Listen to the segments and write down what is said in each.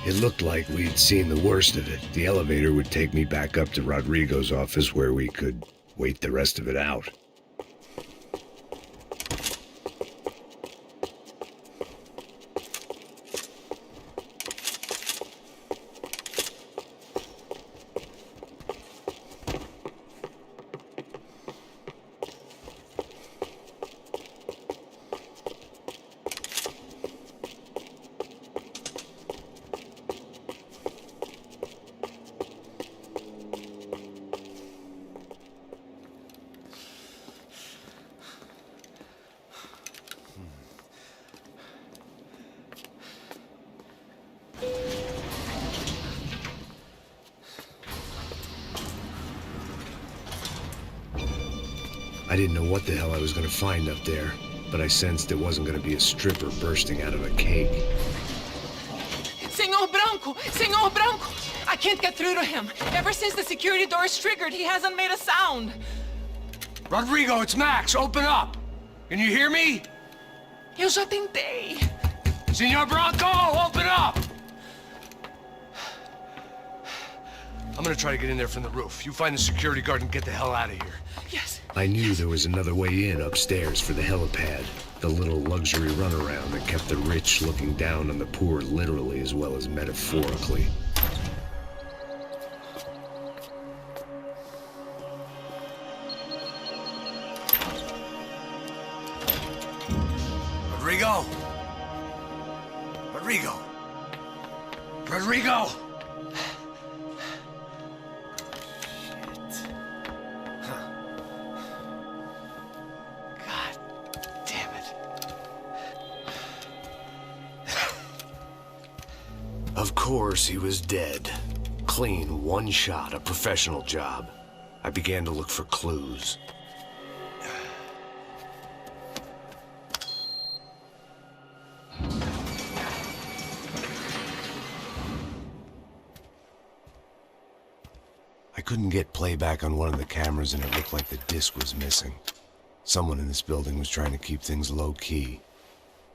It looked like we'd seen the worst of it. The elevator would take me back up to Rodrigo's office where we could wait the rest of it out. I didn't know what the hell I was going to find up there, but I sensed it wasn't going to be a stripper bursting out of a cake. Senor Branco! Senor Branco! I can't get through to him. Ever since the security door is triggered, he hasn't made a sound. Rodrigo, it's Max. Open up. Can you hear me? Eu já tentei. Senor Branco, open up! I'm gonna try to get in there from the roof. You find the security guard and get the hell out of here. Yes. I knew there was another way in upstairs for the helipad, the little luxury runaround that kept the rich looking down on the poor literally as well as metaphorically. Rodrigo! Rodrigo! Rodrigo! Of course, he was dead. Clean, one shot, a professional job. I began to look for clues. I couldn't get playback on one of the cameras and it looked like the disc was missing. Someone in this building was trying to keep things low-key.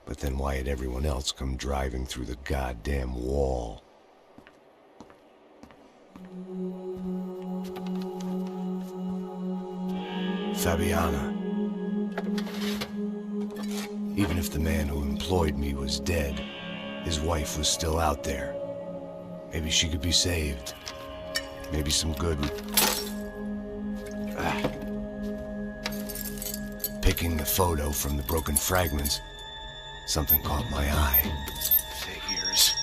But then why had everyone else come driving through the goddamn wall? Fabiana. Even if the man who employed me was dead, his wife was still out there. Maybe she could be saved. Maybe some good... Picking the photo from the broken fragments, something caught my eye. Figures.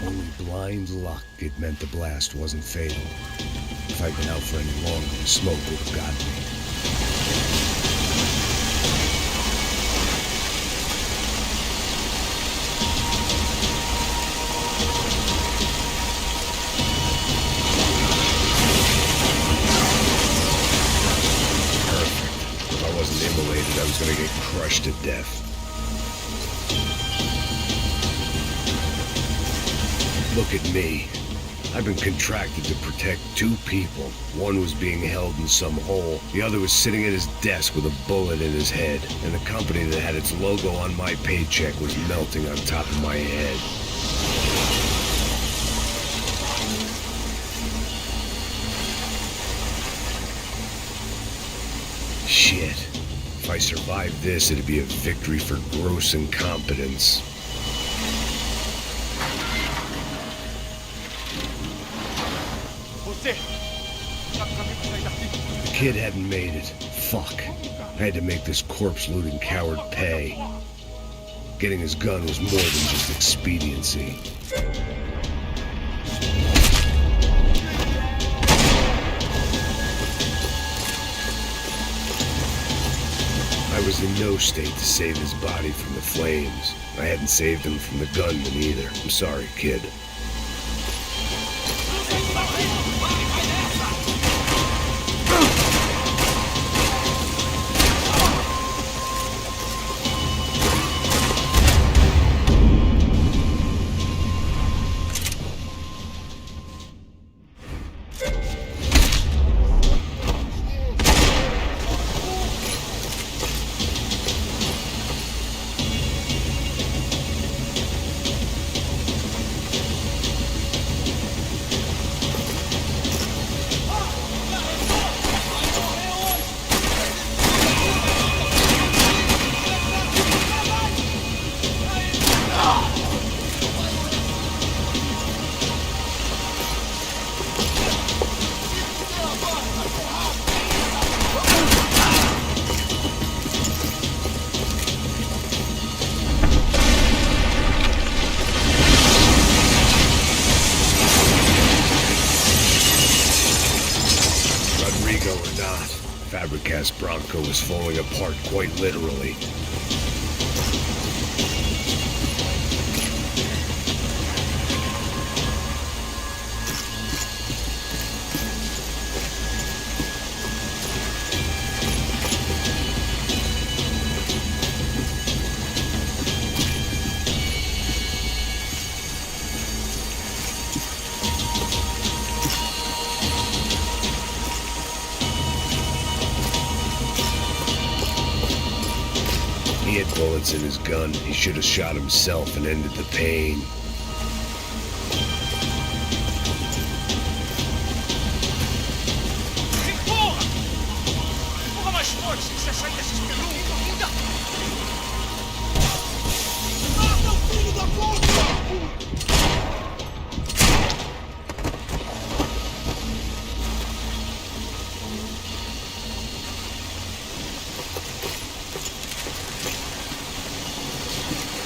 Only blind luck it meant the blast wasn't fatal. If I'd been out for any longer, the smoke would have gotten me. Immolated, I was gonna get crushed to death. Look at me. I've been contracted to protect two people. One was being held in some hole. The other was sitting at his desk with a bullet in his head. And the company that had its logo on my paycheck was melting on top of my head. Shit. If I survived this, it'd be a victory for gross incompetence. The kid hadn't made it. Fuck. I had to make this corpse-looting coward pay. Getting his gun was more than just expediency. I was in no state to save his body from the flames. I hadn't saved him from the gunman either. I'm sorry, kid. old-ass Bronco was falling apart quite literally. He had bullets in his gun. He should have shot himself and ended the pain.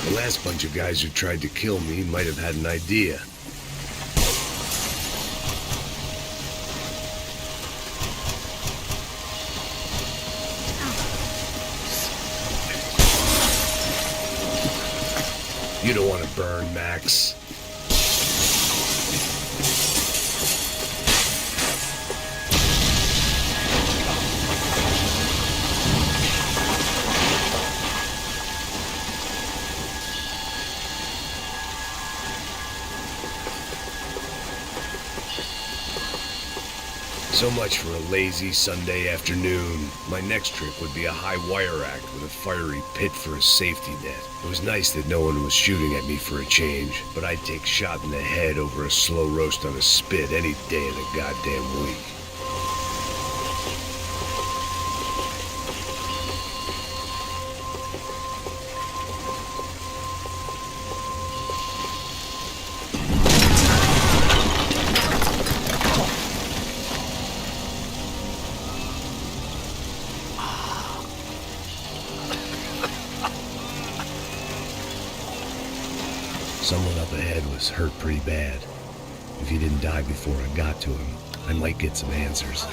The last bunch of guys who tried to kill me might have had an idea. You don't want to burn, Max. So much for a lazy Sunday afternoon. My next trip would be a high wire act with a fiery pit for a safety net. It was nice that no one was shooting at me for a change, but I'd take shot in the head over a slow roast on a spit any day of the goddamn week. Someone up ahead was hurt pretty bad. If he didn't die before I got to him, I might get some answers.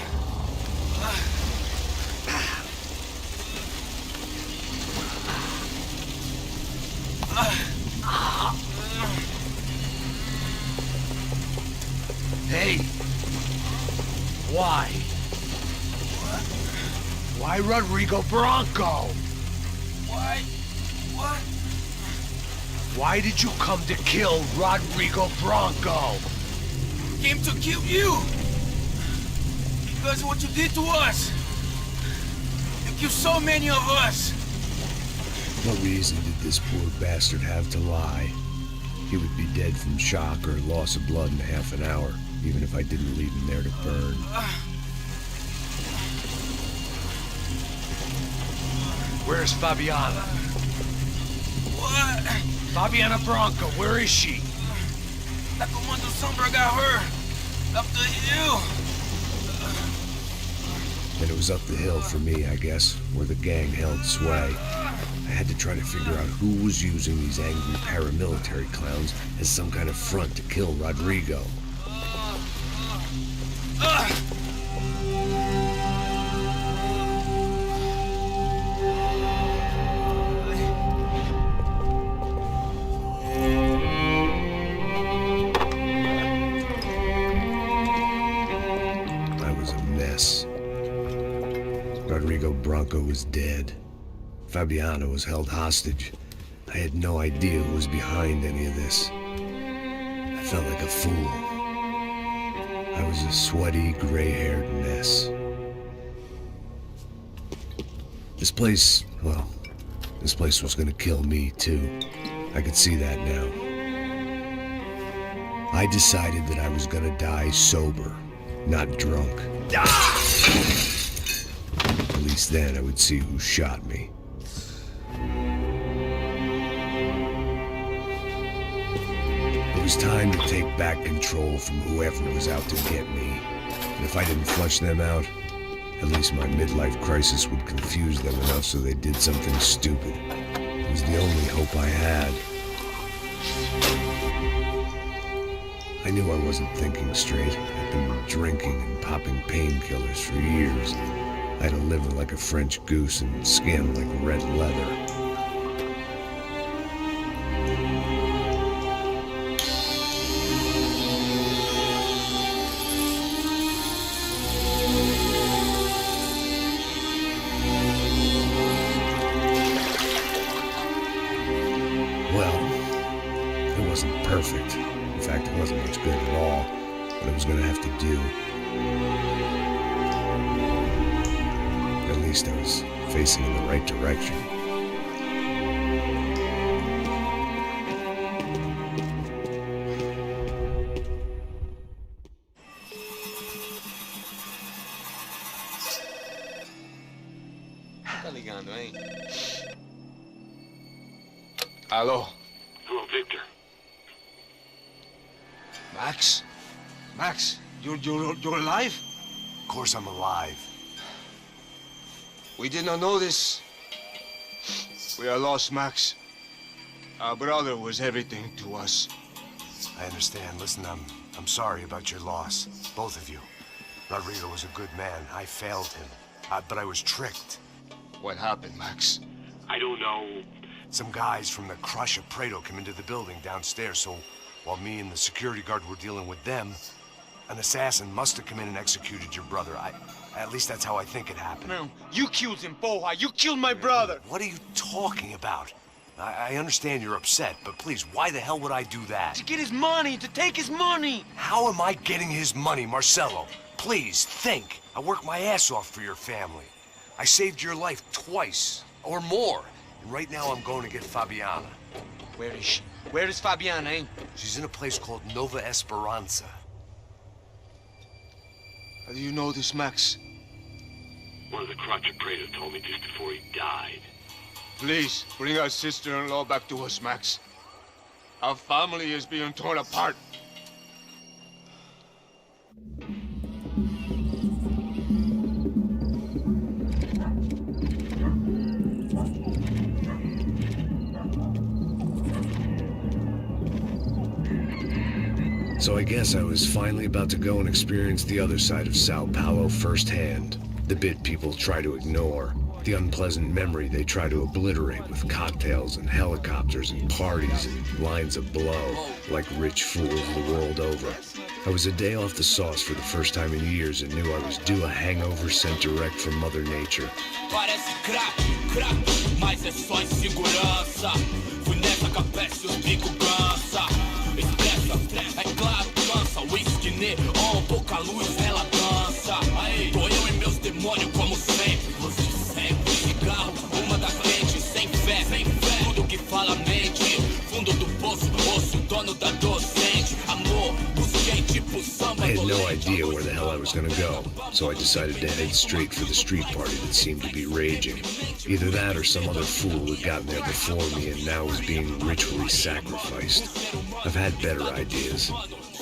Hey! Why? Why Rodrigo Bronco? Why? What? Why did you come to kill Rodrigo Bronco? Came to kill you! Because of what you did to us! You killed so many of us! What reason did this poor bastard have to lie? He would be dead from shock or loss of blood in half an hour, even if I didn't leave him there to burn. Where's Fabiana? What? Fabiana Bronco, where is she? La Comando Sombra got her! Up the hill! And it was up the hill for me, I guess, where the gang held sway. I had to try to figure out who was using these angry paramilitary clowns as some kind of front to kill Rodrigo. I was a mess. Rodrigo Bronco was dead. Fabiana was held hostage. I had no idea who was behind any of this. I felt like a fool. I was a sweaty, gray-haired mess. This place was gonna kill me too. I could see that now. I decided that I was gonna die sober, not drunk. At least then I would see who shot me. It was time to take back control from whoever was out to get me. And if I didn't flush them out, at least my midlife crisis would confuse them enough so they did something stupid. It was the only hope I had. I knew I wasn't thinking straight. I'd been drinking and popping painkillers for years. I had a liver like a French goose and skin like red leather. It wasn't perfect. In fact, it wasn't much good at all, but I was gonna have to do. At least I was facing in the right direction. Tá ligando, hein? Alô? Hello, Victor. Max? Max, you're alive? Of course I'm alive. We did not know this. We are lost, Max. Our brother was everything to us. I understand. Listen, I'm sorry about your loss. Both of you. Rodrigo was a good man. I failed him. But I was tricked. What happened, Max? I don't know. Some guys from the Crush of Prado came into the building downstairs, so while me and the security guard were dealing with them, an assassin must have come in and executed your brother. At least that's how I think it happened. No, you killed him, Porra. You killed my brother. What are you talking about? I understand you're upset, but please, why the hell would I do that? To get his money, to take his money. How am I getting his money, Marcelo? Please, think. I worked my ass off for your family. I saved your life twice, or more. And right now I'm going to get Fabiana. Where is she? Where is Fabiana, eh? She's in a place called Nova Esperanza. How do you know this, Max? One of the Crotch of Prado told me just before he died. Please, bring our sister-in-law back to us, Max. Our family is being torn apart. So I guess I was finally about to go and experience the other side of Sao Paulo firsthand. The bit people try to ignore. The unpleasant memory they try to obliterate with cocktails and helicopters and parties and lines of blow, like rich fools the world over. I was a day off the sauce for the first time in years and knew I was due a hangover sent direct from Mother Nature. Parece crack, mas é só insegurança. Fui nessa capeste, os bico cansa. Estressa, é claro, cansa. Whisky neon, pouca luz, ela dança. Tô eu e meus demônios como sempre. Você sempre, cigarro, uma da frente. Sem fé, tudo que fala mente. Fundo do poço, osso, dono da docente. Amor, busquei tipo samba. I had no idea where the hell I was gonna go, so I decided to head straight for the street party that seemed to be raging. Either that or some other fool had gotten there before me and now was being ritually sacrificed. I've had better ideas,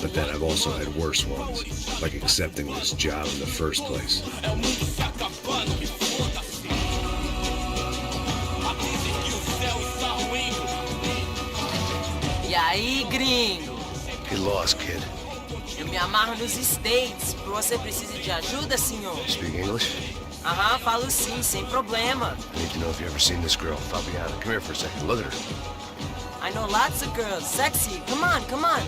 but then I've also had worse ones, like accepting this job in the first place. E aí, gringo? Get lost, kid. Eu me amarro nos States. Você precisa de ajuda, senhor? Speak English? Aham, falo sim, sem problema. I need to know if you've ever seen this girl, Fabiana. Come here for a second. Look at her. I know lots of girls. Sexy. Come on, come on.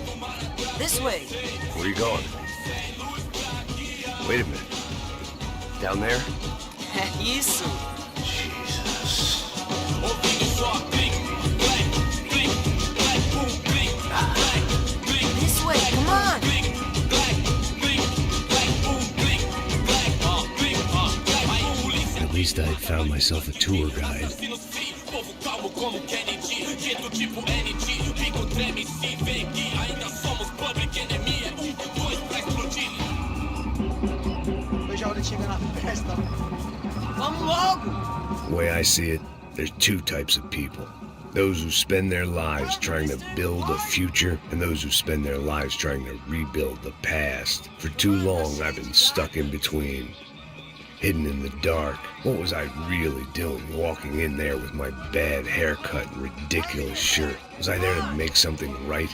This way. Where are you going? Wait a minute. Down there? Isso. Jesus. This way, come on. At least I had found myself a tour guide. Vamos logo. The way I see it, there's two types of people. Those who spend their lives trying to build a future, and those who spend their lives trying to rebuild the past. For too long, I've been stuck in between. Hidden in the dark. What was I really doing walking in there with my bad haircut and ridiculous shirt? Was I there to make something right?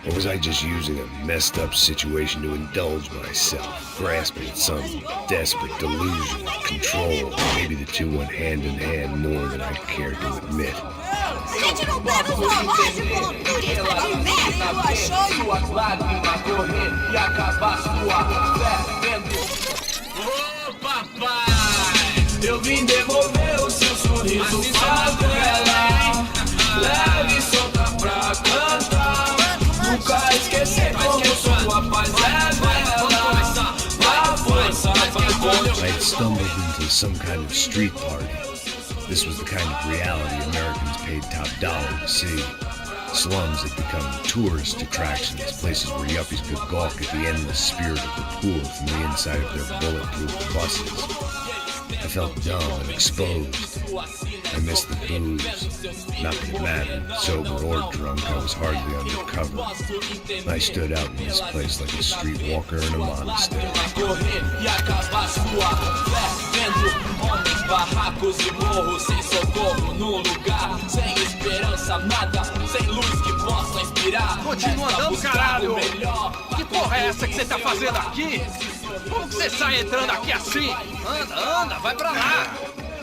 Or was I just using a messed up situation to indulge myself, grasping at some desperate delusion of control? Maybe the two went hand in hand more than I cared to admit. Gente, não pega os horrores de turista de merda, eu achou? Suas lágrimas correr e acabar sua fé vendo. Ô papai, eu vim devolver o seu sorriso favela. Leve e solta pra cantar. Nunca esquecer como sua paz é bela. A força I had stumbled into some kind of street party. This was the kind of reality Americans paid top dollar to see. Slums had become tourist attractions, places where yuppies could gawk at the endless spirit of the poor from the inside of their bulletproof buses. I felt dumb and exposed. I missed the booze. Not that it mattered, sober or drunk, I was hardly undercover. I stood out in this place like a streetwalker in a monastery. Barracos e morros sem socorro num lugar sem esperança, nada, sem luz que possa inspirar. Continua andando, caralho! Que porra é essa que você tá fazendo aqui? Como que você sai entrando aqui assim? Anda, vai pra lá!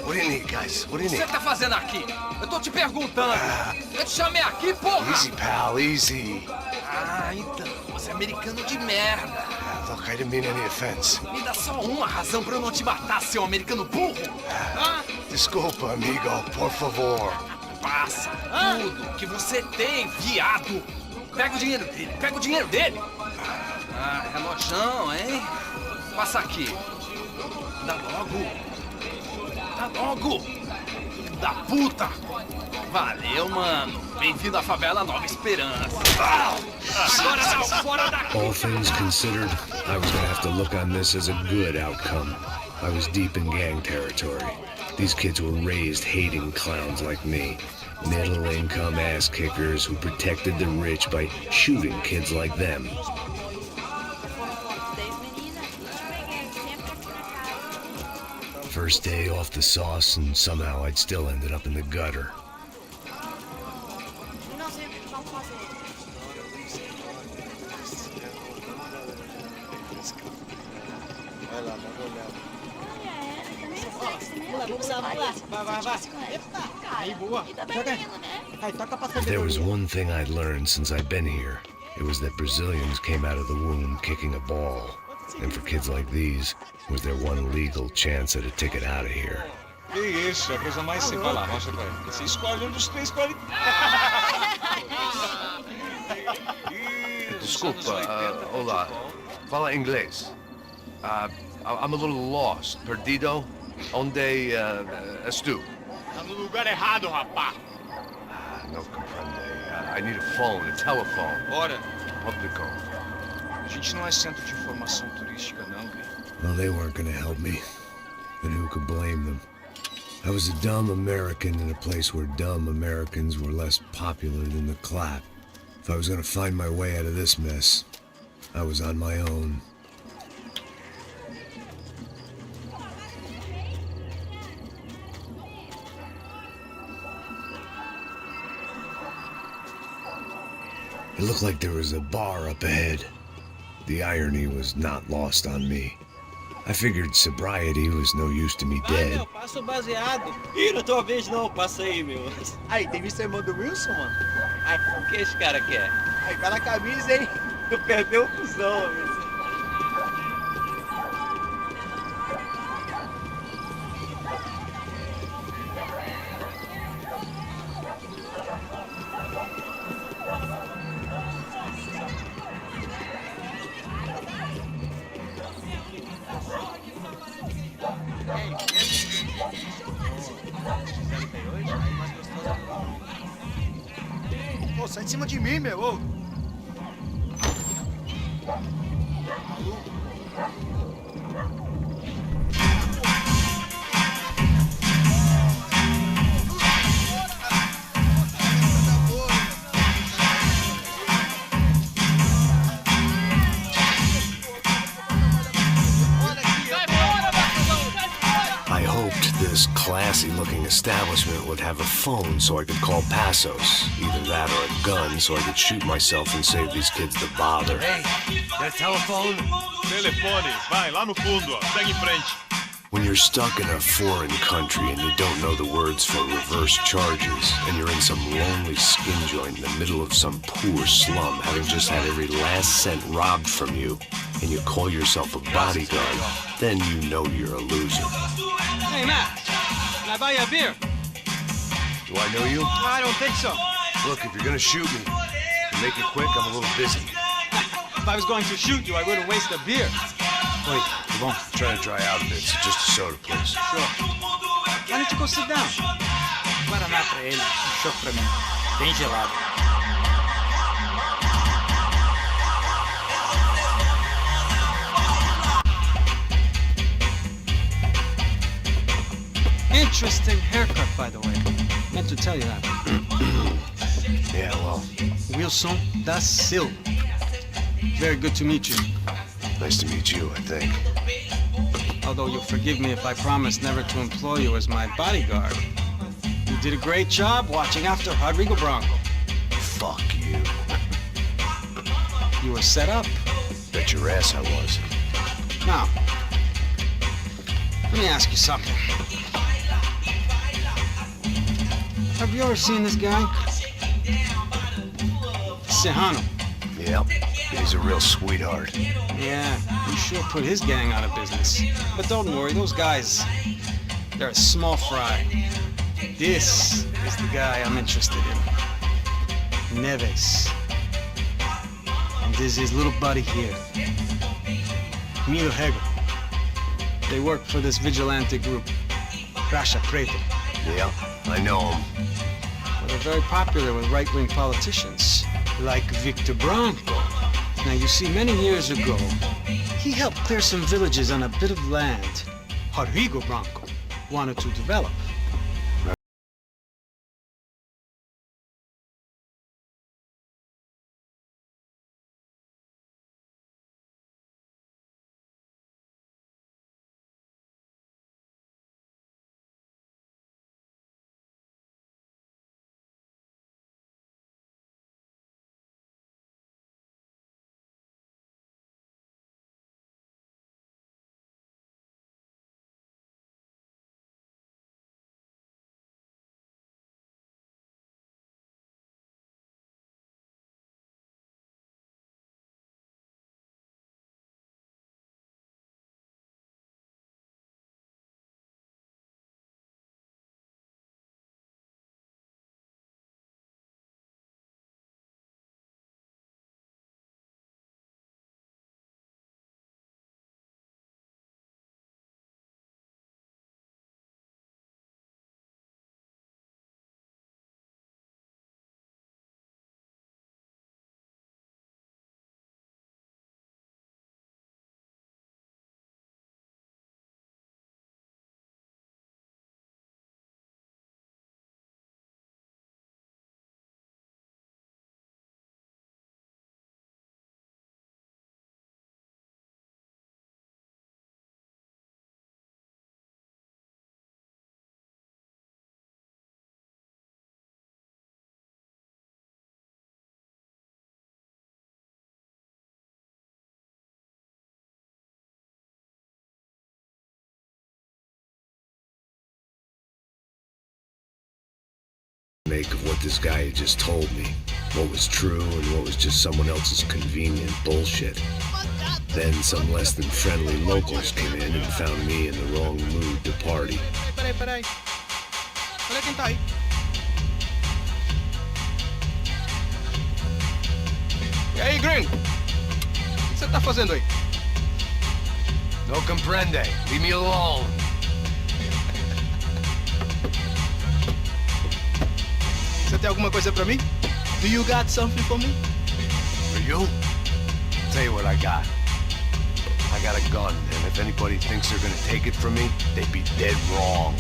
What do you need, guys? What do you O que need? você tá fazendo aqui? Eu tô te perguntando. Eu te chamei aqui, porra! Easy, pal, easy. Ah, então, você é americano de merda. Look, I didn't mean any offense. Me dá só uma razão pra eu não te matar, seu americano burro. Ah, Desculpa, amigo, por favor. passa tudo que você tem, viado. Pega o dinheiro dele. Ah, relojão, hein? Passa aqui. Dá logo. Filho da puta. Valeu, mano. Bem-vindo à favela Nova Esperança. Agora não, fora daqui. All things considered, I was gonna have to look on this as a good outcome. I was deep in gang territory. These kids were raised hating clowns like me. Middle-income ass-kickers who protected the rich by shooting kids like them. First day off the sauce, and somehow I'd still ended up in the gutter. Não sei o que vamos fazer. Vai lá, dá uma olhada. Vamos lá. Vai. Eita! Aí, boa. Joga aí. Aí, toca pra If there was one thing I'd learned since I'd been here, it was that Brazilians came out of the womb kicking a ball. And for kids like these, was their one legal chance at a ticket out of here. Que isso, é a coisa mais simples. Vai lá, mostra pra ele. Você escolhe um dos três para ele. Desculpa, olá. Fala inglês. I'm a little lost. Perdido? Onde estou? Tá no lugar errado, rapá. No comprende. I need a phone, a telephone. Ora, Público. a gente não é centro de informação turística, não, Gui. Well, they weren't gonna help me. And who could blame them? I was a dumb American in a place where dumb Americans were less popular than the clap. If I was gonna find my way out of this mess, I was on my own. It looked like there was a bar up ahead. The irony was not lost on me. I figured sobriety was no use to me dead. Meu, passa o baseado. Ih, não tua vez não, passa aí, meu. Aí, tem visto a irmã do Wilson, mano? Ai, o que esse cara quer? Aí, tá na camisa, hein? Tu perdeu o cuzão, meu. Pô, sai de cima de mim, meu. Ô. I hoped this classy-looking establishment would have a phone so I could call Passos. Either that or a gun so I could shoot myself and save these kids the bother. Hey, got a telephone? Telefone, vai lá no fundo, ó. Segue em frente. When you're stuck in a foreign country and you don't know the words for reverse charges, and you're in some lonely skin joint in the middle of some poor slum, having just had every last cent robbed from you, and you call yourself a bodyguard, then you know you're a loser. Hey, Matt, can I buy you a beer? Do I know you? I don't think so. Look, if you're gonna shoot me, to make it quick, I'm a little busy. If I was going to shoot you, I wouldn't waste a beer. Wait, come on. I'm trying to dry out a bit, so just a soda, please. Sure. Why don't you go sit down? Guaraná pra ele, choque pra mim. Bem gelado. Interesting haircut, by the way. Meant to tell you that. Yeah, well, Wilson da Silva. Very good to meet you. nice to meet you, I think. Although you'll forgive me if I promise never to employ you as my bodyguard. You did a great job watching after Rodrigo Bronco. Fuck you. You were set up. Bet your ass I was. Now, let me ask you something. Have you ever seen this guy? Serrano. Yep, he's a real sweetheart. Yeah, he sure put his gang out of business. But don't worry, those guys, they're a small fry. This is the guy I'm interested in. Neves. And this is his little buddy here. Milo Hegel. They work for this vigilante group, Racha Preto. Yeah, I know him. Well, they're very popular with right-wing politicians, like Victor Bronco. Now, you see, many years ago, he helped clear some villages on a bit of land Rodrigo Bronco wanted to develop. Make of what this guy had just told me. What was true and what was just someone else's convenient bullshit. Then some less than friendly locals came in and found me in the wrong mood to party. Peraí. Olha quem tá aí. E aí, gringo? O que você tá fazendo aí? No comprende. Leave me alone. Você tem alguma coisa pra mim? Do you got something for me? For you? Tell you what I got. I got a gun, and if anybody thinks they're gonna take it from me, they'd be dead wrong.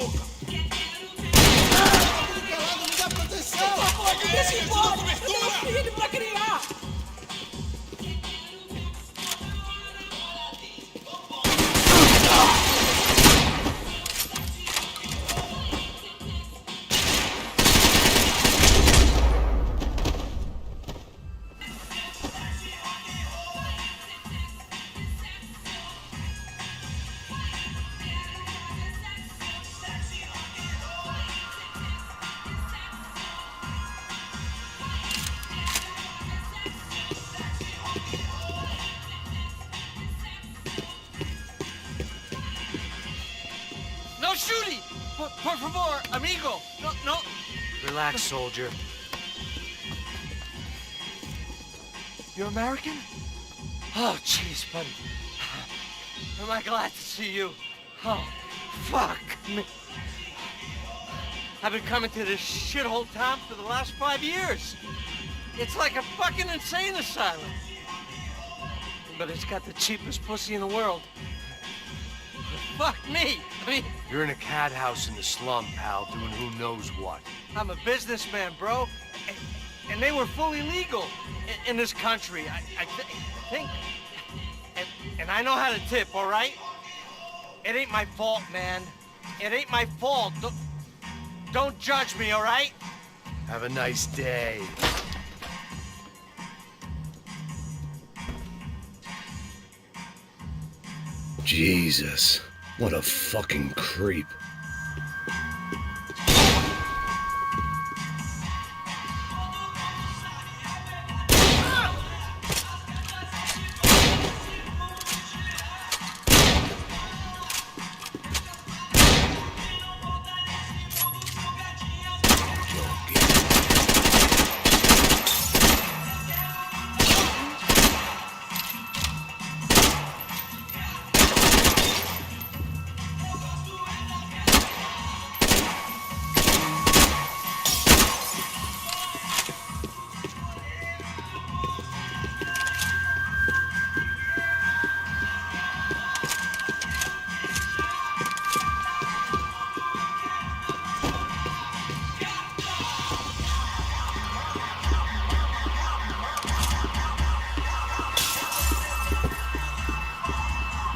boca. Não dá proteção. Por favor, me deixa embora. Eu tenho um filho pra criar. No shooting! Por favor, amigo! No. Relax, soldier. You're American? Oh, jeez, buddy. Am I glad to see you? Oh, fuck me. I've been coming to this shithole town for the last 5 years. It's like a fucking insane asylum. But it's got the cheapest pussy in the world. Fuck me. I mean, You're in a cat house in the slum, pal, doing who knows what. I'm a businessman, bro. And they were fully legal in this country, I think. And I know how to tip, all right? It ain't my fault, man. It ain't my fault. Don't judge me, all right? Have a nice day. Jesus, what a fucking creep.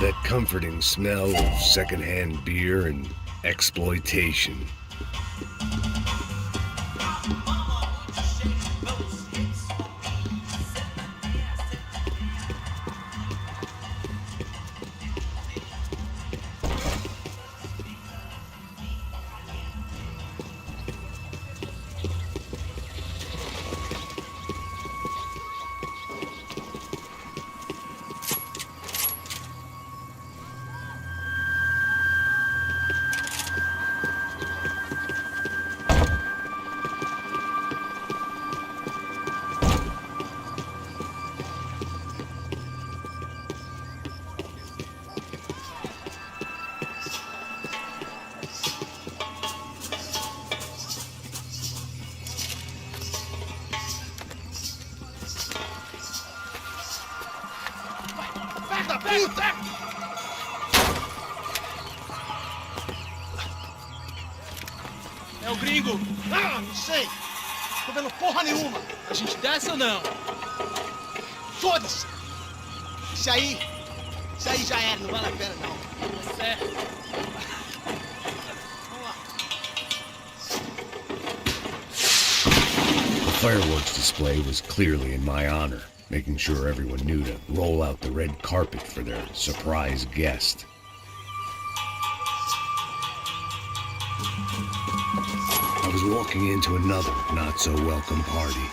That comforting smell of secondhand beer and exploitation. É o gringo. Ah, não sei. Tô vendo porra nenhuma. A gente desce ou não? Foda-se. Isso aí já era, não vale a pena não. Certo. The fireworks display was clearly in my honor, making sure everyone knew to roll out the red carpet for their surprise guest. I was walking into another not-so-welcome party.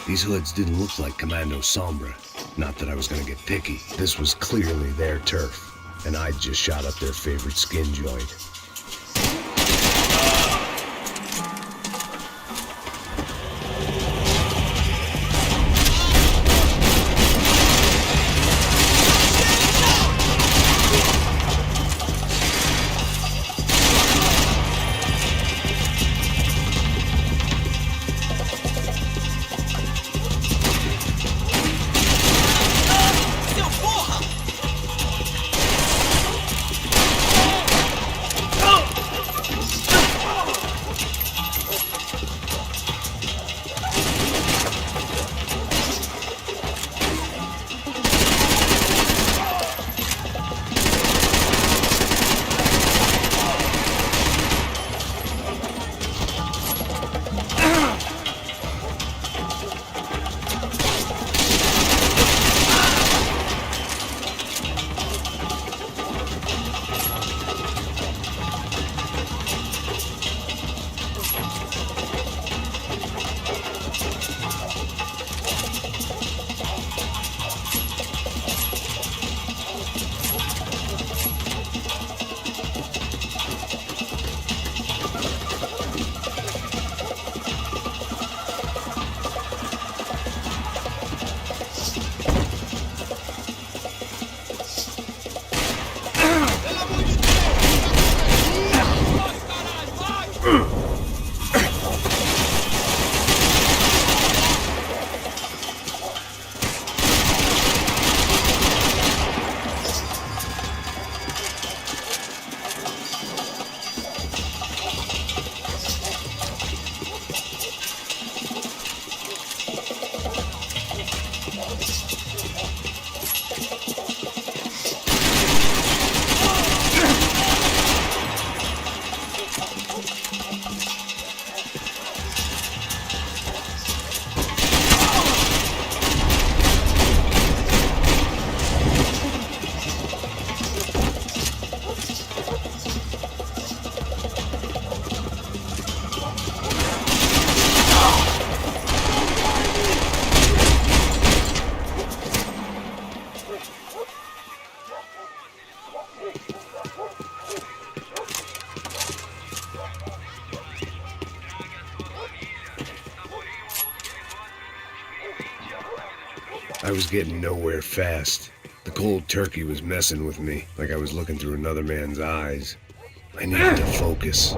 These hoods didn't look like Commando Sombra. Not that I was gonna get picky. This was clearly their turf, and I'd just shot up their favorite skin joint. was getting nowhere fast. The cold turkey was messing with me, like I was looking through another man's eyes. I needed to focus.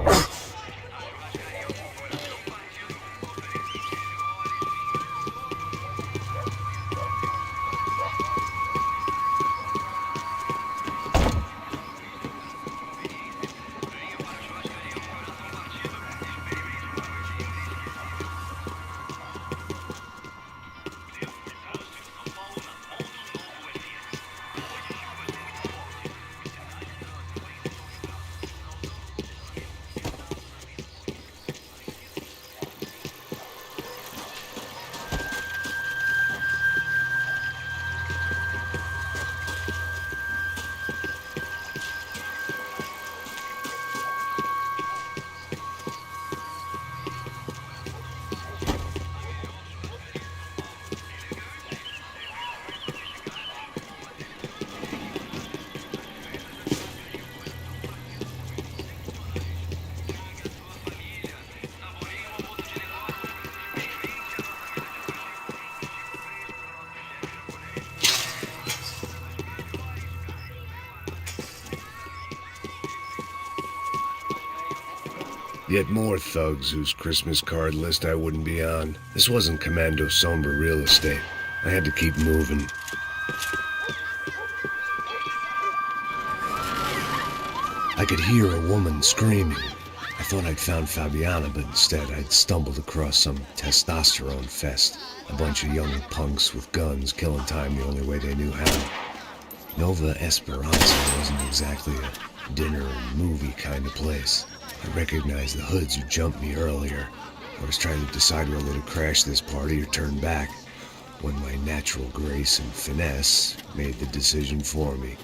Yet more thugs whose Christmas card list I wouldn't be on. This wasn't Commando Sombra real estate. I had to keep moving. I could hear a woman screaming. I thought I'd found Fabiana, but instead I'd stumbled across some testosterone fest. A bunch of young punks with guns killing time the only way they knew how. Nova Esperanza wasn't exactly a dinner and movie kind of place. I recognized the hoods who jumped me earlier. I was trying to decide whether to crash this party or turn back, when my natural grace and finesse made the decision for me.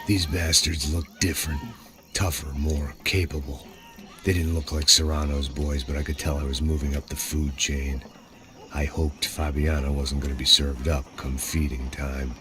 These bastards looked different, tougher, more capable. They didn't look like Serrano's boys, but I could tell I was moving up the food chain. I hoped Fabiana wasn't going to be served up come feeding time.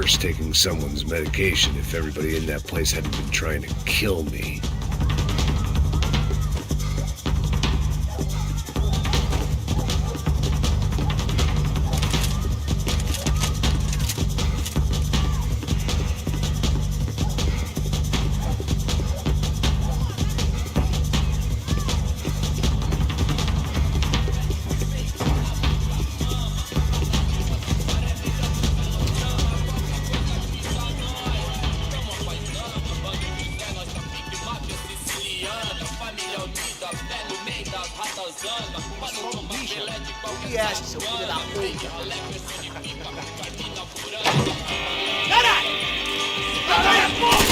worse taking someone's medication if everybody in that place hadn't been trying to kill me. O que acha, seu filho da puta? Caralho! Caralho, é porra!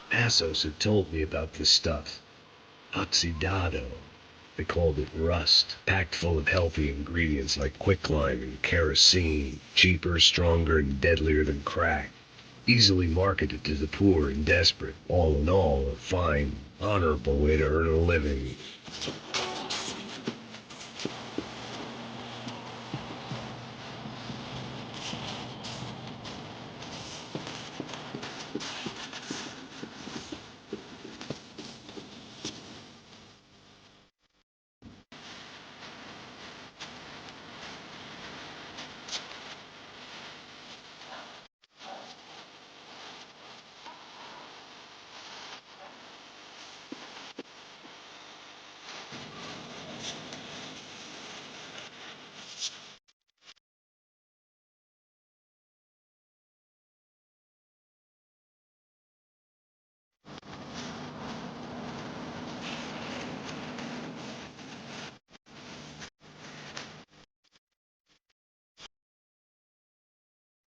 Passos had told me about this stuff. Oxidado. They called it rust, packed full of healthy ingredients like quicklime and kerosene, cheaper, stronger, and deadlier than crack. Easily marketed to the poor and desperate. All in all, a fine, honorable way to earn a living.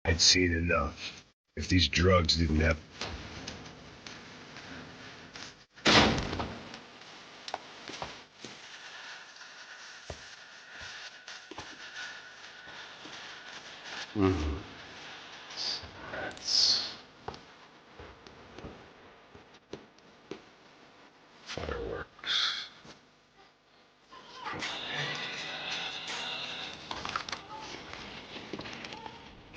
I'd seen enough. If these drugs didn't have... That's... fireworks.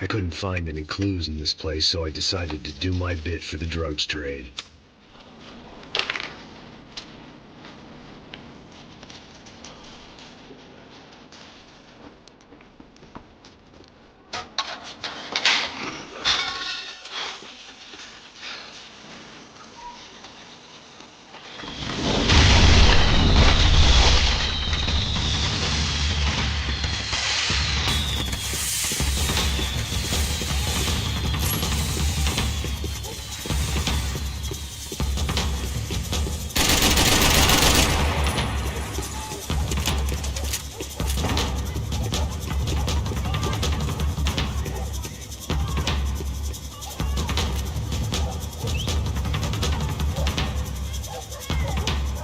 I couldn't find any clues in this place, so I decided to do my bit for the drugs trade.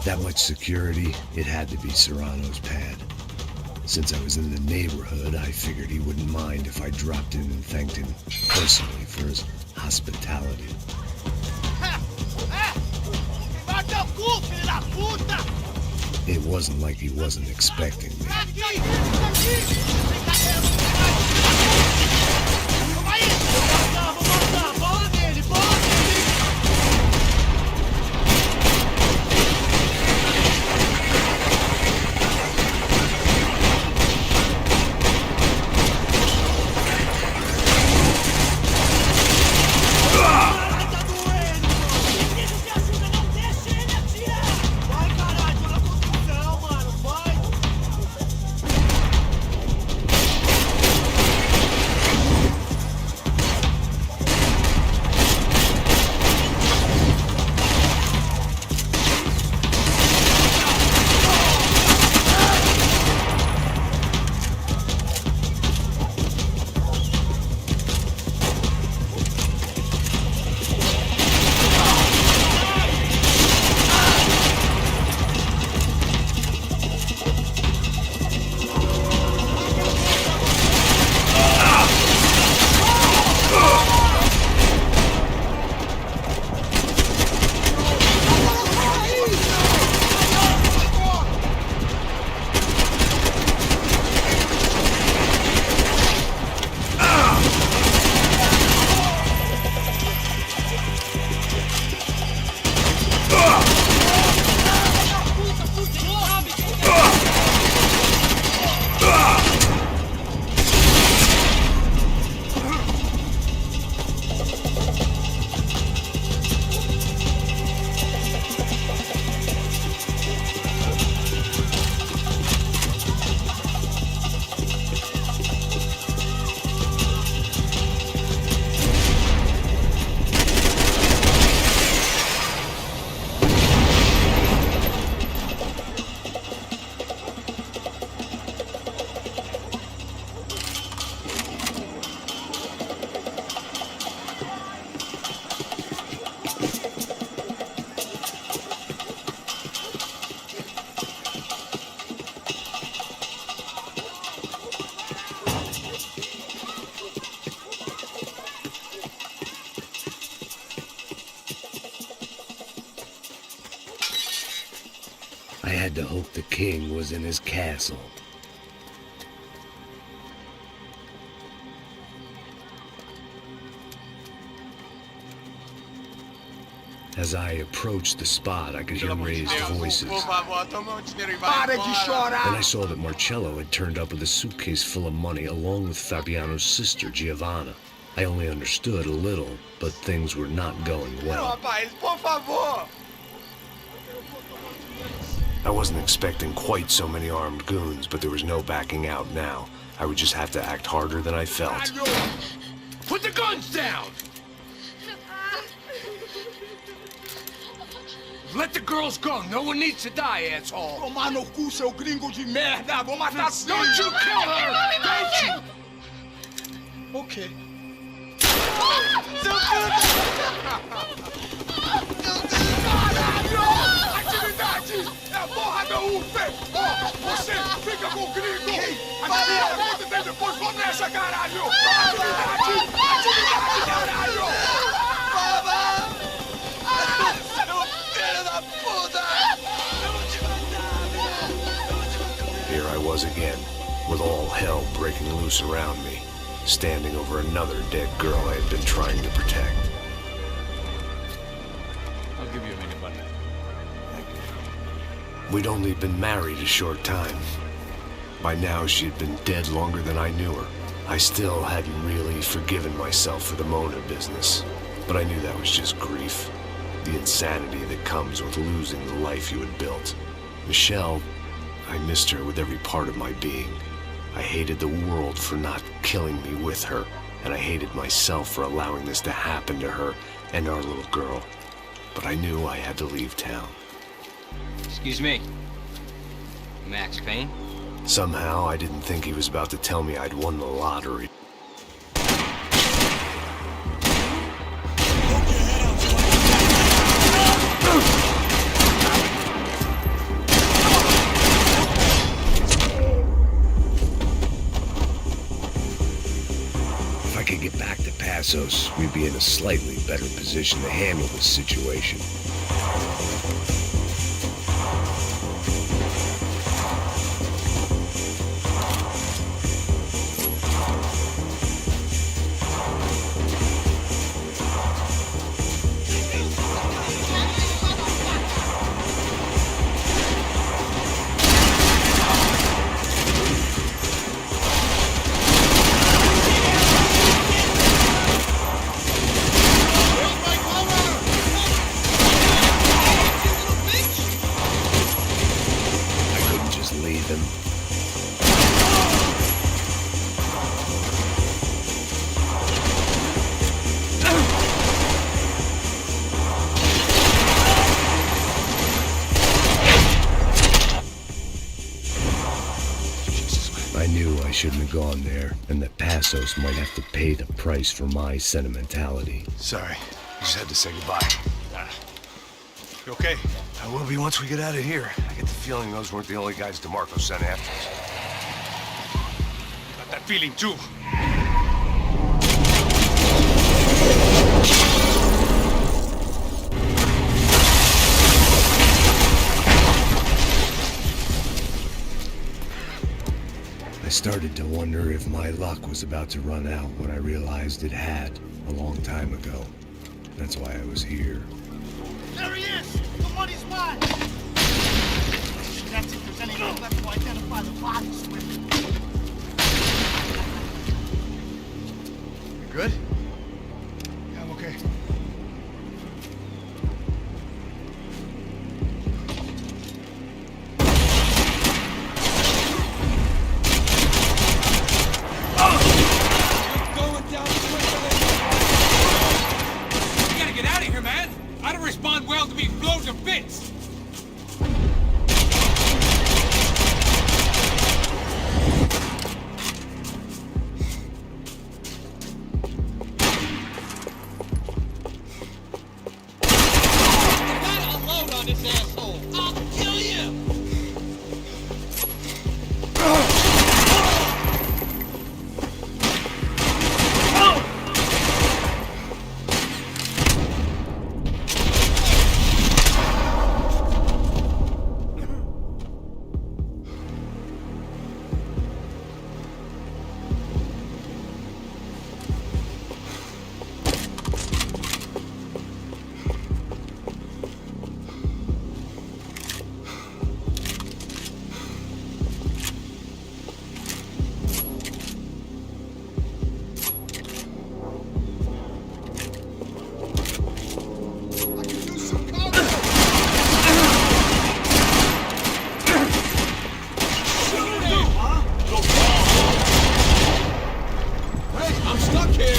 That much security, it had to be Serrano's pad. Since I was in the neighborhood, I figured he wouldn't mind if I dropped in and thanked him personally for his hospitality. It wasn't like he wasn't expecting me. had to hope the king was in his castle. As I approached the spot, I could hear raised voices. Then I saw that Marcello had turned up with a suitcase full of money along with Fabiano's sister, Giovanna. I only understood a little, but things were not going well. I wasn't expecting quite so many armed goons, but there was no backing out now. I would just have to act harder than I felt. Put the guns down! Let the girls go. No one needs to die, asshole. Tomar no cu, seu gringo de merda. Vou matar sim. Don't you kill her! Don't you? Okay. Caralho! Atividade! É a porra da UFE! Ó, você fica com o gringo! A galera conta tem depois, vamos nessa, caralho! Atividade! Atividade, caralho! Here I was again, with all hell breaking loose around me, standing over another dead girl I had been trying to protect. I'll give you a minute, partner. Thank you. We'd only been married a short time. By now, she'd been dead longer than I knew her. I still hadn't really forgiven myself for the Mona business, but I knew that was just grief. The insanity that comes with losing the life you had built. Michelle, I missed her with every part of my being. I hated the world for not killing me with her, and I hated myself for allowing this to happen to her and our little girl. But I knew I had to leave town. Excuse me. Max Payne? Somehow, I didn't think he was about to tell me I'd won the lottery. If I could get back to Passos, we'd be in a slightly better position to handle this situation. I knew I shouldn't have gone there, and that Passos might have to pay the price for my sentimentality. Sorry. Just had to say goodbye. You okay? I will be once we get out of here. I get the feeling those weren't the only guys DeMarco sent after us. Got that feeling too. I started to wonder if my luck was about to run out when I realized it had a long time ago. That's why I was here. There he is! The money's mine! That's if there's anyone left to identify the bodies with. You good? Yeah, I'm okay. Respond well to being blown to bits! stuck here!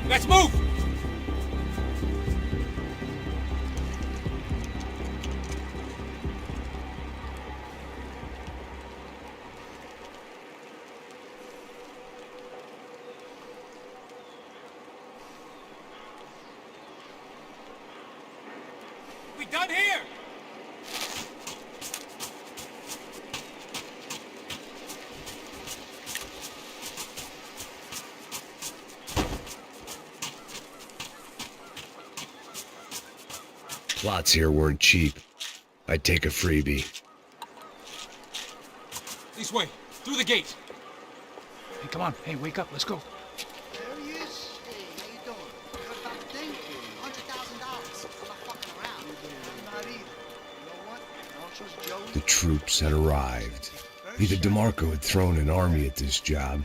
Let's move! We done here! Plots here weren't cheap. I'd take a freebie. This way, through the gate. Hey, come on. Hey, wake up. Let's go. There he is. Hey, how you doing? Heard about the thing? $100,000. I'm not fucking around. I'm not either. You know what? I don't trust Joey. The troops had arrived. Either DeMarco had thrown an army at this job,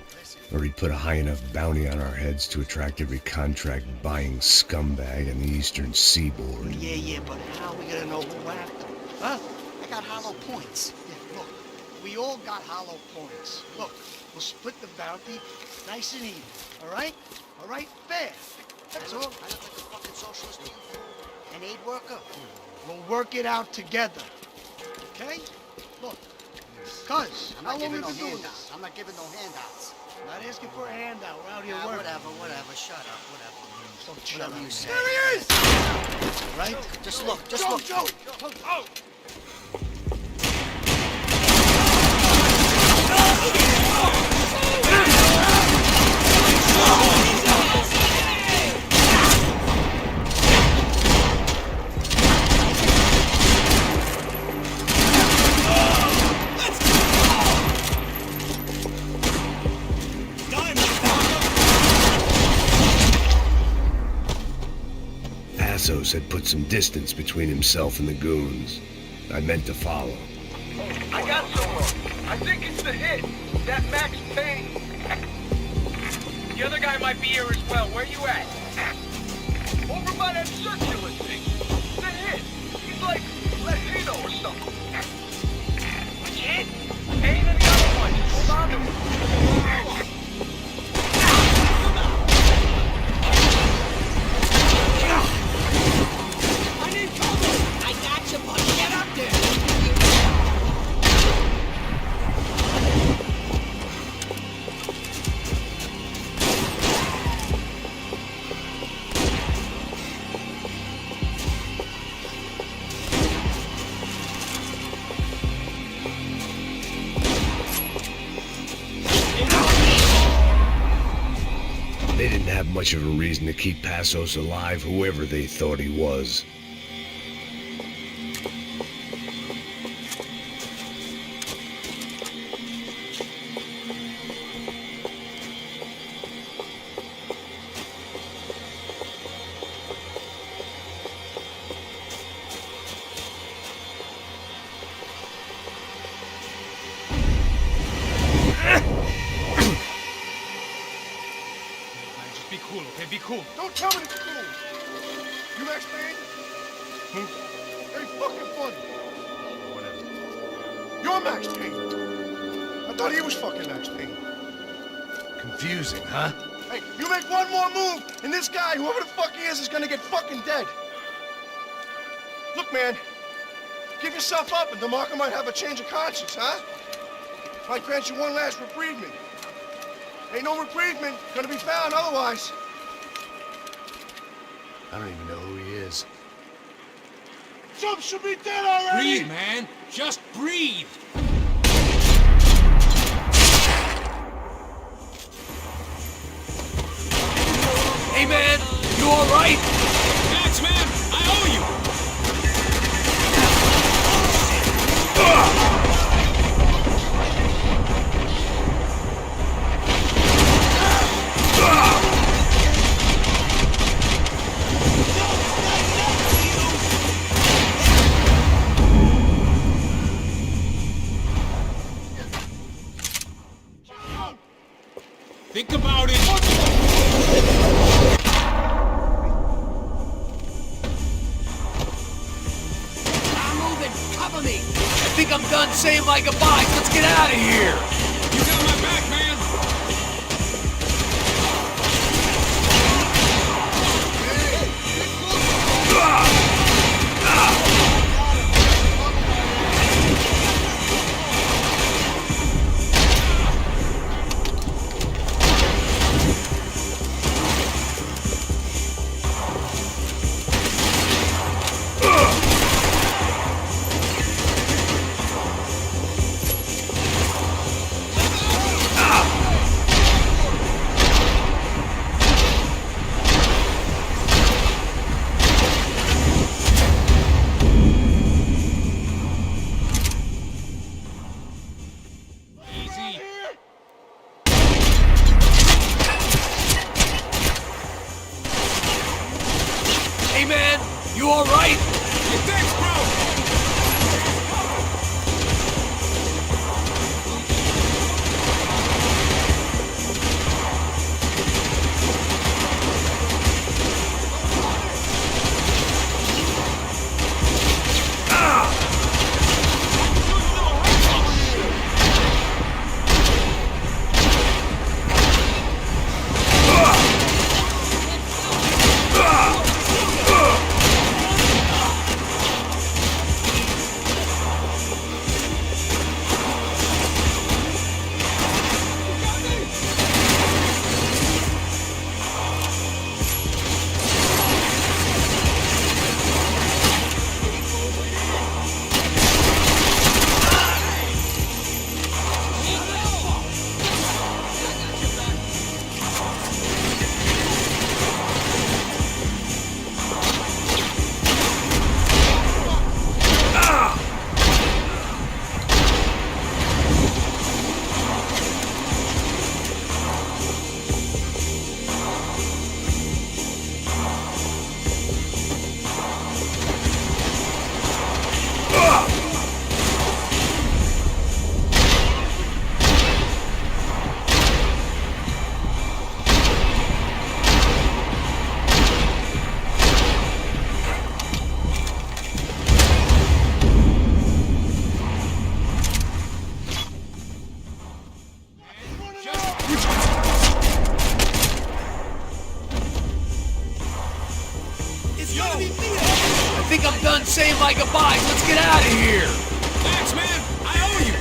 or he'd put a high enough bounty on our heads to attract every contract-buying scumbag on the eastern seaboard. Yeah, but how are we gonna know who whacked him? Huh? I got hollow points. Yeah, look, we all got hollow points. Look, we'll split the bounty nice and even, all right? All right? Fair. That's all. I look like a fucking socialist to you? An aid worker? We'll work it out together, okay? Look, cuz, how long have you been doing this? I'm not giving no handouts. Not asking for a handout. We're out here working. Whatever. Shut up. Whatever. Don't shut up. You say. There he is! Right? Just look. Joey! Oh! Passos had put some distance between himself and the goons. I meant to follow. I got someone. I think it's the hit. That Max Payne. The other guy might be here as well. Where you at? Over by that circular thing. The hit. He's like Latino or something. Hit? Payne and the other one. Hold on to him. I got you, buddy. Get up there. They didn't have much of a reason to keep Passos alive, whoever they thought he was. Just be cool, okay? Be cool. Don't tell me it's cool. You Max Payne? Hey, fucking funny. Whatever. You're Max Payne. I thought he was fucking Max Payne. Confusing, huh? Hey, you make one more move, and this guy, whoever the fuck he is gonna get fucking dead. Look, man, give yourself up, and DeMarco might have a change of conscience, huh? Might grant you one last reprievement. Ain't no reprievement gonna be found otherwise. I don't even know who he is. Some should be dead already! Breathe, man. Just breathe. Hey, man. You all right? Max, man. I owe you. think I'm done saying my goodbyes. Let's get out of here. You got my back, man. Hey man, you alright? Hey, thanks, bro. I think I'm done saying my goodbyes. Let's get out of here. Thanks, man. I owe you.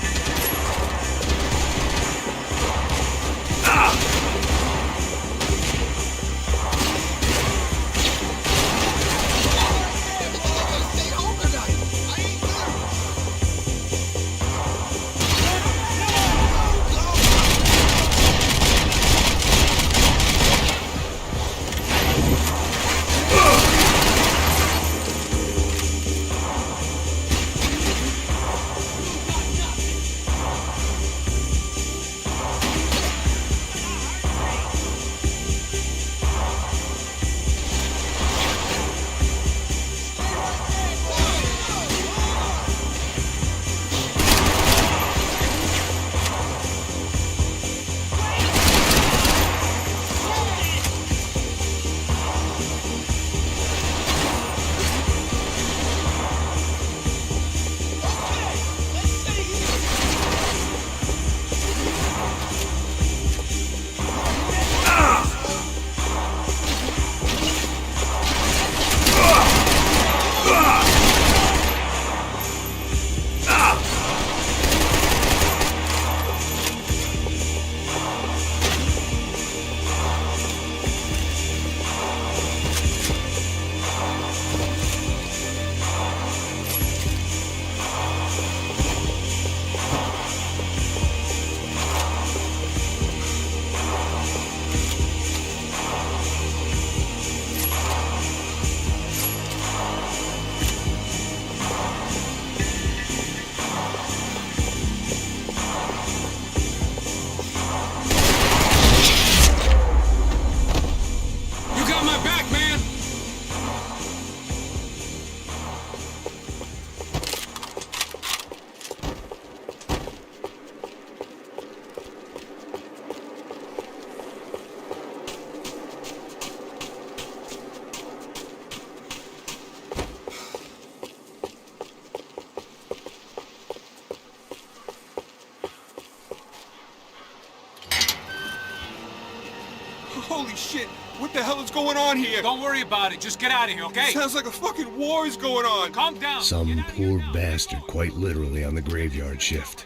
shit! What the hell is going on here? Don't worry about it. Just get out of here, okay? Sounds like a fucking war is going on. Calm down. Some poor bastard quite literally on the graveyard shift.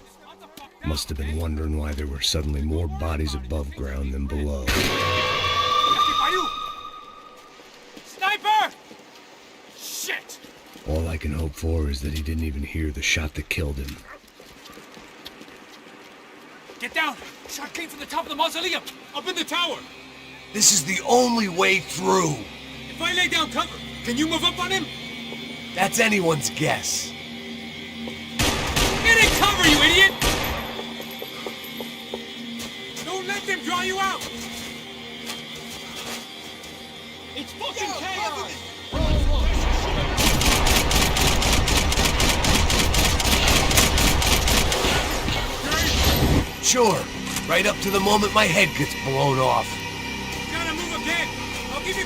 Must have been wondering why there were suddenly more bodies above ground than below. Sniper! Shit! All I can hope for is that he didn't even hear the shot that killed him. Get down! Shot came from the top of the mausoleum! Up in the tower! This is the only way through. If I lay down cover, can you move up on him? That's anyone's guess. Get in cover, you idiot! Don't let them draw you out! It's fucking chaos! Sure, right up to the moment my head gets blown off. Gotta move again! I'll give you...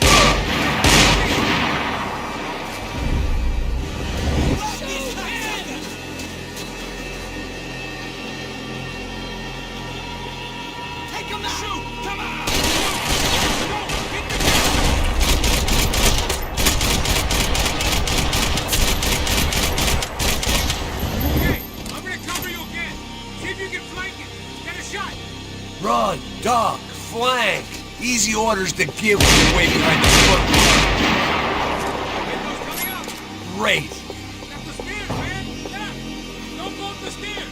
Take him out! Shoot! Come on! Go! Hit the Okay, I'm gonna cover you again. See if you can flank it. Get a shot. Run, duck, flank. Easy orders to give when you're waiting behind the foot. Coming up. Great. Left the stairs, man. Left. Don't go up the stairs.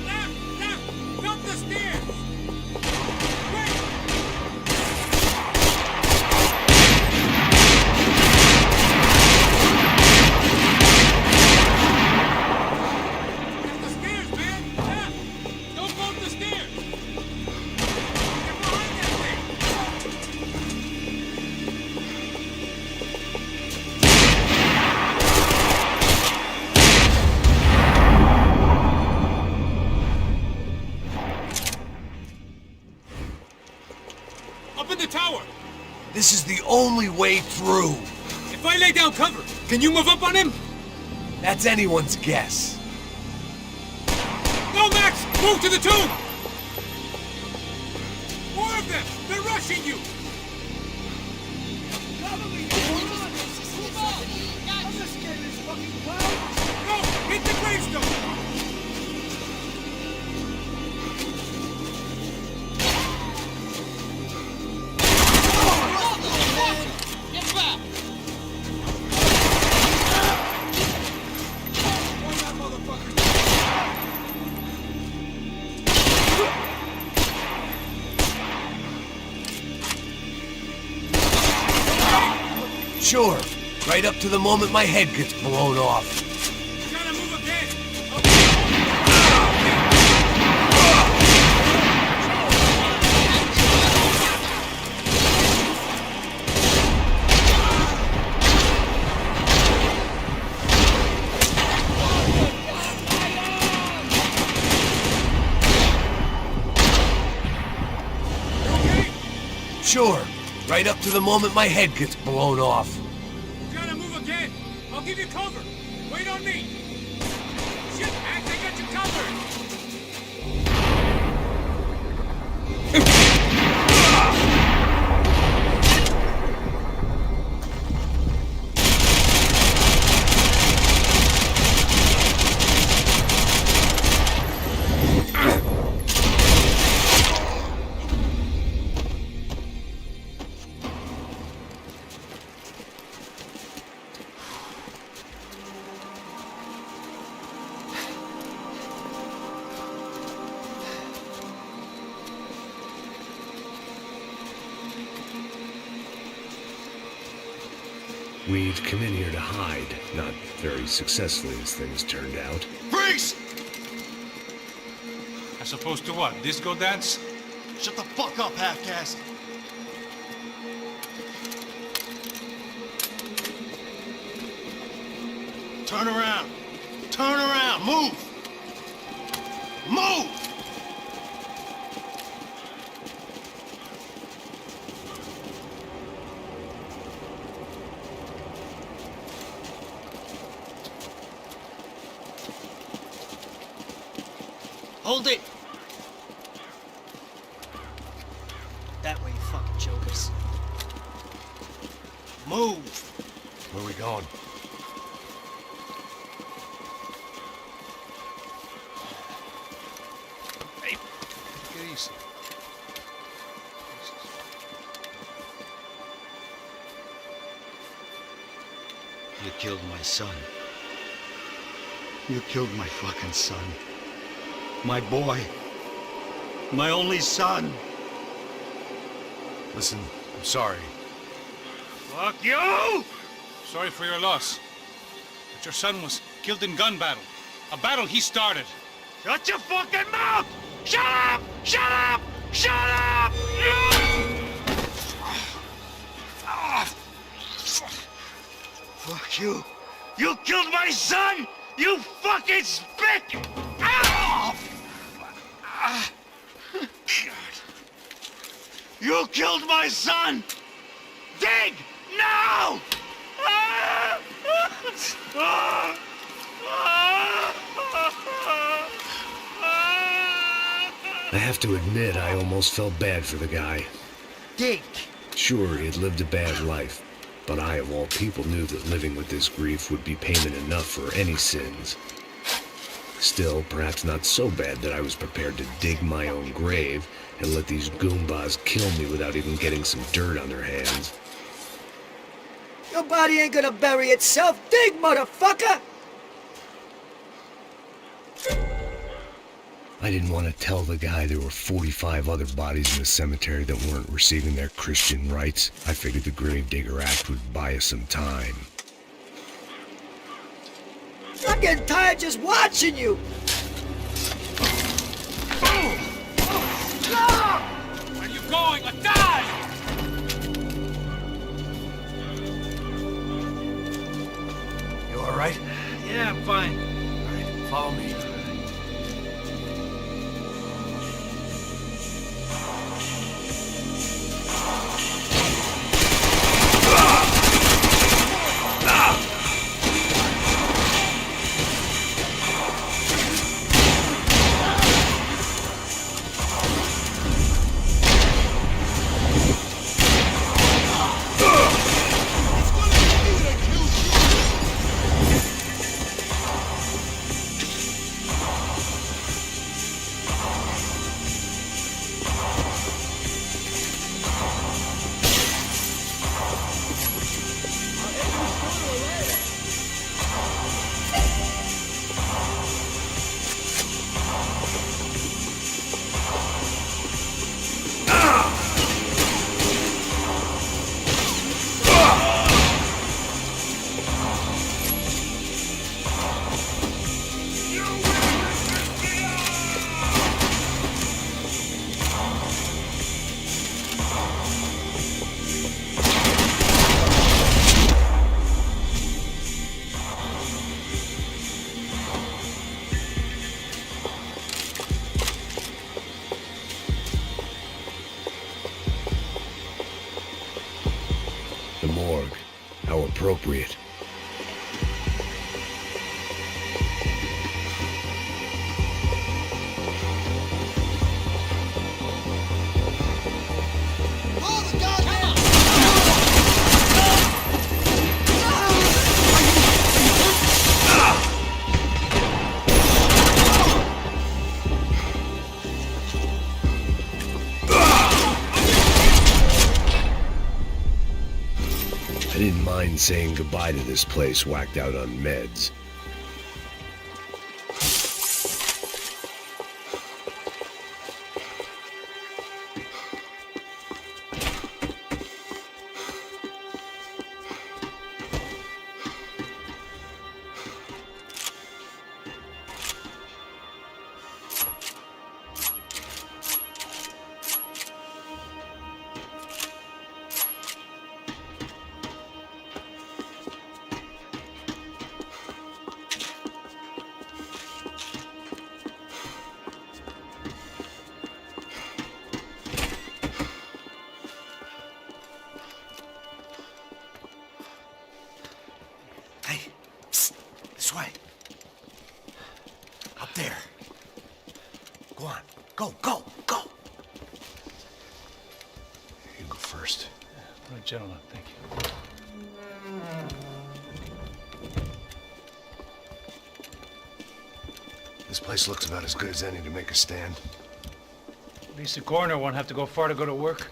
Left. Left. Up the stairs. Quick. Left the stairs, man. Left. Don't go up the stairs. Get behind that thing. Up in the tower. This is the only way through. If I lay down cover, can you move up on him? That's anyone's guess. Go, Max! Move to the tomb! More of them! They're rushing you! Go! Hit the gravestone! Get back! Sure, right up to the moment my head gets blown off. Gotta move again! Sure, right up to the moment my head gets blown off. Gotta move again! I'll give you cover! Wait on me! Shit, Max, I got you covered! We'd come in here to hide, not very successfully as things turned out. Freeze! As opposed to what? Disco dance? Shut the fuck up, half-caste. Turn around. Turn around. Move. Move! Hold it! That way, you fucking jokers. on. Hey, take it easy. You killed my son. You killed my fucking son. My boy. My only son. Listen, I'm sorry. Fuck you! Sorry for your loss. But your son was killed in gun battle. A battle he started. Shut your fucking mouth! Shut up! Shut up! Shut up! Fuck you. You killed my son! You fucking spick! You killed my son! Dig! Now! I have to admit, I almost felt bad for the guy. Dig! Sure, he had lived a bad life, but I, of all people, knew that living with this grief would be payment enough for any sins. Still, perhaps not so bad that I was prepared to dig my own grave and let these goombas kill me without even getting some dirt on their hands. Your body ain't gonna bury itself. Dig, motherfucker! I didn't want to tell the guy there were 45 other bodies in the cemetery that weren't receiving their Christian rites. I figured the Gravedigger Act would buy us some time. I'm getting tired just watching you. Where are you going? A die! You all right? Yeah, I'm fine. All right, follow me. The morgue. How appropriate. I didn't mind saying goodbye to this place whacked out on meds. Hey, psst, this way. Up there. Go on. Go, go, go. You go first. All right, gentlemen, thank you. This place looks about as good as any to make a stand. At least the coroner won't have to go far to go to work.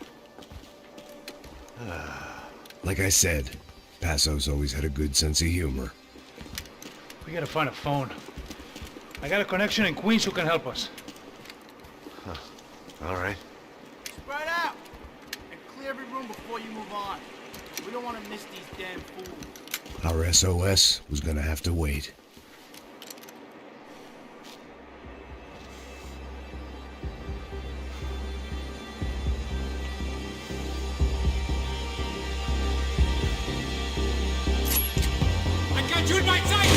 Like I said, Passo's always had a good sense of humor. We gotta find a phone. I got a connection in Queens who can help us. All right. Spread out! And clear every room before you move on. We don't want to miss these damn fools. Our SOS was gonna have to wait. I got you in my sight!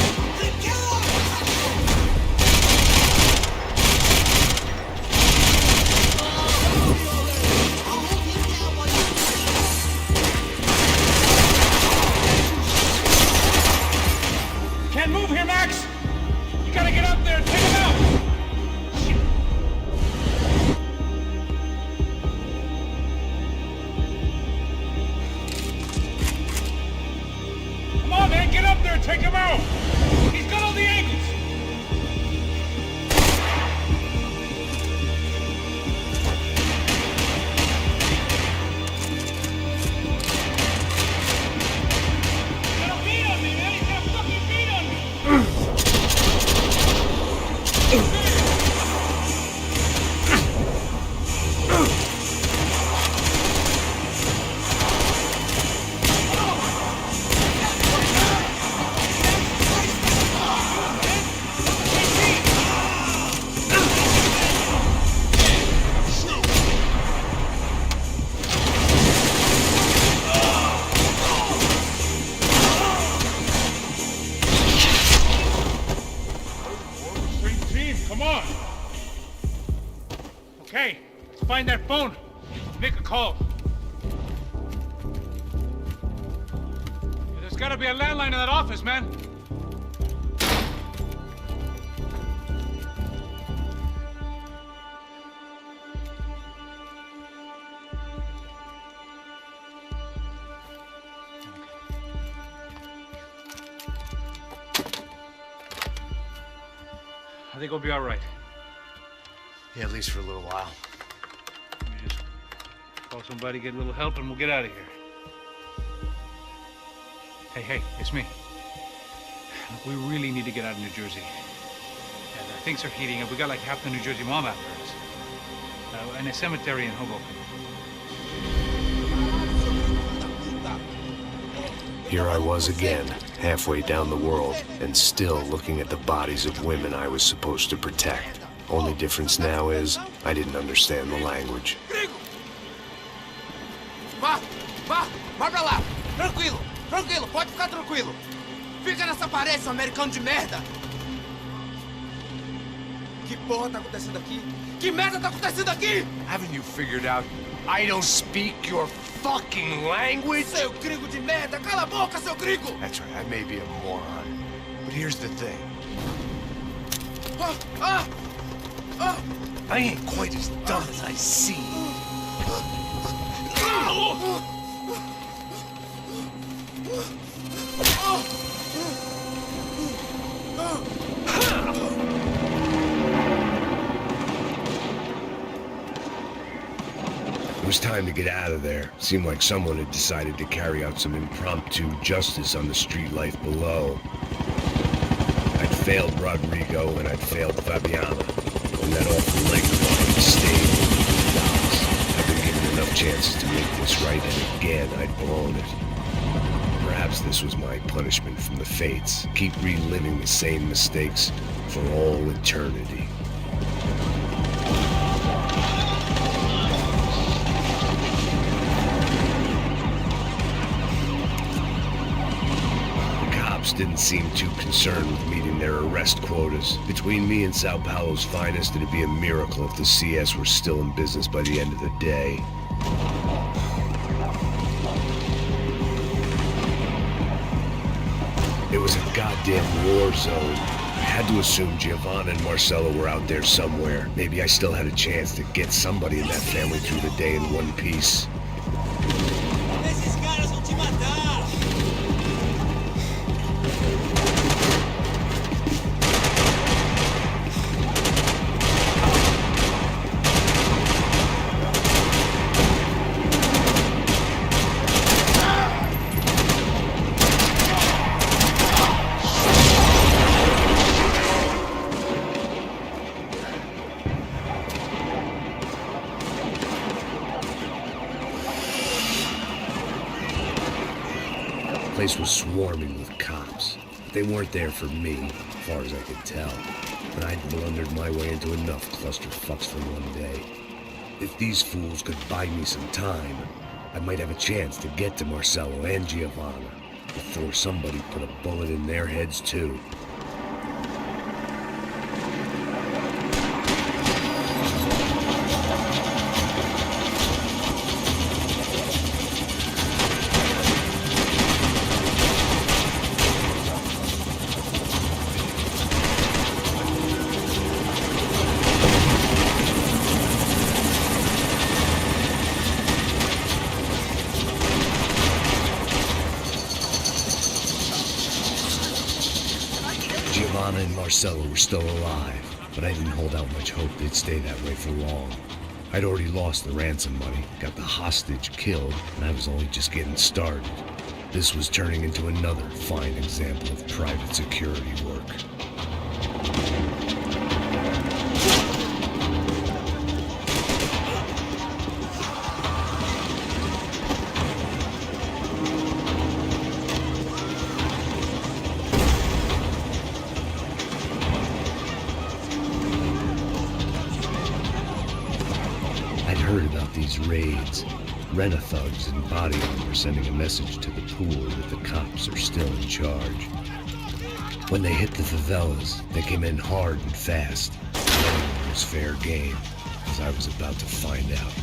Can't move here, Max! You gotta get up there and take him out! Come on, man, get up there and take him out! He's got all the angles! He's got a beat on me, man! He's got a fucking beat on me! Same team, come on! Okay, let's find that phone. Make a call. There's gotta be a landline in that office, man. I think we'll be all right. Yeah, at least for a little while. Let me just call somebody, get a little help, and we'll get out of here. Hey, it's me. Look, we really need to get out of New Jersey. Things are heating up. We got like half the New Jersey mob after us. And a cemetery in Hoboken. Here I was again, halfway down the world, and still looking at the bodies of women I was supposed to protect. Only difference now is, I didn't understand the language. Vá pra lá. Tranquilo, pode ficar tranquilo. Fica nessa parede, seu americano de merda. Que porra tá acontecendo aqui? Que merda tá acontecendo aqui? Haven't you figured out I don't speak your fucking language? Seu gringo de merda, cala a boca, seu gringo! That's right, I may be a moron, but here's the thing. I ain't quite as dumb as I seem. It was time to get out of there. Seemed like someone had decided to carry out some impromptu justice on the street life below. I'd failed Rodrigo and I'd failed Fabiana. And that awful leg of mine stayed. I've been given enough chances to make this right, and again I'd blown it. Perhaps this was my punishment from the fates. Keep reliving the same mistakes for all eternity. Didn't seem too concerned with meeting their arrest quotas. Between me and Sao Paulo's finest, it'd be a miracle if the CS were still in business by the end of the day. It was a goddamn war zone. I had to assume Giovanna and Marcelo were out there somewhere. Maybe I still had a chance to get somebody in that family through the day in one piece. Esses caras vão te matar! place was swarming with cops. They weren't there for me, as far as I could tell. But I'd blundered my way into enough clusterfucks for one day. If these fools could buy me some time, I might have a chance to get to Marcello and Giovanna before somebody put a bullet in their heads too. Giovanna and Marcello were still alive, but I didn't hold out much hope they'd stay that way for long. I'd already lost the ransom money, got the hostage killed, and I was only just getting started. This was turning into another fine example of private security work. Heard about these raids. Rent-a-thugs and body armor sending a message to the pool that the cops are still in charge. When they hit the favelas, they came in hard and fast. It was fair game, as I was about to find out.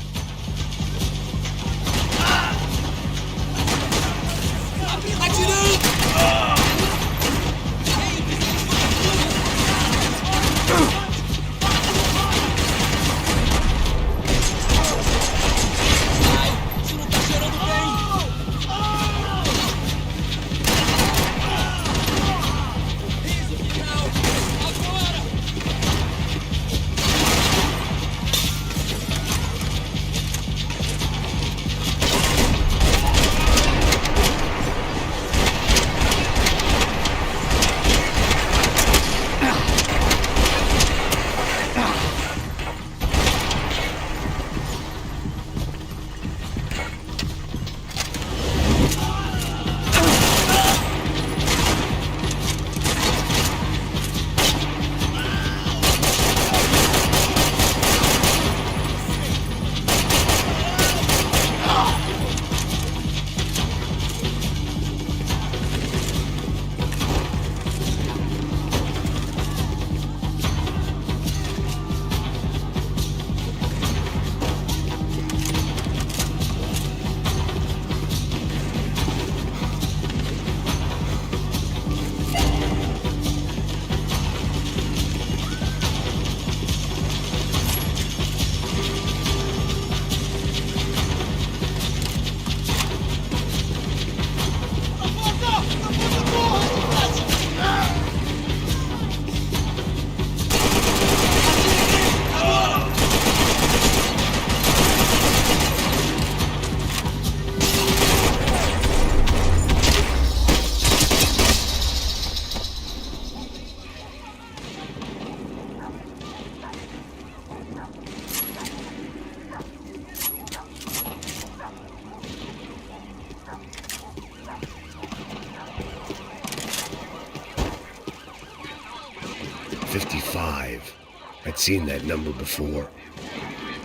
I'd seen that number before.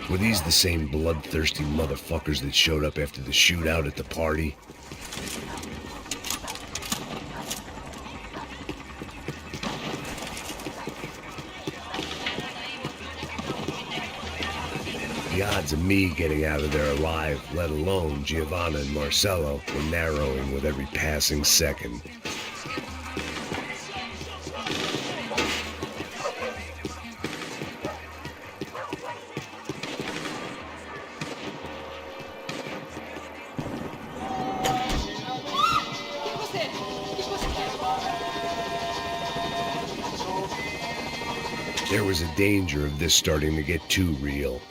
Were these the same bloodthirsty motherfuckers that showed up after the shootout at the party? The odds of me getting out of there alive, let alone Giovanna and Marcello, were narrowing with every passing second. There was a danger of this starting to get too real.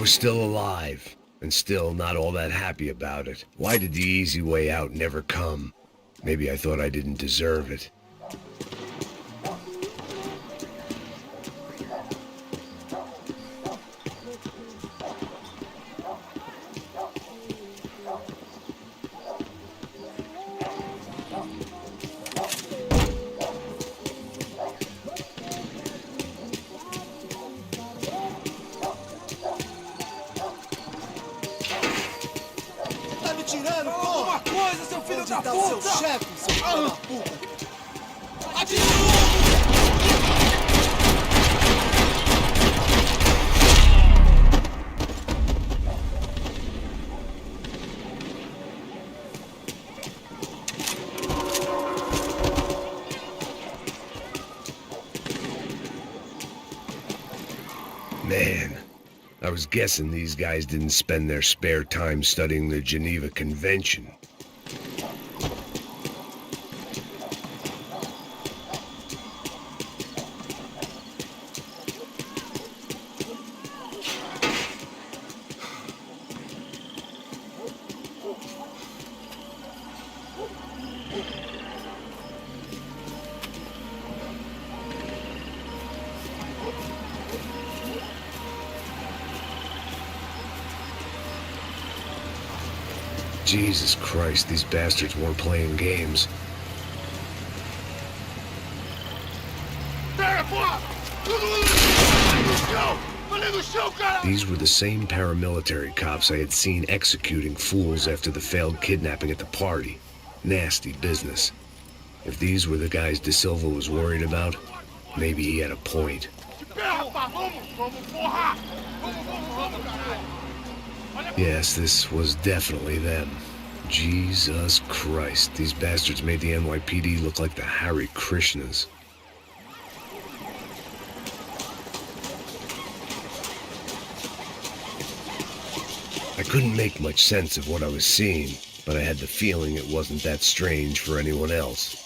was still alive, and still not all that happy about it. Why did the easy way out never come? Maybe I thought I didn't deserve it. Man, I was guessing these guys didn't spend their spare time studying the Geneva Convention. Jesus Christ, these bastards weren't playing games. These were the same paramilitary cops I had seen executing fools after the failed kidnapping at the party. Nasty business. If these were the guys De Silva was worried about, maybe he had a point. Yes, this was definitely them. Jesus Christ, these bastards made the NYPD look like the Hare Krishnas. I couldn't make much sense of what I was seeing, but I had the feeling it wasn't that strange for anyone else.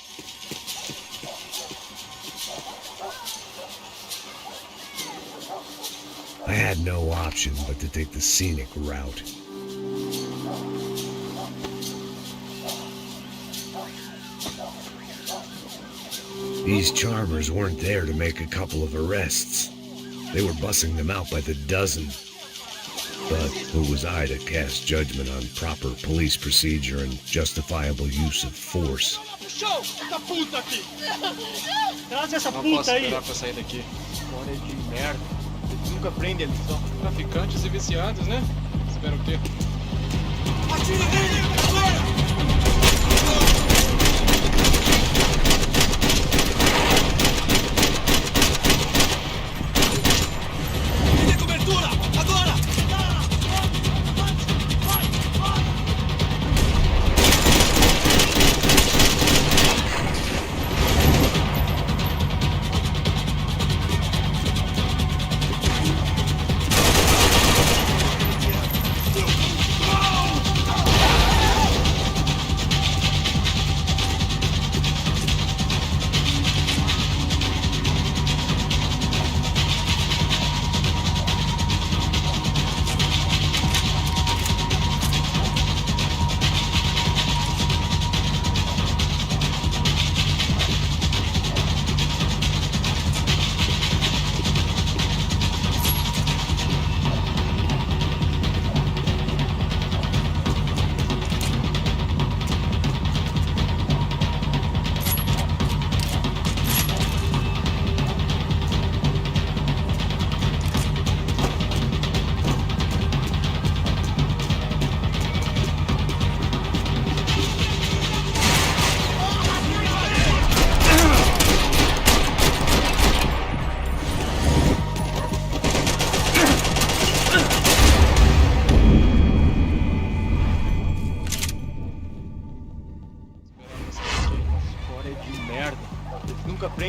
I had no option but to take the scenic route. These charmers weren't there to make a couple of arrests. They were bussing them out by the dozen. But who was I to cast judgment on proper police procedure and justifiable use of force? Não posso esperar pra sair daqui. História de merda. Eles nunca prendem, eles são traficantes e viciados, né? Espera o quê? Atira nele! Agora!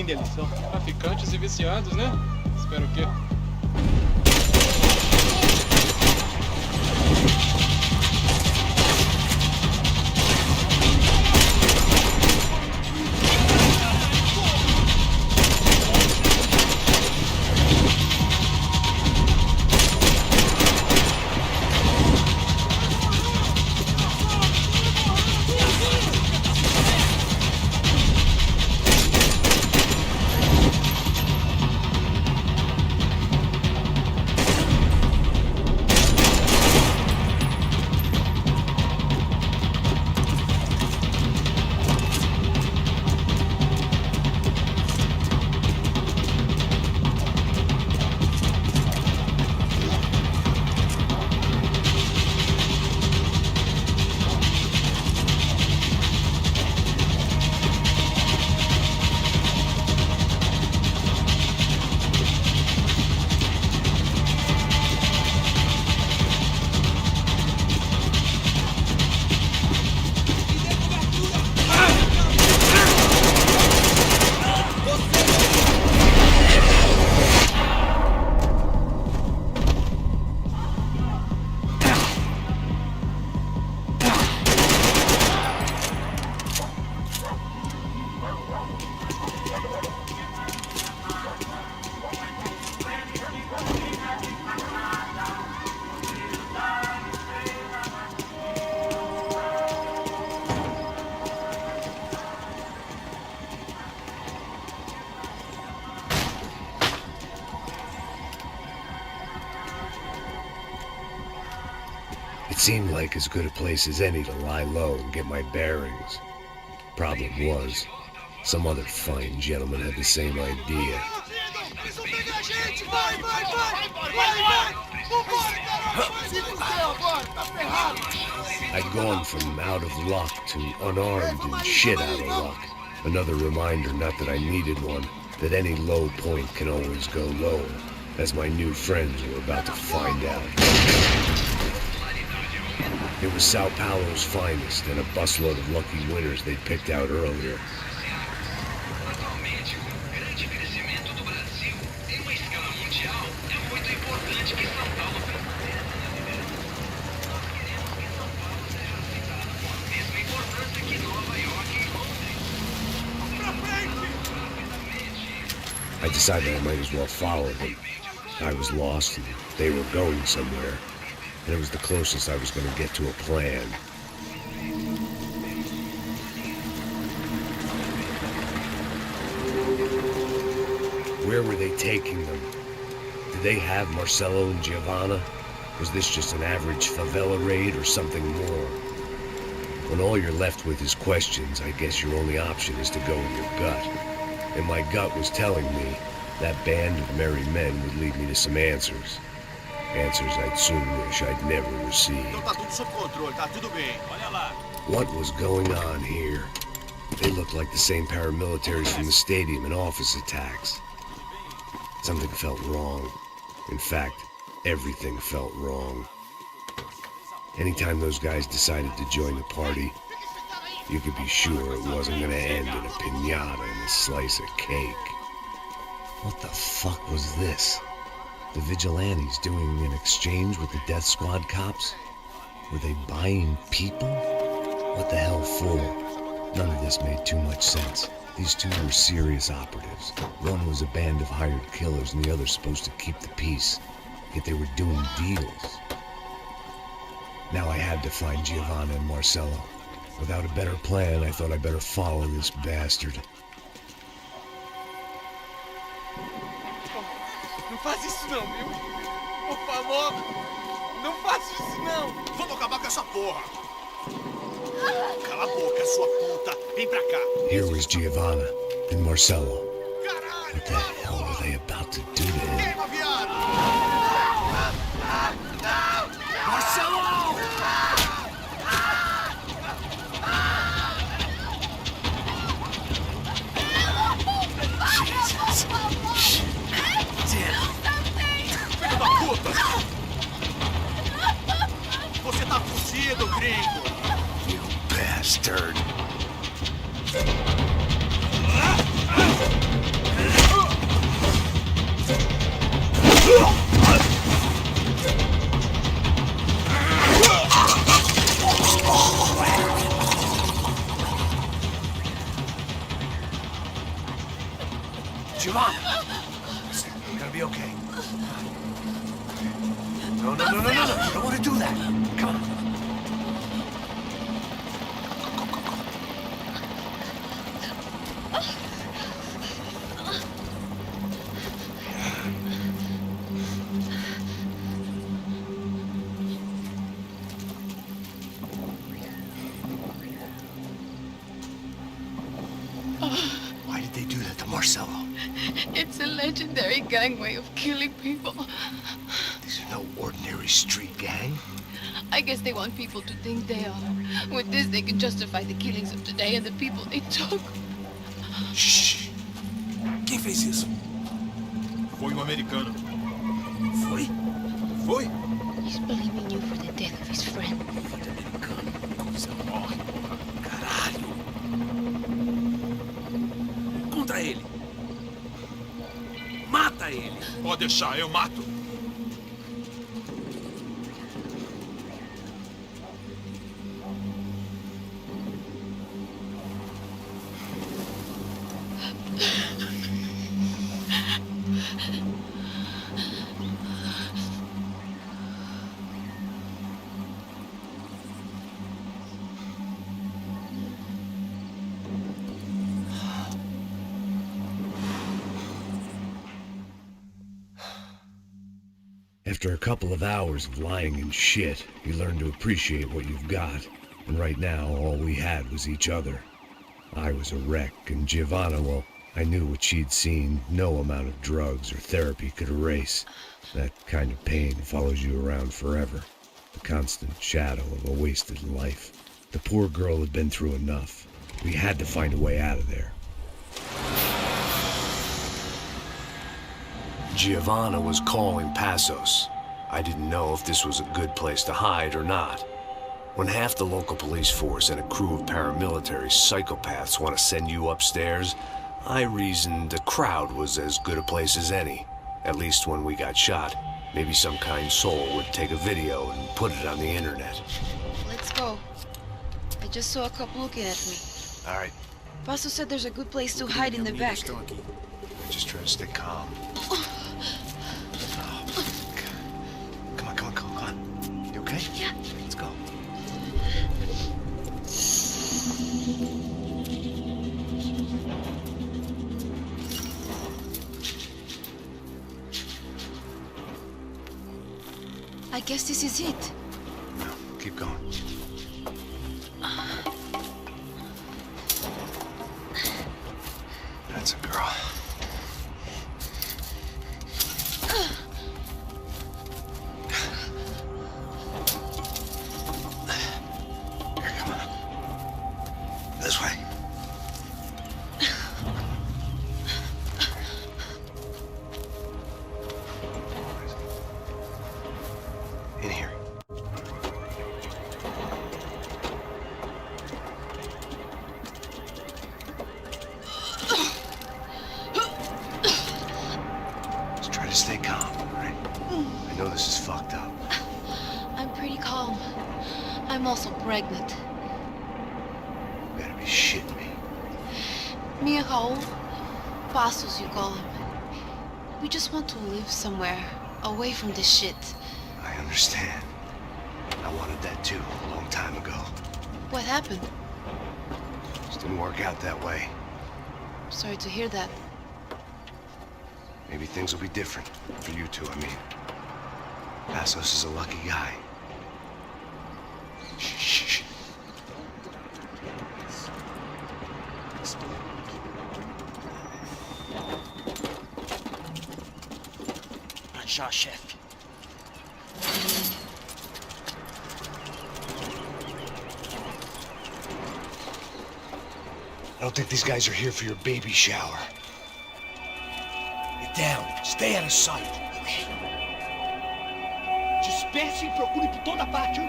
Eles são traficantes e viciados, né? Espera o quê? seemed like as good a place as any to lie low and get my bearings. Problem was, some other fine gentleman had the same idea. I'd gone from out of luck to unarmed and shit out of luck. Another reminder, not that I needed one, that any low point can always go lower, as my new friends were about to find out. It was Sao Paulo's finest and a busload of lucky winners they'd picked out earlier. I decided I might as well follow them. I was lost and they were going somewhere, and it was the closest I was going to get to a plan. Where were they taking them? Did they have Marcelo and Giovanna? Was this just an average favela raid or something more? When all you're left with is questions, I guess your only option is to go with your gut. And my gut was telling me that band of merry men would lead me to some answers. Answers I'd soon wish I'd never received. What was going on here? They looked like the same paramilitaries from the stadium and office attacks. Something felt wrong. In fact, everything felt wrong. Anytime those guys decided to join the party, you could be sure it wasn't gonna end in a piñata and a slice of cake. What the fuck was this? The vigilantes doing an exchange with the death squad cops? Were they buying people? What the hell for? None of this made too much sense. These two were serious operatives. One was a band of hired killers and the other supposed to keep the peace. Yet they were doing deals. Now I had to find Giovanna and Marcelo. Without a better plan, I thought I'd better follow this bastard. Não faz isso não, viu? Por favor, não faça isso não. Vamos acabar com essa porra. Cala a boca, sua puta. Vem pra cá. Here was Giovanna and Marcelo. What the hell were they about to do to him? Queima, viado! Marcelo! Filho da puta! Você tá fugido, gringo! You bastard! Giovanna! Listen, you're gonna be okay. No. You don't want to do that. Come on. Why did they do that to Marcelo? It's a legendary gang way of killing people. These are no ordinary street gang. I guess they want people to think they are. With this, they can justify the killings of today and the people they took. Shh. Quem fez isso? Foi um americano. Foi? Foi? He's blaming you for the death of his friend. Coisa horrível. Caralho. Contra ele. Mata ele. Pode deixar, eu mato. After a couple of hours of lying in shit, you learn to appreciate what you've got. And right now, all we had was each other. I was a wreck, and Giovanna, well, I knew what she'd seen no amount of drugs or therapy could erase. That kind of pain follows you around forever. The constant shadow of a wasted life. The poor girl had been through enough. We had to find a way out of there. Giovanna was calling Passos. I didn't know if this was a good place to hide or not. When half the local police force and a crew of paramilitary psychopaths want to send you upstairs, I reasoned a crowd was as good a place as any. At least when we got shot, maybe some kind soul would take a video and put it on the internet. Let's go. I just saw a couple looking at me. All right. Paso said there's a good place to hide in the back. I just try to stay calm. Come on. You okay? Yeah. Let's go. I guess this is it. No, keep going. That's a girl. Here, come on. This way. In here. Just try to stay calm, all right? I know this is fucked up. I'm pretty calm. I'm also pregnant. You gotta be shitting me. Me and Raul, Passos you call him. We just want to live somewhere, away from this shit. I understand. I wanted that too, a long time ago. What happened? Just didn't work out that way. Sorry to hear that. Maybe things will be different. For you two, I mean. Passos is a lucky guy. Shh. Já, chefe. I don't think these guys are here for your baby shower. Get down. Stay out of sight. Disperse e procure por toda parte.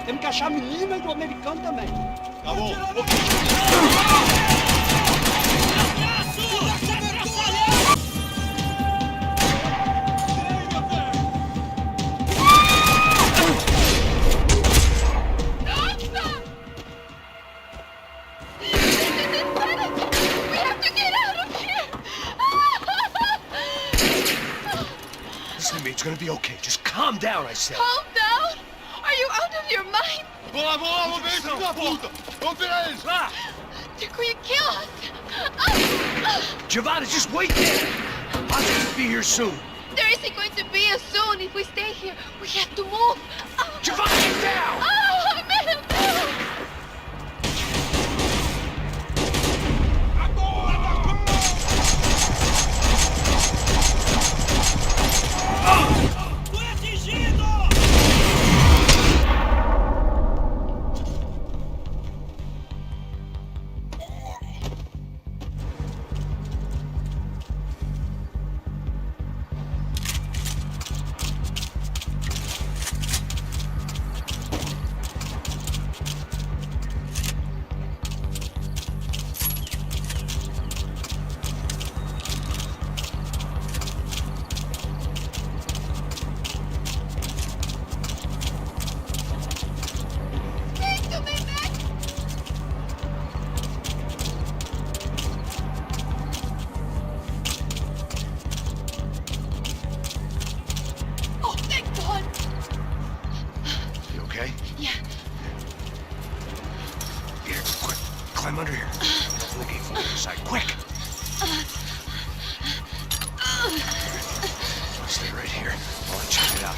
Temos que achar a menina e o americano também. Tá bom. Listen to me, it's gonna be okay. Just calm down, I said. Calm down? Are you out of your mind? Vamos lá, vamos ver esse filho da puta! Vamos virar eles, lá! They're going to kill us! Giovanna, just wait there! I'll just be here soon. There isn't going to be a soon if we stay here. We have to move. Giovanna, get down! Oh, man! Climb under here. Open the gate from the other side, quick! I'll stay right here while I check it out.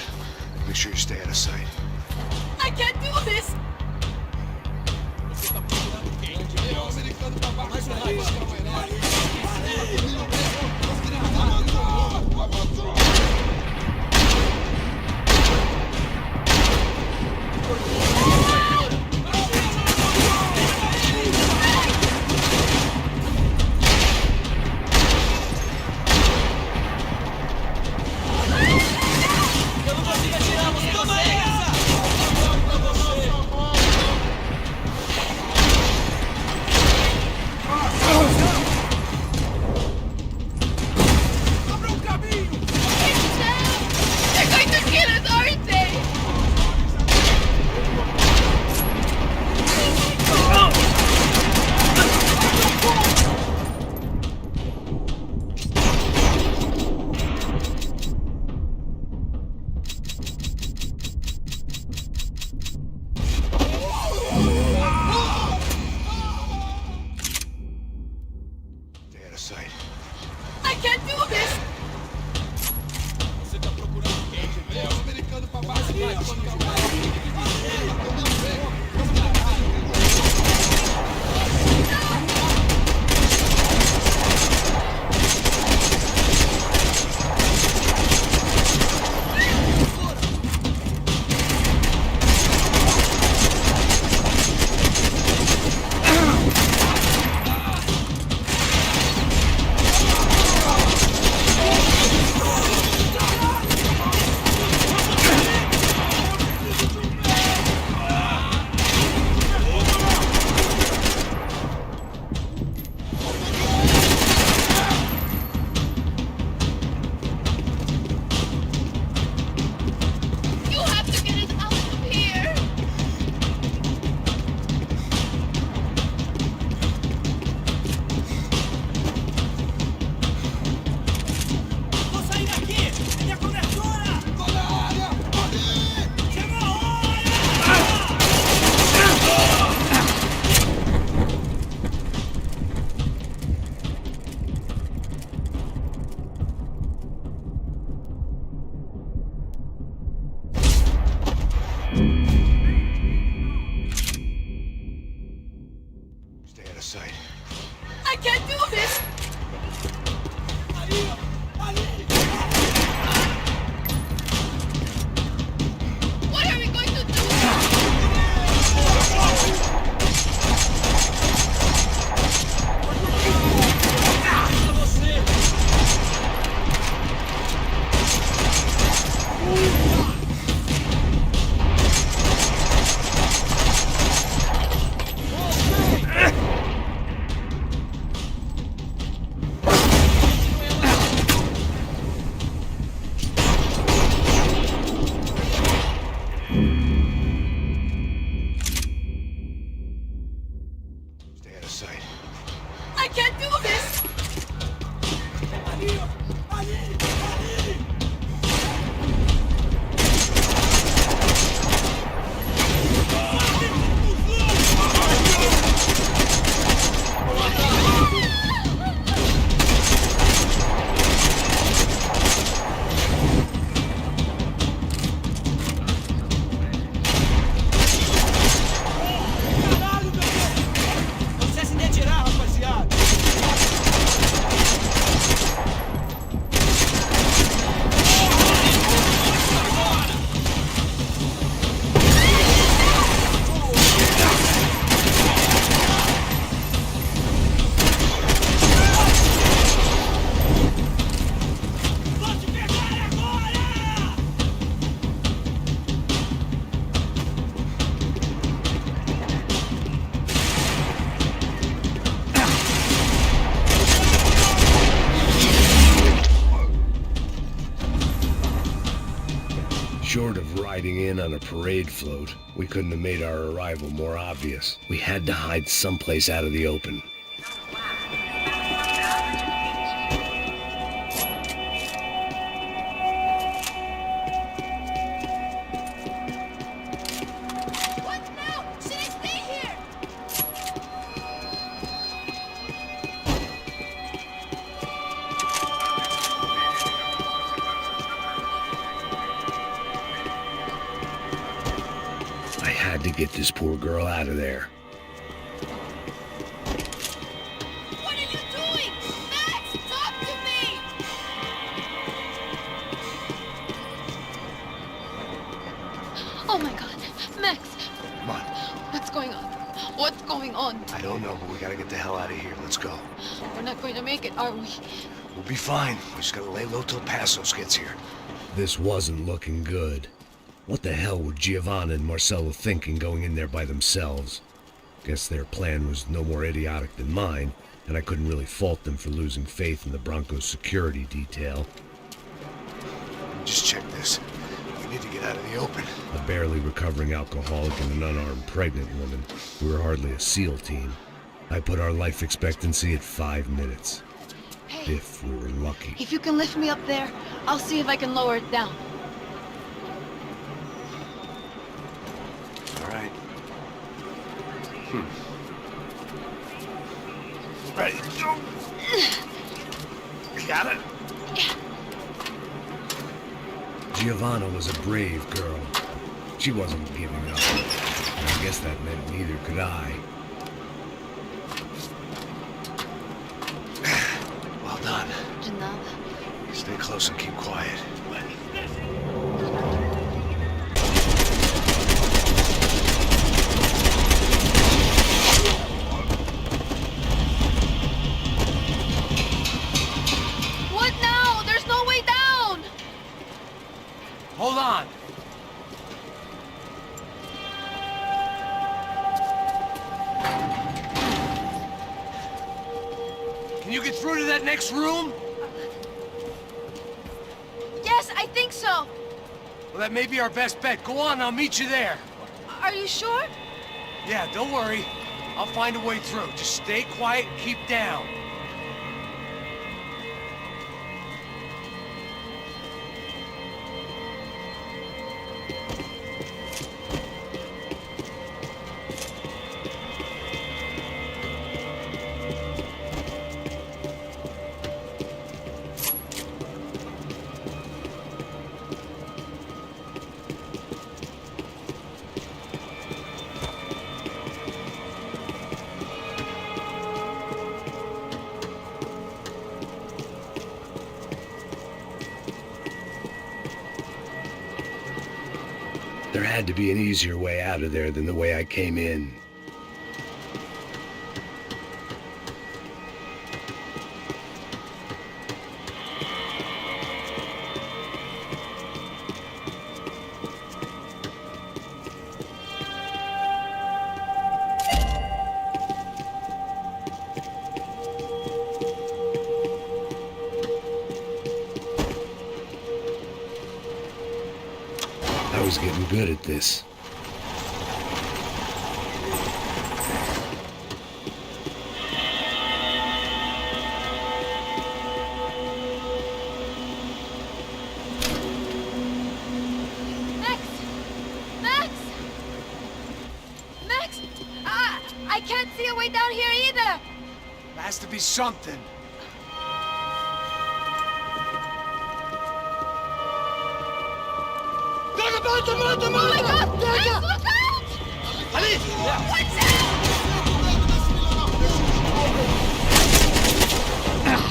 out of sight. I can't do this! Você tá procurando quem? É o americano pra baixo, You have to get us out of here! Vou sair daqui! É minha cobertura! Tô na área! Ali! Chegou a hora! Stay out of sight. I can't do this! Ali! Ali! What are we going to do? Stay out of sight. I can't do this! Ali! Ali! Ali! Caralho, meu Deus! Você se retirar, rapaziada! Vou te pegar agora! Short of riding in on a parade float, we couldn't have made our arrival more obvious. We had to hide someplace out of the open. What now? Should I stay here? I had to get this poor girl out of there. What are you doing? Max, talk to me! Oh my god, Max! Come on. What's going on? What's going on? I don't know, but we gotta get the hell out of here. Let's go. We're not going to make it, are we? We'll be fine. We just gotta lay low till Passos gets here. This wasn't looking good. What the hell were Giovanna and Marcello thinking going in there by themselves? Guess their plan was no more idiotic than mine, and I couldn't really fault them for losing faith in the Broncos security detail. Just check this. We need to get out of the open. A barely recovering alcoholic and an unarmed pregnant woman. We were hardly a SEAL team. I put our life expectancy at 5 minutes. Hey, If we were lucky. if you can lift me up there, I'll see if I can lower it down. All right. Ready? Go. Got it? Giovanna was a brave girl. She wasn't giving up. I guess that meant neither could I. Well done. De nada. Stay close and keep quiet. What now? There's no way down! Hold on. Can you get through to that next room? Yes, I think so. Well, that may be our best bet. Go on, I'll meet you there. Are you sure? Yeah, don't worry. I'll find a way through. Just stay quiet and keep down. There had to be an easier way out of there than the way I came in. I was getting good at this. Max! Max! Max! I can't see a way down here either! There has to be something. Oh my God! Max, look out! Watch out! Max!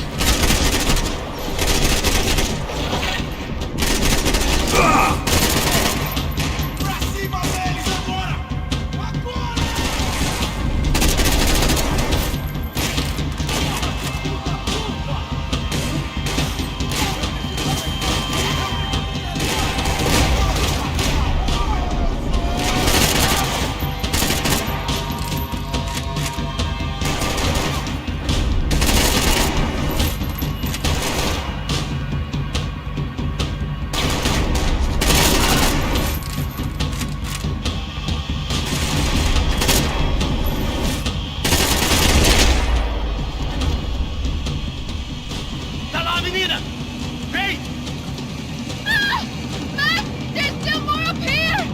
There's still more up here!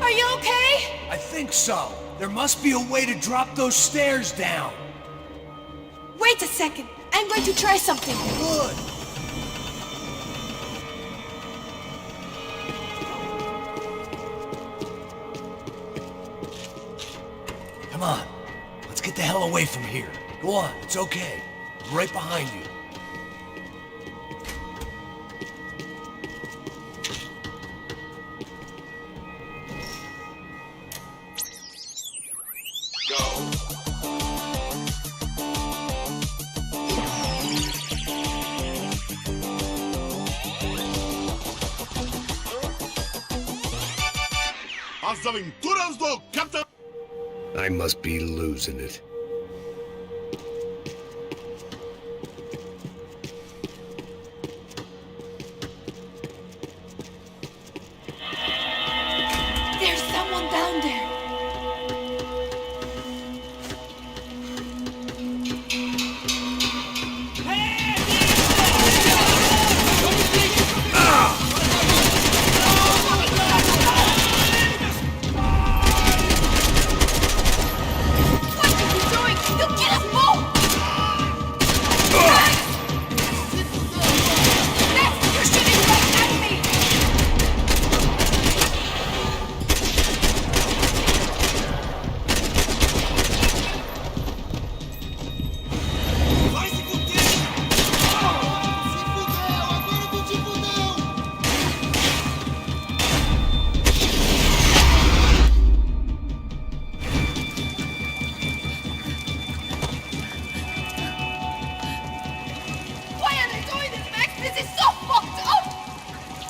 Are you okay? I think so. There must be a way to drop those stairs down. Wait a second. I'm going to try something. Good. Come on. Let's get the hell away from here. Go on. It's okay. I'm right behind you. As aventuras do Capitão... I must be losing it. There's someone down there.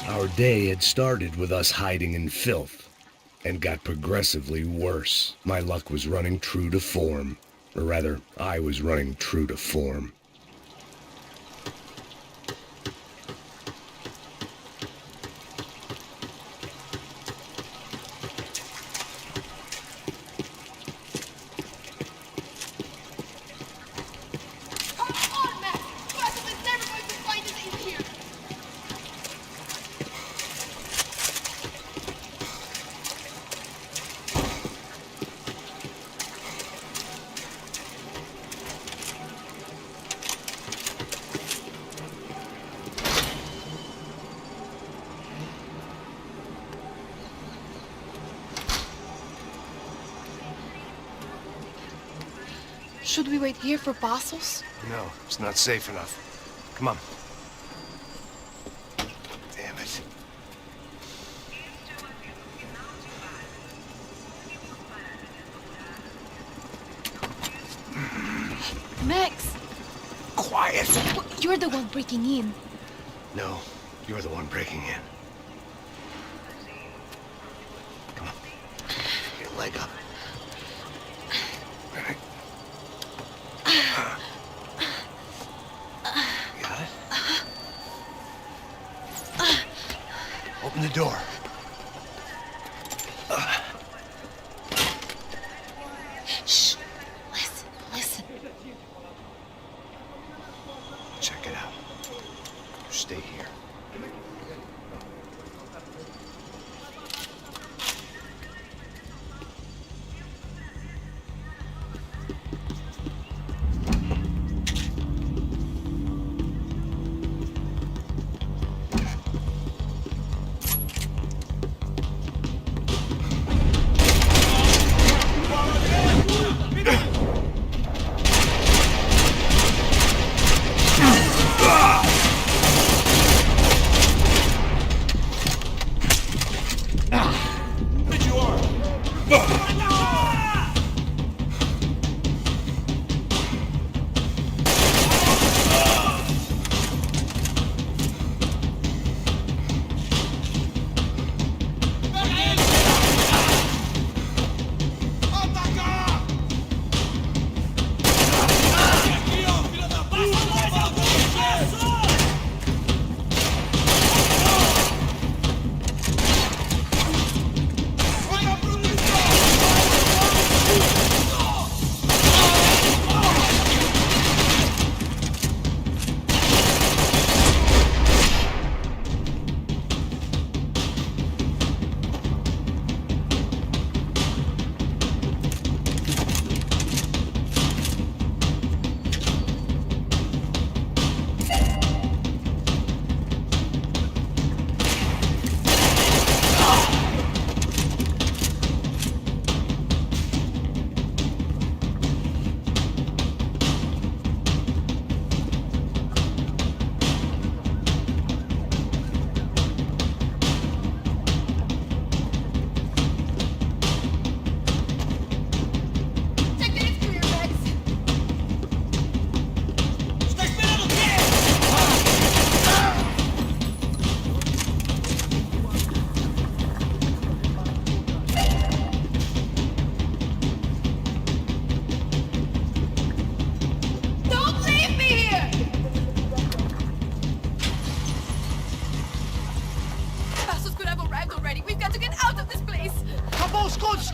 Our day had started with us hiding in filth, and got progressively worse. My luck was running true to form. Or rather, I was running true to form. Should we wait here for Passos? No, it's not safe enough. Come on. Damn it. Max! Quiet! You're the one breaking in. No, you're the one breaking in. Come on. Get a leg up. Got it? Open the door. Shh. Listen, listen. Check it out. Stay here.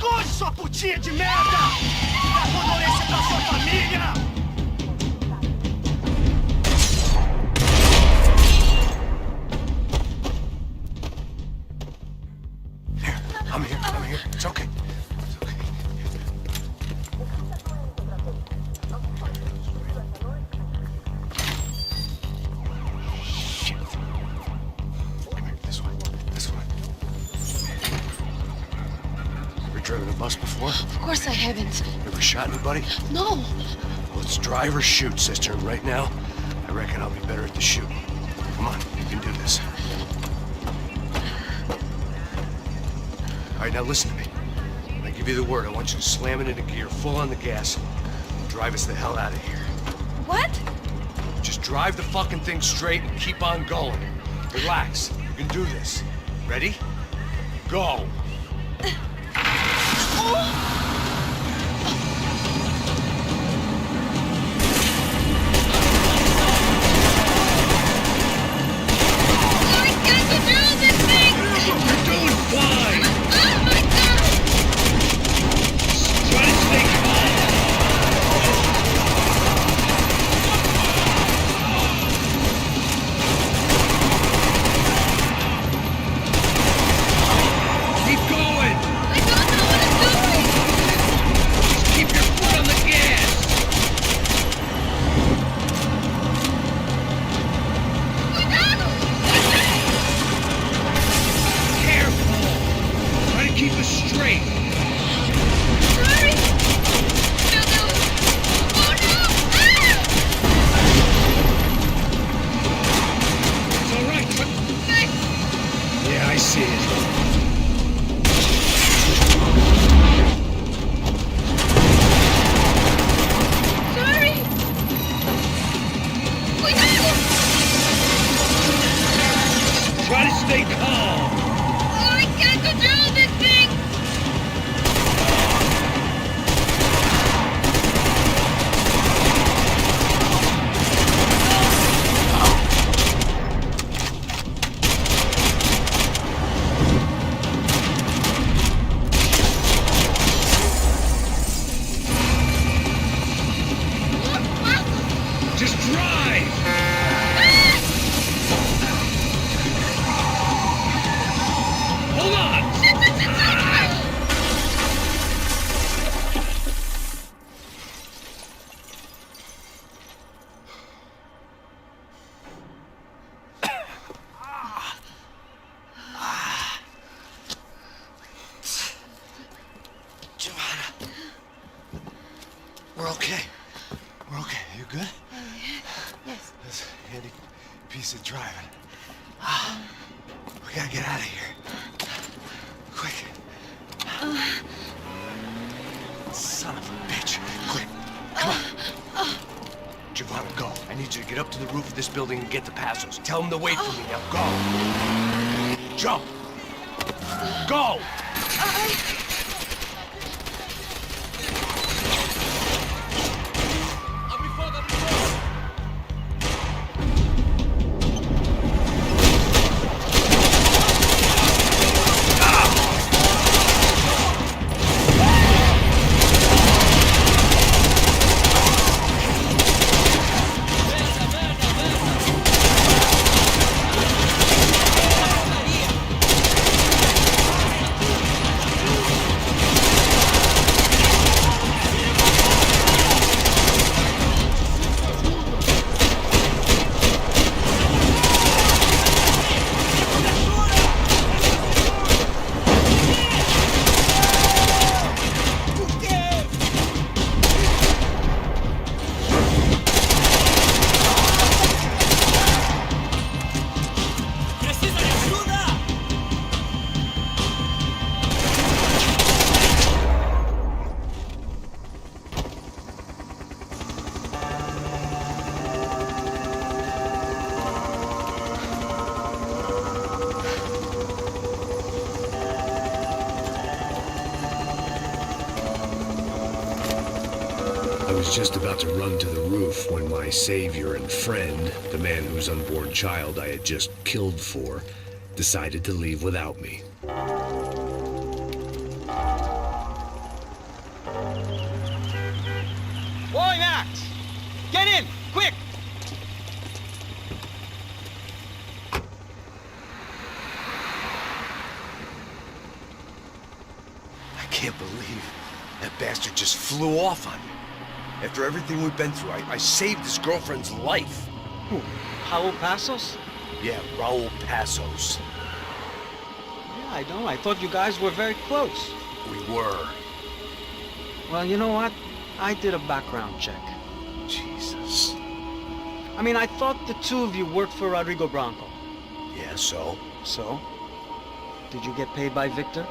esconde, sua putinha de merda! Dá condolência pra sua família! I'm here. It's okay. Shit. Come here, this way. Ever driven a bus before? Of course I haven't. Ever shot anybody? No. Well, it's drive or shoot, sister. And right now, I reckon I'll be better at the shooting. Come on, you can do this. All right, now listen to me. When I give you the word, I want you to slam it into gear, full on the gas, and drive us the hell out of here. What? Just drive the fucking thing straight and keep on going. Relax. You can do this. Ready? Go. Keep us straight. Sorry. No. Oh no. It's all right. Yeah, I see it. Sorry. Cuidado. Try to stay calm. Oh, I can't control this thing. Just drive! Hold on! Giovanna. We're okay. You good? Yes. This handy piece of driving. We gotta get out of here. Quick. Son of a bitch. Quick. Come on. Giovanna, go. I need you to get up to the roof of this building and get the Passos. Tell them to wait for me. Now go. Jump. Go. I was just about to run to the roof when my savior and friend, the man whose unborn child I had just killed for, decided to leave without me. can't believe that bastard just flew off on me. After everything we've been through, I saved his girlfriend's life. Who? Raul Passos? Yeah, Raul Passos. Yeah, I know. I thought you guys were very close. We were. Well, you know what? I did a background check. Jesus. I mean, I thought the two of you worked for Rodrigo Branco. Yeah, so? So? Did you get paid by Victor?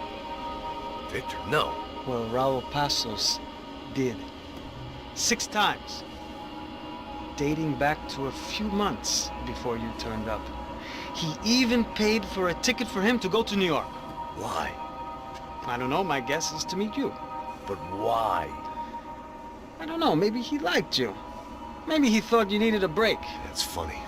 Victor? No. Well, Raul Passos did. 6 times. Dating back to a few months before you turned up. He even paid for a ticket for him to go to New York. Why? I don't know. My guess is to meet you. But why? I don't know. Maybe he liked you. Maybe he thought you needed a break. That's funny.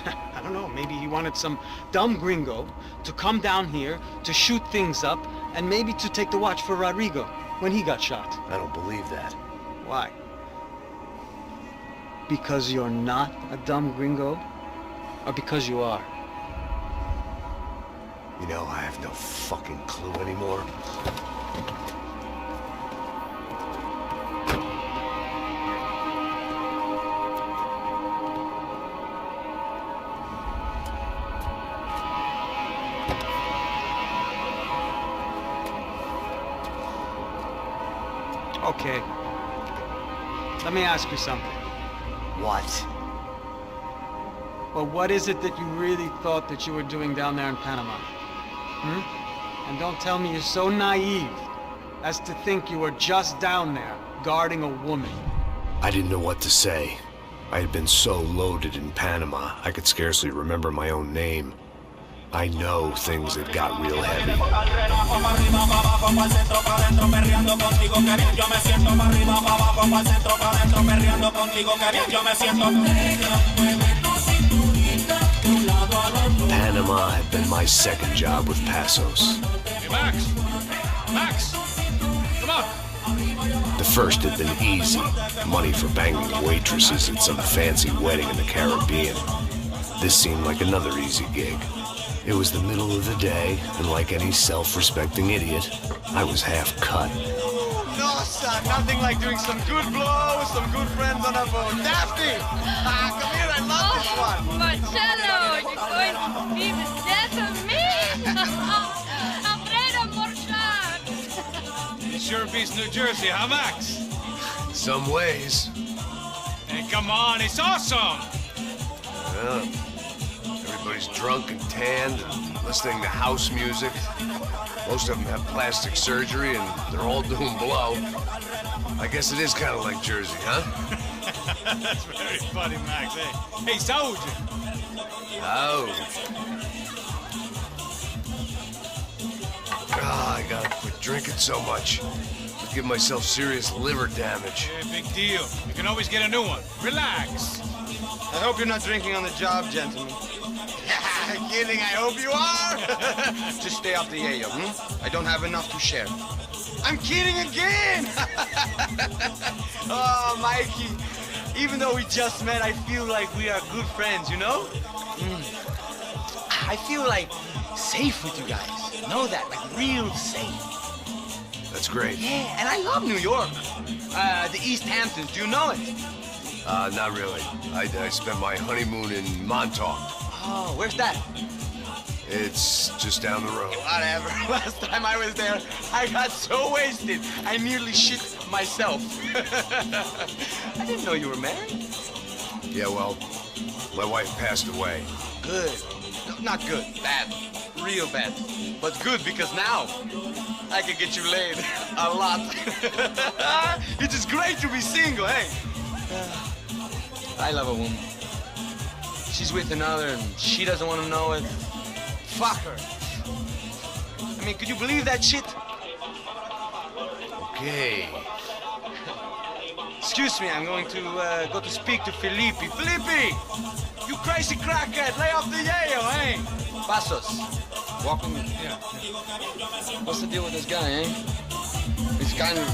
I don't know. Maybe he wanted some dumb gringo to come down here to shoot things up and maybe to take the watch for Rodrigo when he got shot. I don't believe that. Why? Because you're not a dumb gringo? Or because you are? You know, I have no fucking clue anymore. Okay. Let me ask you something. What? Well, what is it that you really thought that you were doing down there in Panama? And don't tell me you're so naive as to think you were just down there guarding a woman. I didn't know what to say. I had been so loaded in Panama, I could scarcely remember my own name. I know things had got real heavy. Panama had been my second job with Passos. Hey, Max! Max! Come on! The first had been easy. Money for banging waitresses at some fancy wedding in the Caribbean. This seemed like another easy gig. It was the middle of the day, and like any self-respecting idiot, I was half cut. No, son, nothing like doing some good blow with some good friends on a boat. Daphne! Come here, I love this one. Marcello, you're going to be the death of me! Alfredo Morchat! It sure beats New Jersey, huh, Max? Some ways. Hey, come on, it's awesome! Yeah. Everybody's drunk and tanned and listening to house music. Most of them have plastic surgery and they're all doing blow. I guess it is kind of like Jersey, huh? That's very funny, Max. Hey, Saúde! I gotta quit drinking so much. I'll give myself serious liver damage. Yeah, big deal. You can always get a new one. Relax. I hope you're not drinking on the job, gentlemen. Kidding, I hope you are. Just stay off the yayo, I don't have enough to share. I'm kidding again. Oh, Mikey, even though we just met, I feel like we are good friends, you know? I feel like safe with you guys. Know that, like real safe. That's great. Yeah, and I love New York. The East Hamptons, do you know it? Not really. I spent my honeymoon in Montauk. Oh, where's that? It's just down the road. Whatever. Last time I was there, I got so wasted, I nearly shit myself. I didn't know you were married. Yeah, well, my wife passed away. Good. No, not good. Bad. Real bad. But good because now I can get you laid a lot. It is great to be single, hey? I love a woman. She's with another and she doesn't want to know it. Fuck her. I mean, could you believe that shit? Okay. Excuse me, I'm going to go to speak to Felipe. Felipe! You crazy crackhead, lay off the yayo, hey? Passos, walk with me. Yeah. What's the deal with this guy, eh? He's kind of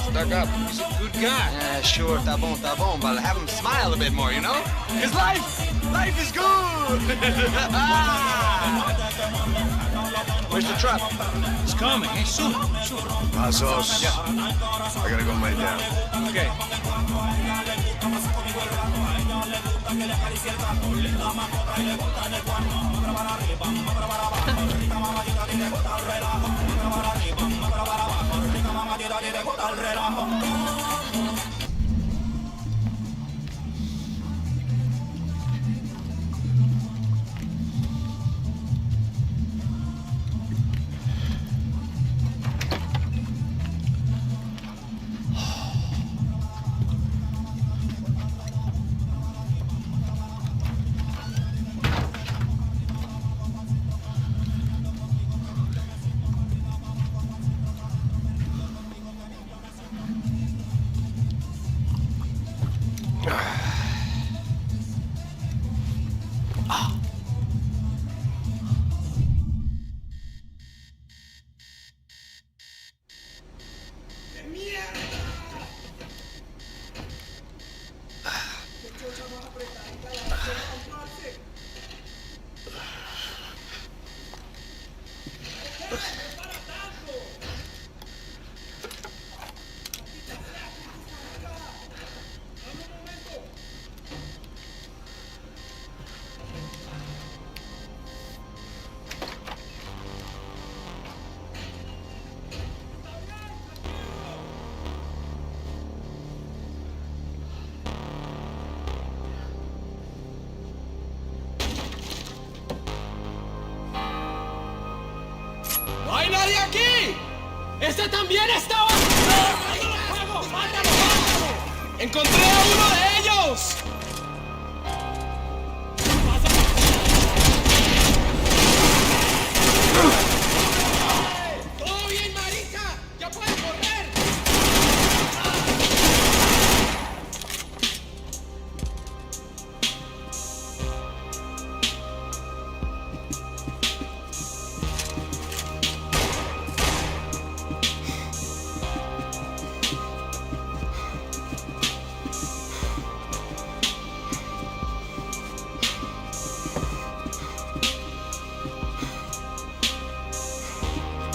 stuck up. He's a good guy. Yeah, sure, tá bom, but have him smile a bit more, you know? His life! Life is good! Where's the truck? It's coming. Hey, soon. Passos. Yeah. I gotta go lay down. Okay. ¡No hay nadie aquí! ¡Ese también estaba! ¡Fuego! ¡Mátalo, mátalo! ¡Encontré a uno de ellos! ¡Todo bien, marica! ¡Ya puedes correr!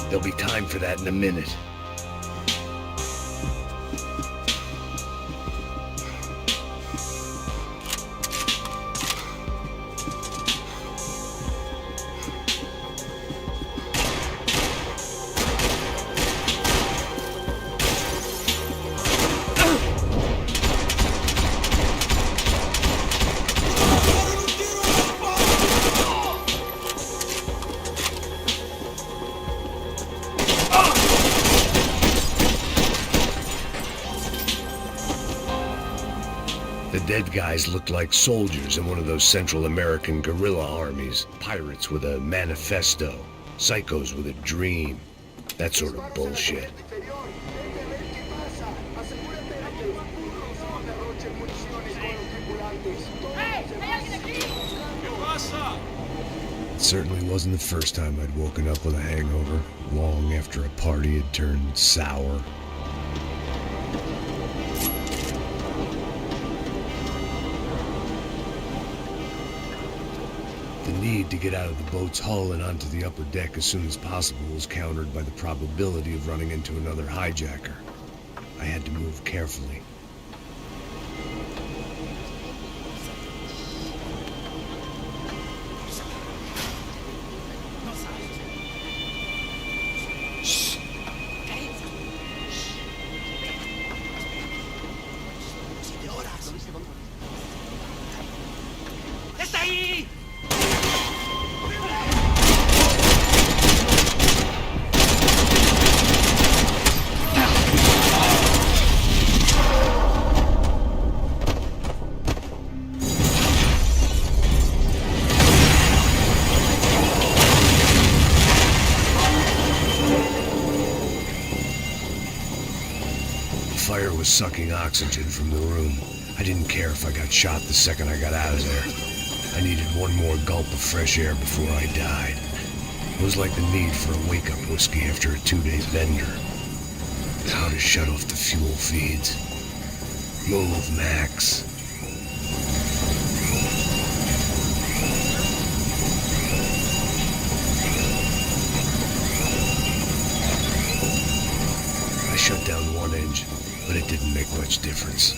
There'll be time for that in a minute. The dead guys looked like soldiers in one of those Central American guerrilla armies. Pirates with a manifesto. Psychos with a dream. That sort of bullshit. It certainly wasn't the first time I'd woken up with a hangover, long after a party had turned sour. The need to get out of the boat's hull and onto the upper deck as soon as possible was countered by the probability of running into another hijacker. I had to move carefully. ¡Está ahí! The fire was sucking oxygen from the room. I didn't care if I got shot the second I got out of there. I needed one more gulp of fresh air before I died. It was like the need for a wake-up whiskey after a 2-day bender. How to shut off the fuel feeds. Move, Max. didn't make much difference.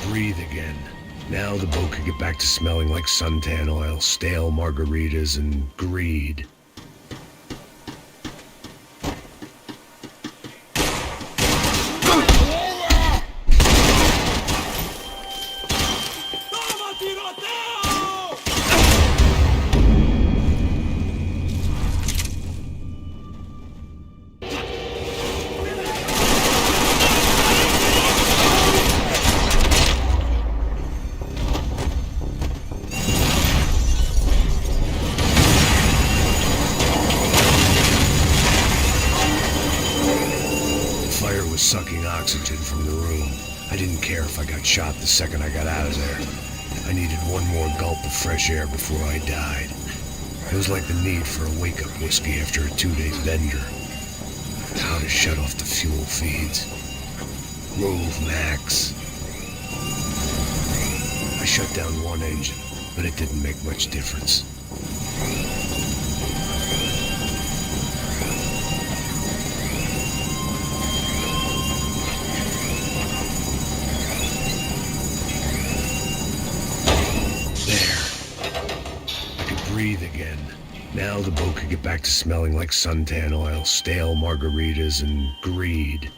Breathe again. Now the boat could get back to smelling like suntan oil, stale margaritas, and greed. Sucking oxygen from the room. I didn't care if I got shot the second I got out of there. I needed one more gulp of fresh air before I died. It was like the need for a wake-up whiskey after a 2-day bender. How to shut off the fuel feeds. Move, Max. I shut down one engine, but it didn't make much difference. Breathe again. Now the boat could get back to smelling like suntan oil, stale margaritas, and greed.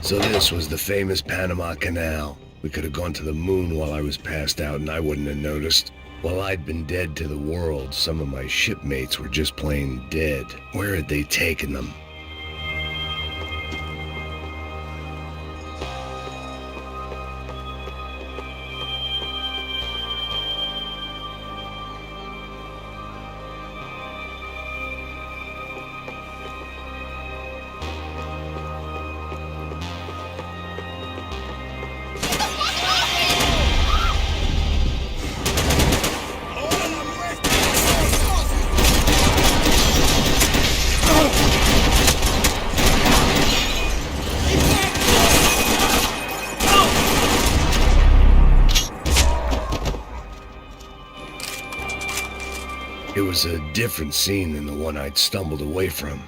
So this was the famous Panama Canal. We could have gone to the moon while I was passed out and I wouldn't have noticed. While I'd been dead to the world, some of my shipmates were just plain dead. Where had they taken them? It was a different scene than the one I'd stumbled away from.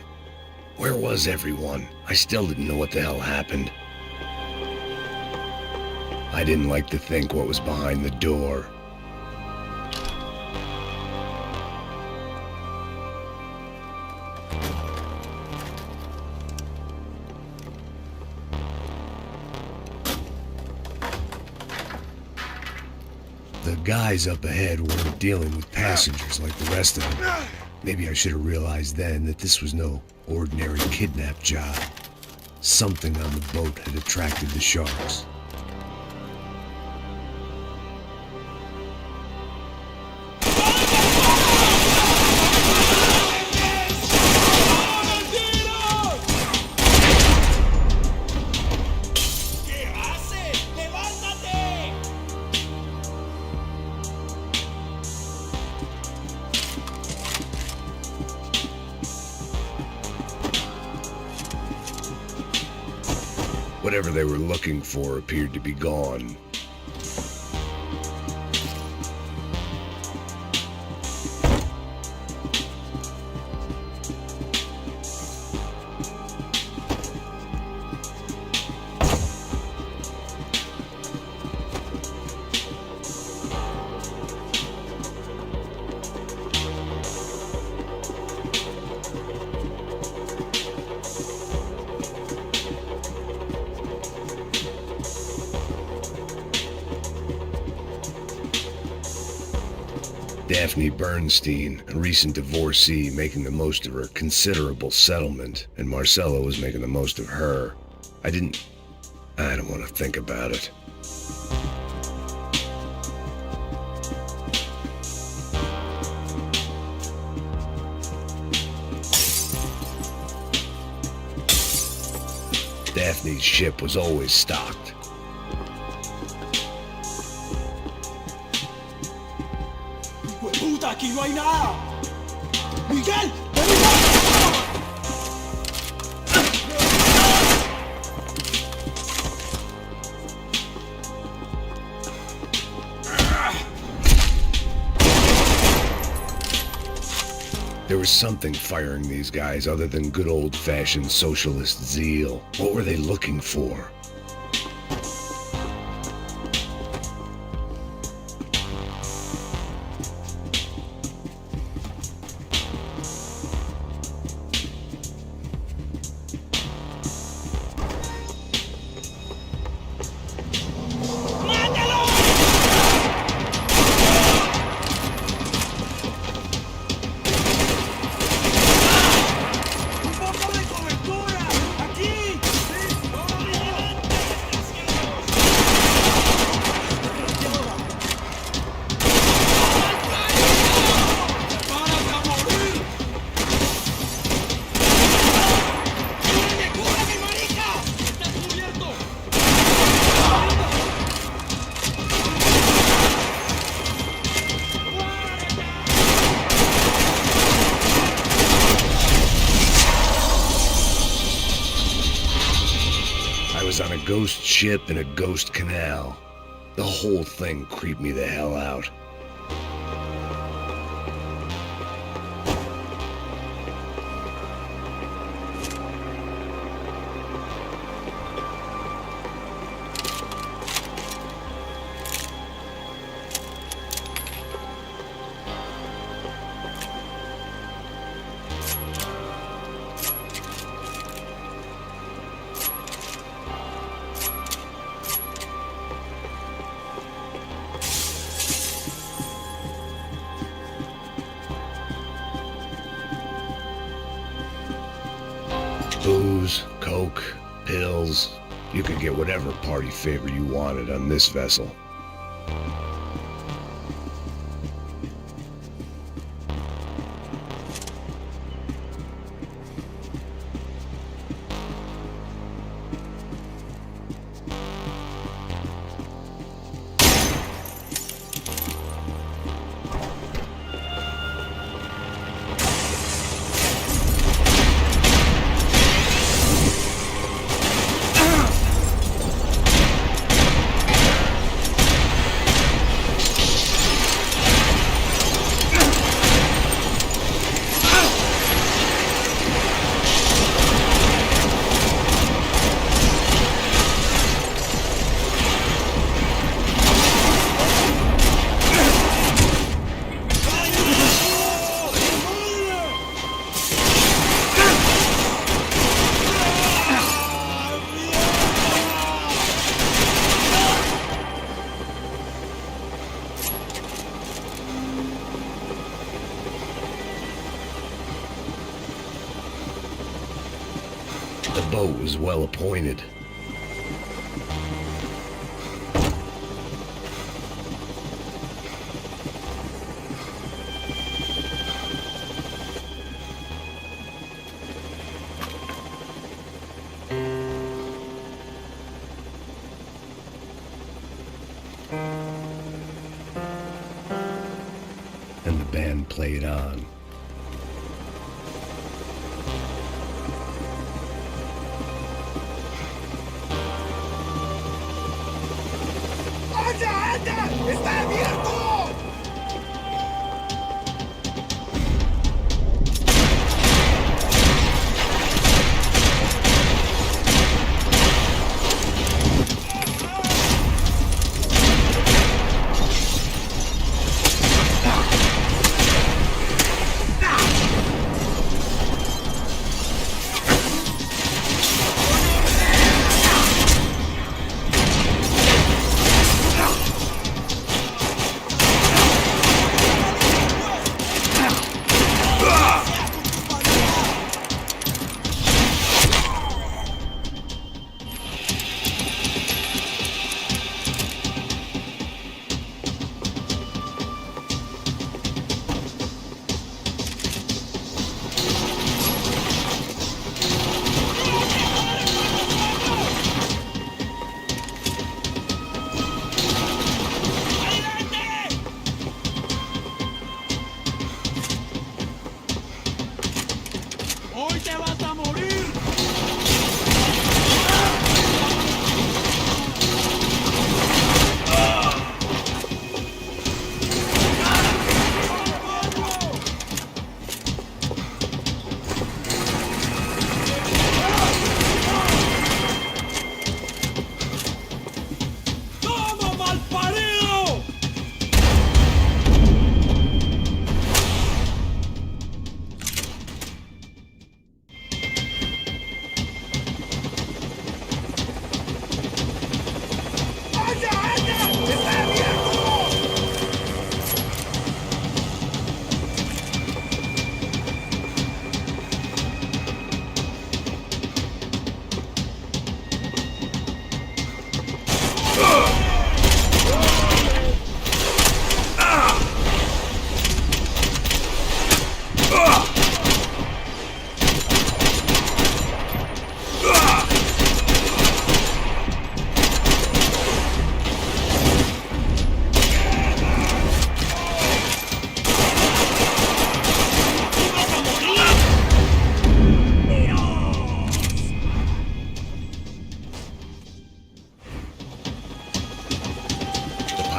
Where was everyone? I still didn't know what the hell happened. I didn't like to think what was behind the door. The guys up ahead weren't dealing with passengers like the rest of them. Maybe I should have realized then that this was no ordinary kidnap job. Something on the boat had attracted the sharks. Whatever they were looking for appeared to be gone. Daphne Bernstein, a recent divorcee, making the most of her considerable settlement, and Marcella was making the most of her. I don't want to think about it. Daphne's ship was always stocked. ¡Puta, aquí no hay nada! ¡Miguel! There was something firing these guys other than good old-fashioned socialist zeal. What were they looking for? On a ghost ship in a ghost canal. The whole thing creeped me the hell out. Booze, coke, pills. You could get whatever party favor you wanted on this vessel. The boat was well appointed. And the band played on. ¡Está abierto!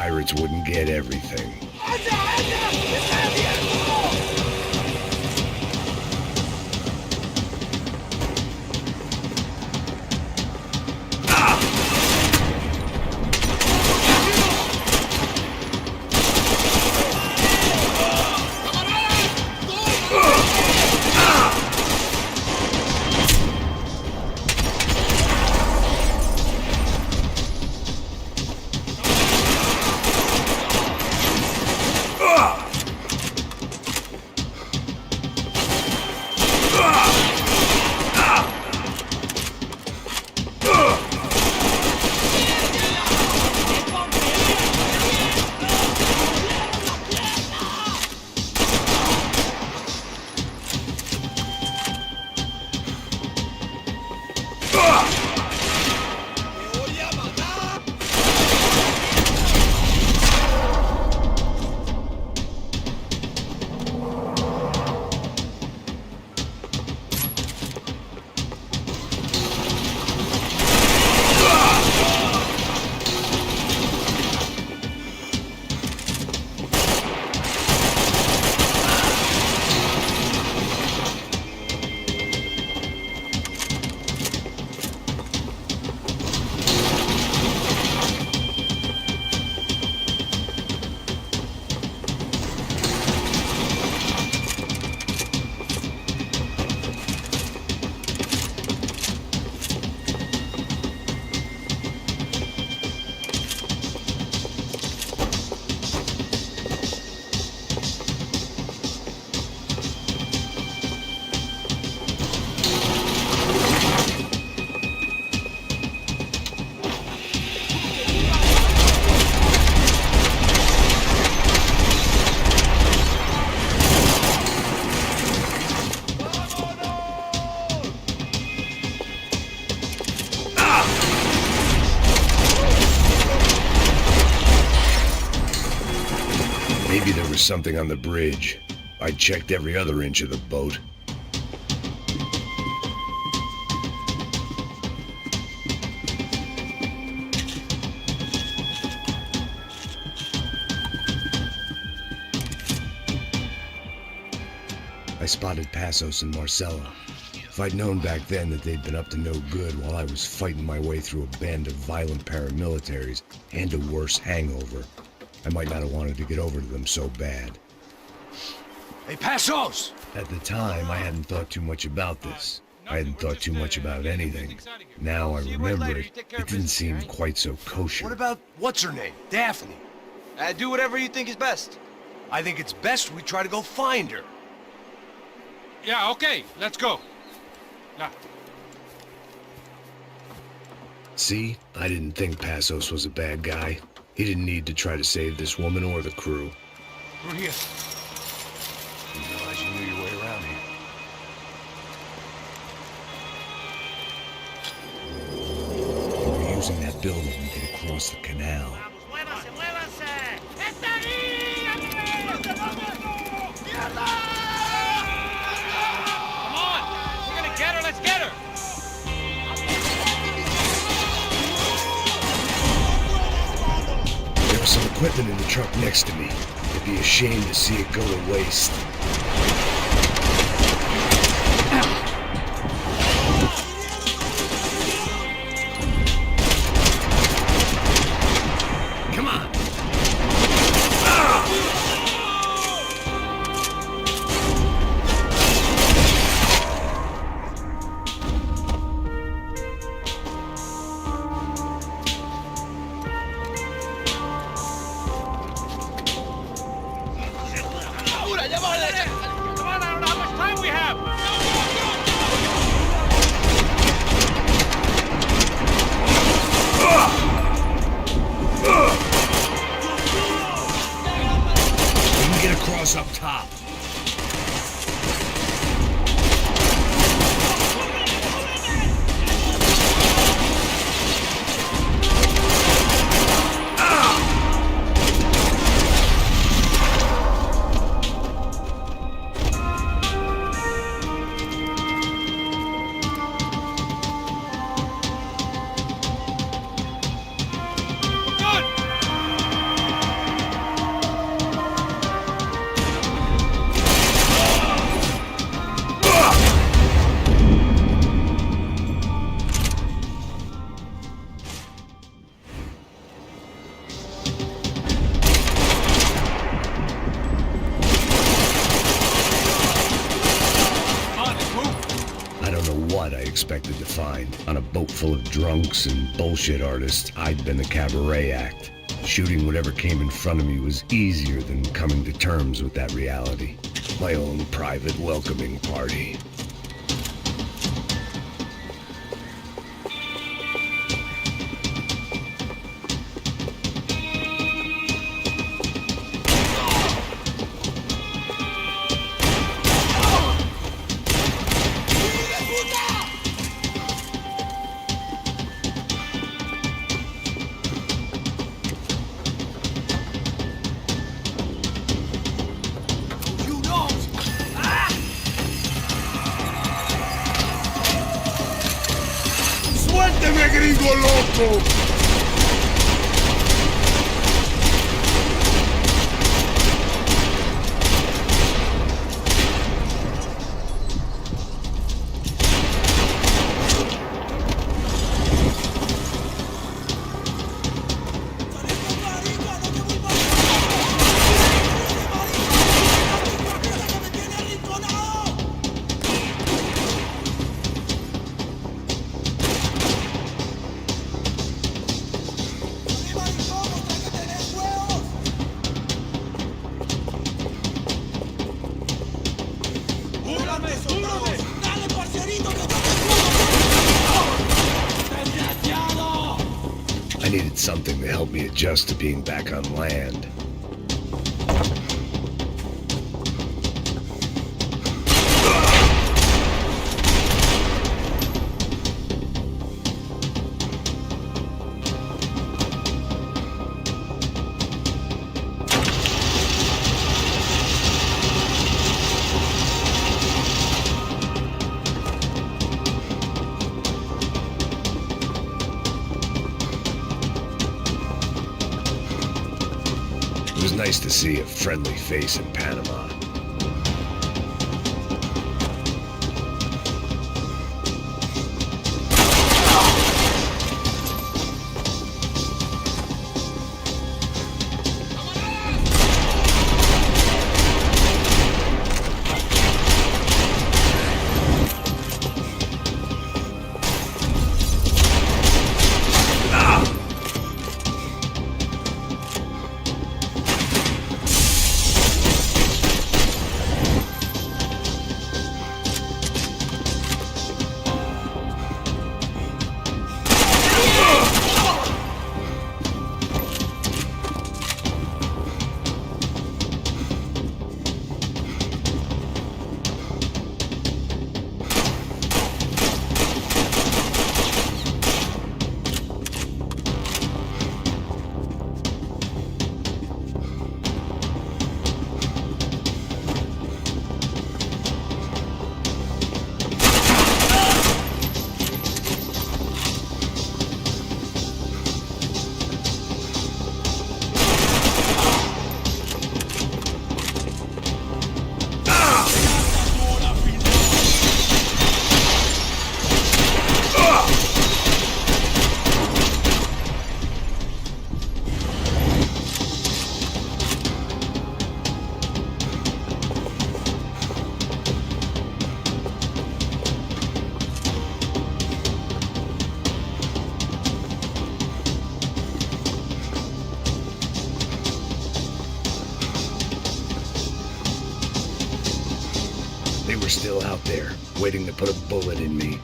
pirates wouldn't get everything. Maybe there was something on the bridge. I checked every other inch of the boat. I spotted Passos and Marcella. If I'd known back then that they'd been up to no good while I was fighting my way through a band of violent paramilitaries and a worse hangover, I might not have wanted to get over to them so bad. Hey, Passos! At the time, I hadn't thought too much about this. I hadn't thought too much about anything. Now I remember it, it didn't seem quite so kosher. What about what's-her-name? Daphne? Do whatever you think is best. I think it's best we try to go find her. Yeah, okay, let's go. Now. See? I didn't think Passos was a bad guy. He didn't need to try to save this woman or the crew. Maria. Didn't realize you knew your way around here. We were using that building to get across the canal. Come on! We're gonna get her, let's get her! There was some equipment in the truck next to me. It'd be a shame to see it go to waste. Come on! expected to find. On a boat full of drunks and bullshit artists, I'd been the cabaret act. Shooting whatever came in front of me was easier than coming to terms with that reality. My own private welcoming party. ¡Suélteme, gringo loco! I needed something to help me adjust to being back on land. It was nice to see a friendly face in Panama. They were still out there, waiting to put a bullet in me.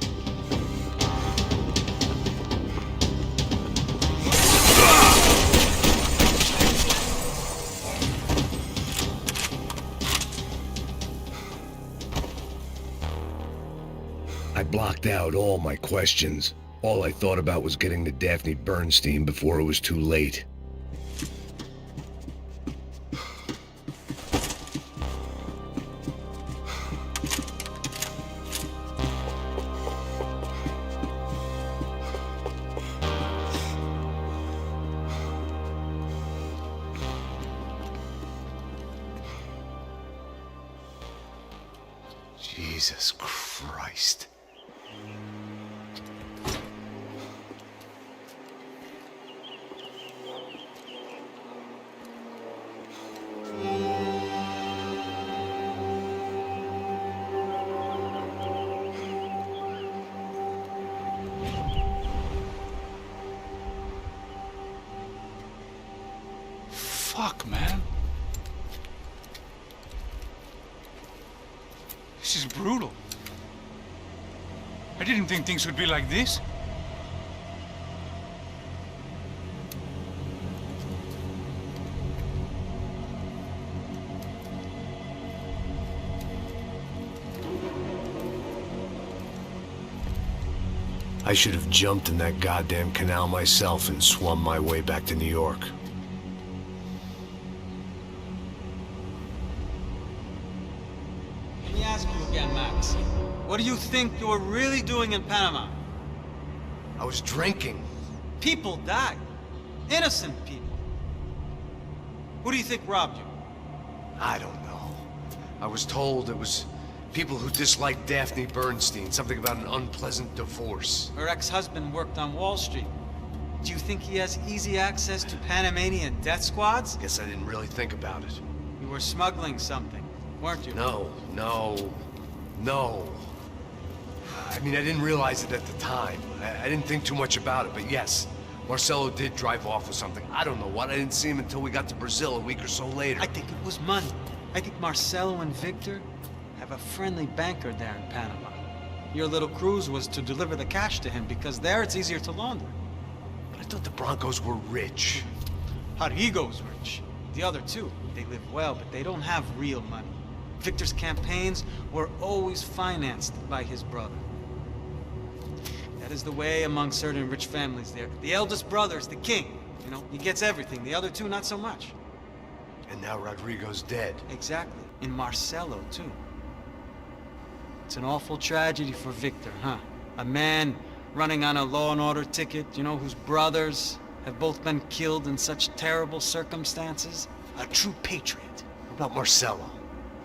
I blocked out all my questions. All I thought about was getting to Daphne Bernstein before it was too late. Jesus Christ. Fuck, man. This is brutal. I didn't think things would be like this. I should have jumped in that goddamn canal myself and swum my way back to New York. Let me ask you again, Max. What do you think you were really doing in Panama? I was drinking. People died. Innocent people. Who do you think robbed you? I don't know. I was told it was people who disliked Daphne Bernstein, something about an unpleasant divorce. Her ex-husband worked on Wall Street. Do you think he has easy access to Panamanian death squads? Guess I didn't really think about it. You were smuggling something, weren't you? No. I mean, I didn't realize it at the time. I didn't think too much about it, but yes, Marcelo did drive off with something. I don't know what. I didn't see him until we got to Brazil a week or so later. I think it was money. I think Marcelo and Victor have a friendly banker there in Panama. Your little cruise was to deliver the cash to him because there it's easier to launder. But I thought the Broncos were rich. Rodrigo's rich. The other two, they live well, but they don't have real money. Victor's campaigns were always financed by his brother. That is the way among certain rich families there. The eldest brother's the king. You know, he gets everything. The other two, not so much. And now Rodrigo's dead. Exactly. And Marcelo, too. It's an awful tragedy for Victor, huh? A man running on a law and order ticket, you know, whose brothers have both been killed in such terrible circumstances. A true patriot. What about Marcelo?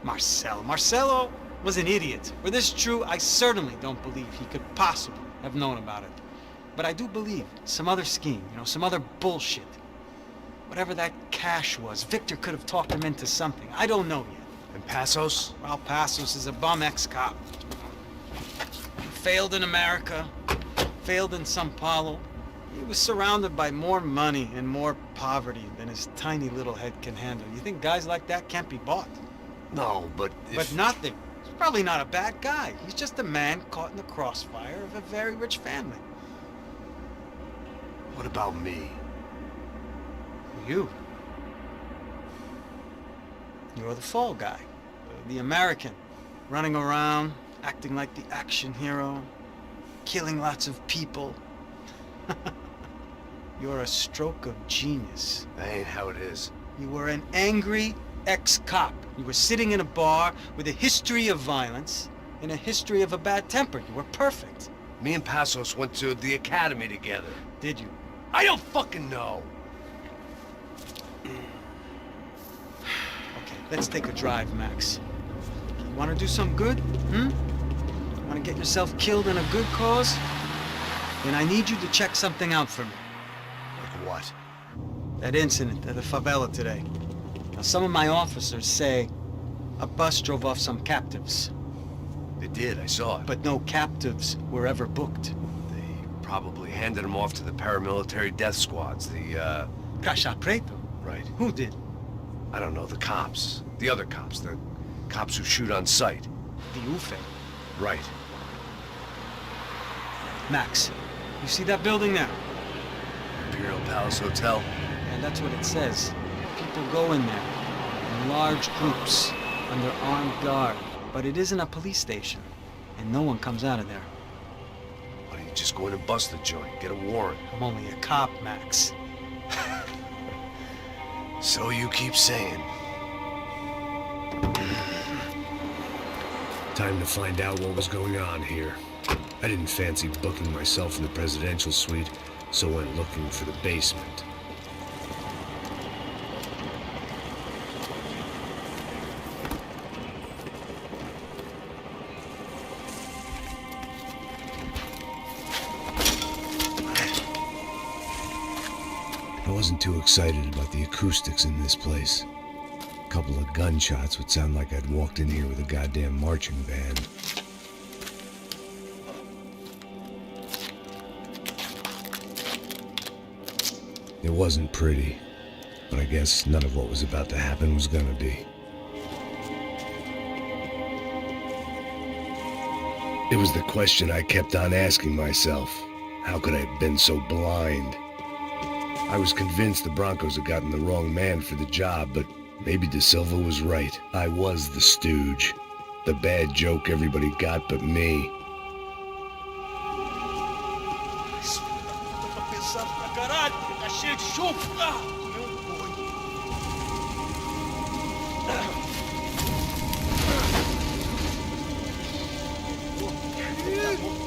Marcelo was an idiot. Were this true, I certainly don't believe he could possibly have known about it. But I do believe some other scheme, you know, some other bullshit. Whatever that cash was, Victor could have talked him into something. I don't know yet. And Passos? Well, Passos is a bum ex-cop. He failed in America, failed in Sao Paulo. He was surrounded by more money and more poverty than his tiny little head can handle. You think guys like that can't be bought? No, but But nothing. He's probably not a bad guy. He's just a man caught in the crossfire of a very rich family. What about me? You. You're the fall guy. The American. Running around, acting like the action hero. Killing lots of people. You're a stroke of genius. That ain't how it is. You were an angry ex-cop. You were sitting in a bar with a history of violence and a history of a bad temper. You were perfect. Me and Passos went to the academy together. Did you? I don't fucking know. Okay, let's take a drive, Max. You want to do some good? Want to get yourself killed in a good cause? Then I need you to check something out for me. Like what? That incident at the favela today. Now, some of my officers say a bus drove off some captives. They did, I saw it. But no captives were ever booked. They probably handed them off to the paramilitary death squads, the, Caixa Preto? Right. Who did? I don't know, the cops. The other cops, the cops who shoot on sight. The UFE. Right. Max, you see that building there? Imperial Palace Hotel? And that's what it says. People go in there in large groups under armed guard. But it isn't a police station, and no one comes out of there. Why don't you just go in and bust the joint, get a warrant? I'm only a cop, Max. So you keep saying. Time to find out what was going on here. I didn't fancy booking myself in the presidential suite, so went looking for the basement. I wasn't too excited about the acoustics in this place. A couple of gunshots would sound like I'd walked in here with a goddamn marching band. It wasn't pretty. But I guess none of what was about to happen was gonna be. It was the question I kept on asking myself. How could I have been so blind? I was convinced the Broncos had gotten the wrong man for the job, but maybe De Silva was right. I was the stooge. The bad joke everybody got but me. Tô pesado pra caralho, tá cheio de chumbo. Meu boi.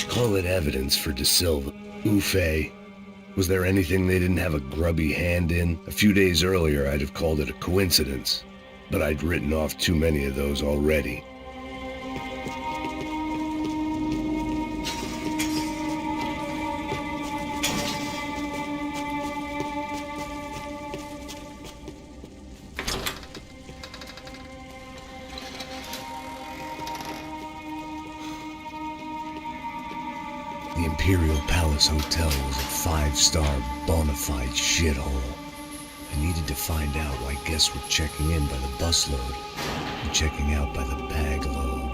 Call it evidence for De Silva. Ufe. Was there anything they didn't have a grubby hand in? A few days earlier, I'd have called it a coincidence, but I'd written off too many of those already. The Imperial Palace Hotel was a five-star, bona fide shithole. I needed to find out why guests were checking in by the busload and checking out by the bag load.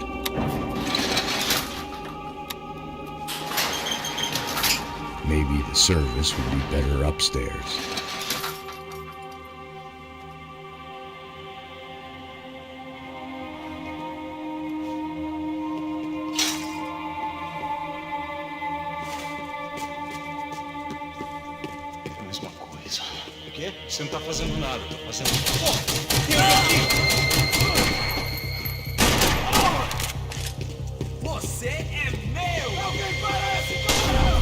Maybe the service would be better upstairs. O quê? Você não tá fazendo nada, tá fazendo... Porra! Tem alguém aqui! Você é meu! Alguém parece, cara!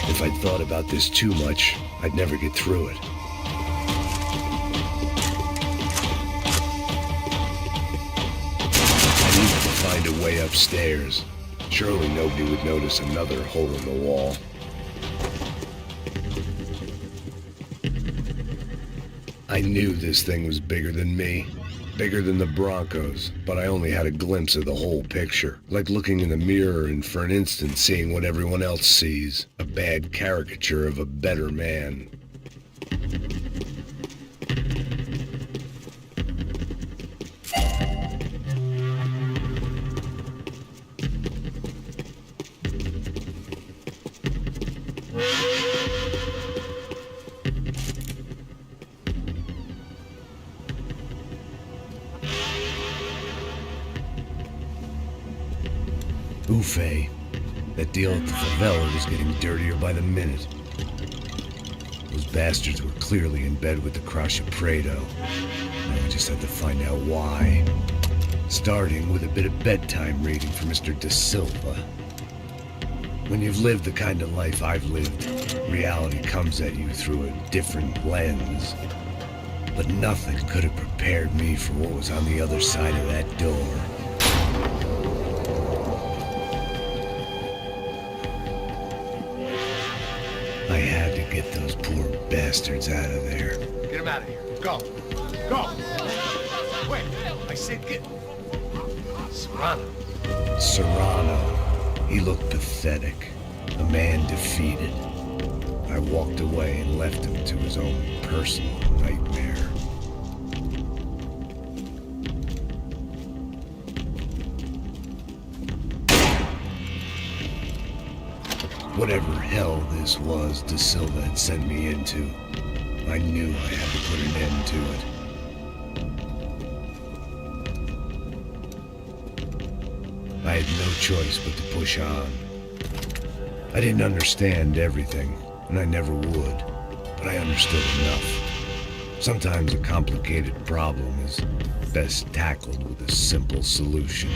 If I'd thought about this too much, I'd never get through it. I needed to find a way upstairs. Surely nobody would notice another hole in the wall. I knew this thing was bigger than me. Bigger than the Broncos, but I only had a glimpse of the whole picture. Like looking in the mirror and for an instant seeing what everyone else sees. A bad caricature of a better man. Buffet. That deal at the favela was getting dirtier by the minute. Those bastards were clearly in bed with the Cracha Preto. I just had to find out why. Starting with a bit of bedtime reading for Mr. De Silva. When you've lived the kind of life I've lived, reality comes at you through a different lens. But nothing could have prepared me for what was on the other side of that door. I had to get those poor bastards out of there. Get him out of here. Go. Go. Wait. I said get... Serrano. Serrano. He looked pathetic. A man defeated. I walked away and left him to his own personal nightmare. Whatever hell this was De Silva had sent me into, I knew I had to put an end to it. I had no choice but to push on. I didn't understand everything, and I never would, but I understood enough. Sometimes a complicated problem is best tackled with a simple solution.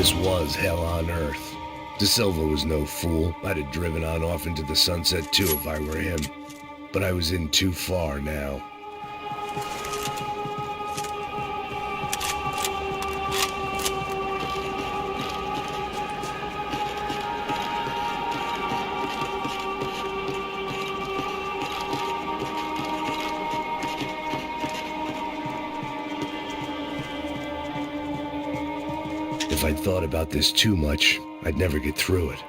This was hell on earth. De Silva was no fool. I'd have driven on off into the sunset too if I were him. But I was in too far now. If I'd thought about this too much, I'd never get through it.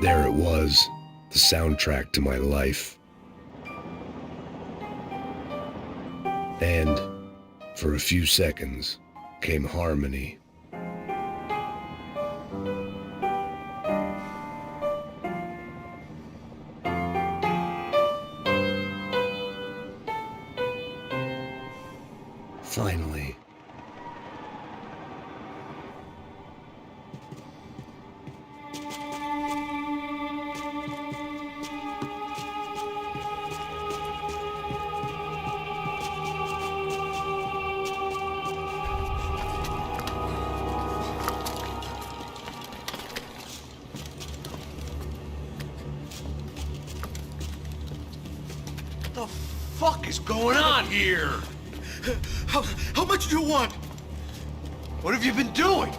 There it was, the soundtrack to my life. And, for a few seconds, came harmony. Finally. What the fuck is going on here? How much do you want? What have you been doing?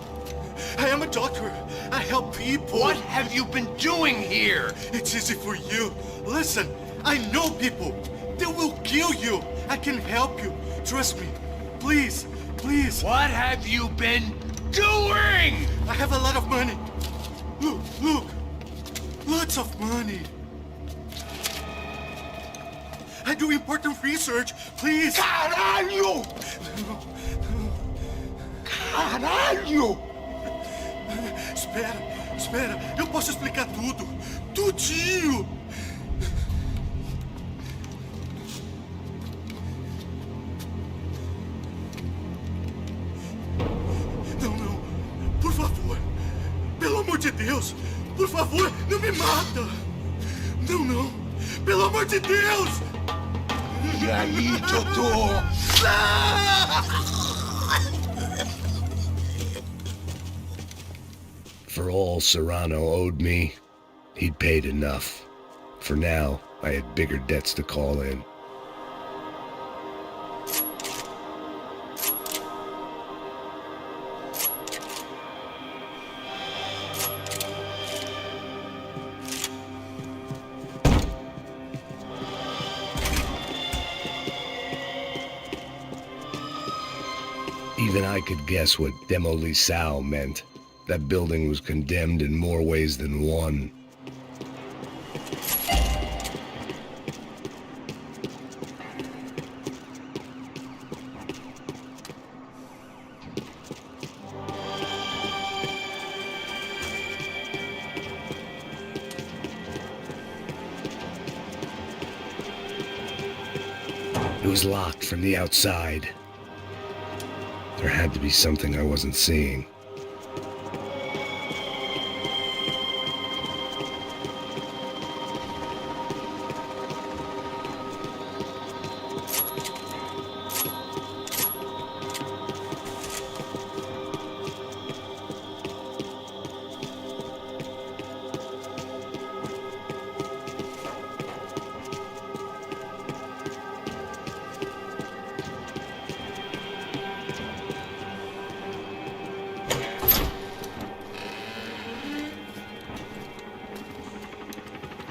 I am a doctor. I help people. What have you been doing here? It's easy for you. Listen, I know people. They will kill you. I can help you. Trust me. Please, please. What have you been doing? I have a lot of money. Look, look. Lots of money. I do important research. Please. Caralho! Caralho! Espera, espera. Eu posso explicar tudo. Tudinho. Não, não. Por favor. Pelo amor de Deus. Por favor, não me mata. Não, não. Pelo amor de Deus. E aí, Totô? For all Serrano owed me, he'd paid enough. For now, I had bigger debts to call in. Even I could guess what demolição meant. That building was condemned in more ways than one. It was locked from the outside. There had to be something I wasn't seeing.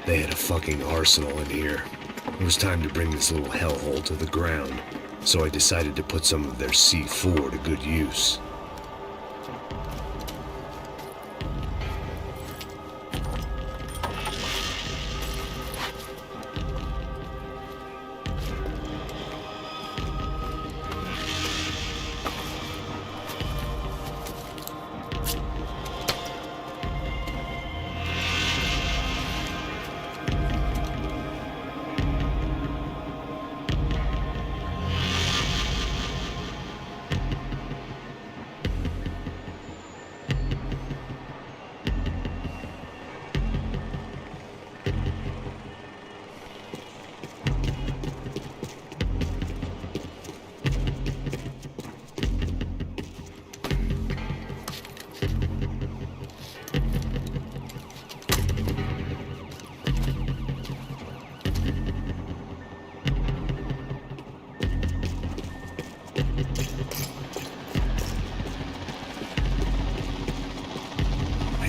They had a fucking arsenal in here. It was time to bring this little hellhole to the ground, so I decided to put some of their C4 to good use.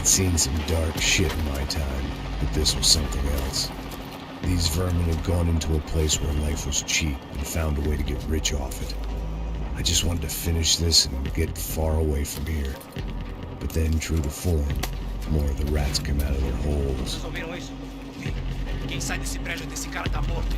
I'd seen some dark shit in my time, but this was something else. These vermin had gone into a place where life was cheap and found a way to get rich off it. I just wanted to finish this and get far away from here. But then, true to form, more of the rats came out of their holes. Vocês ouviram isso? Quem sai desse prédio desse cara tá morto.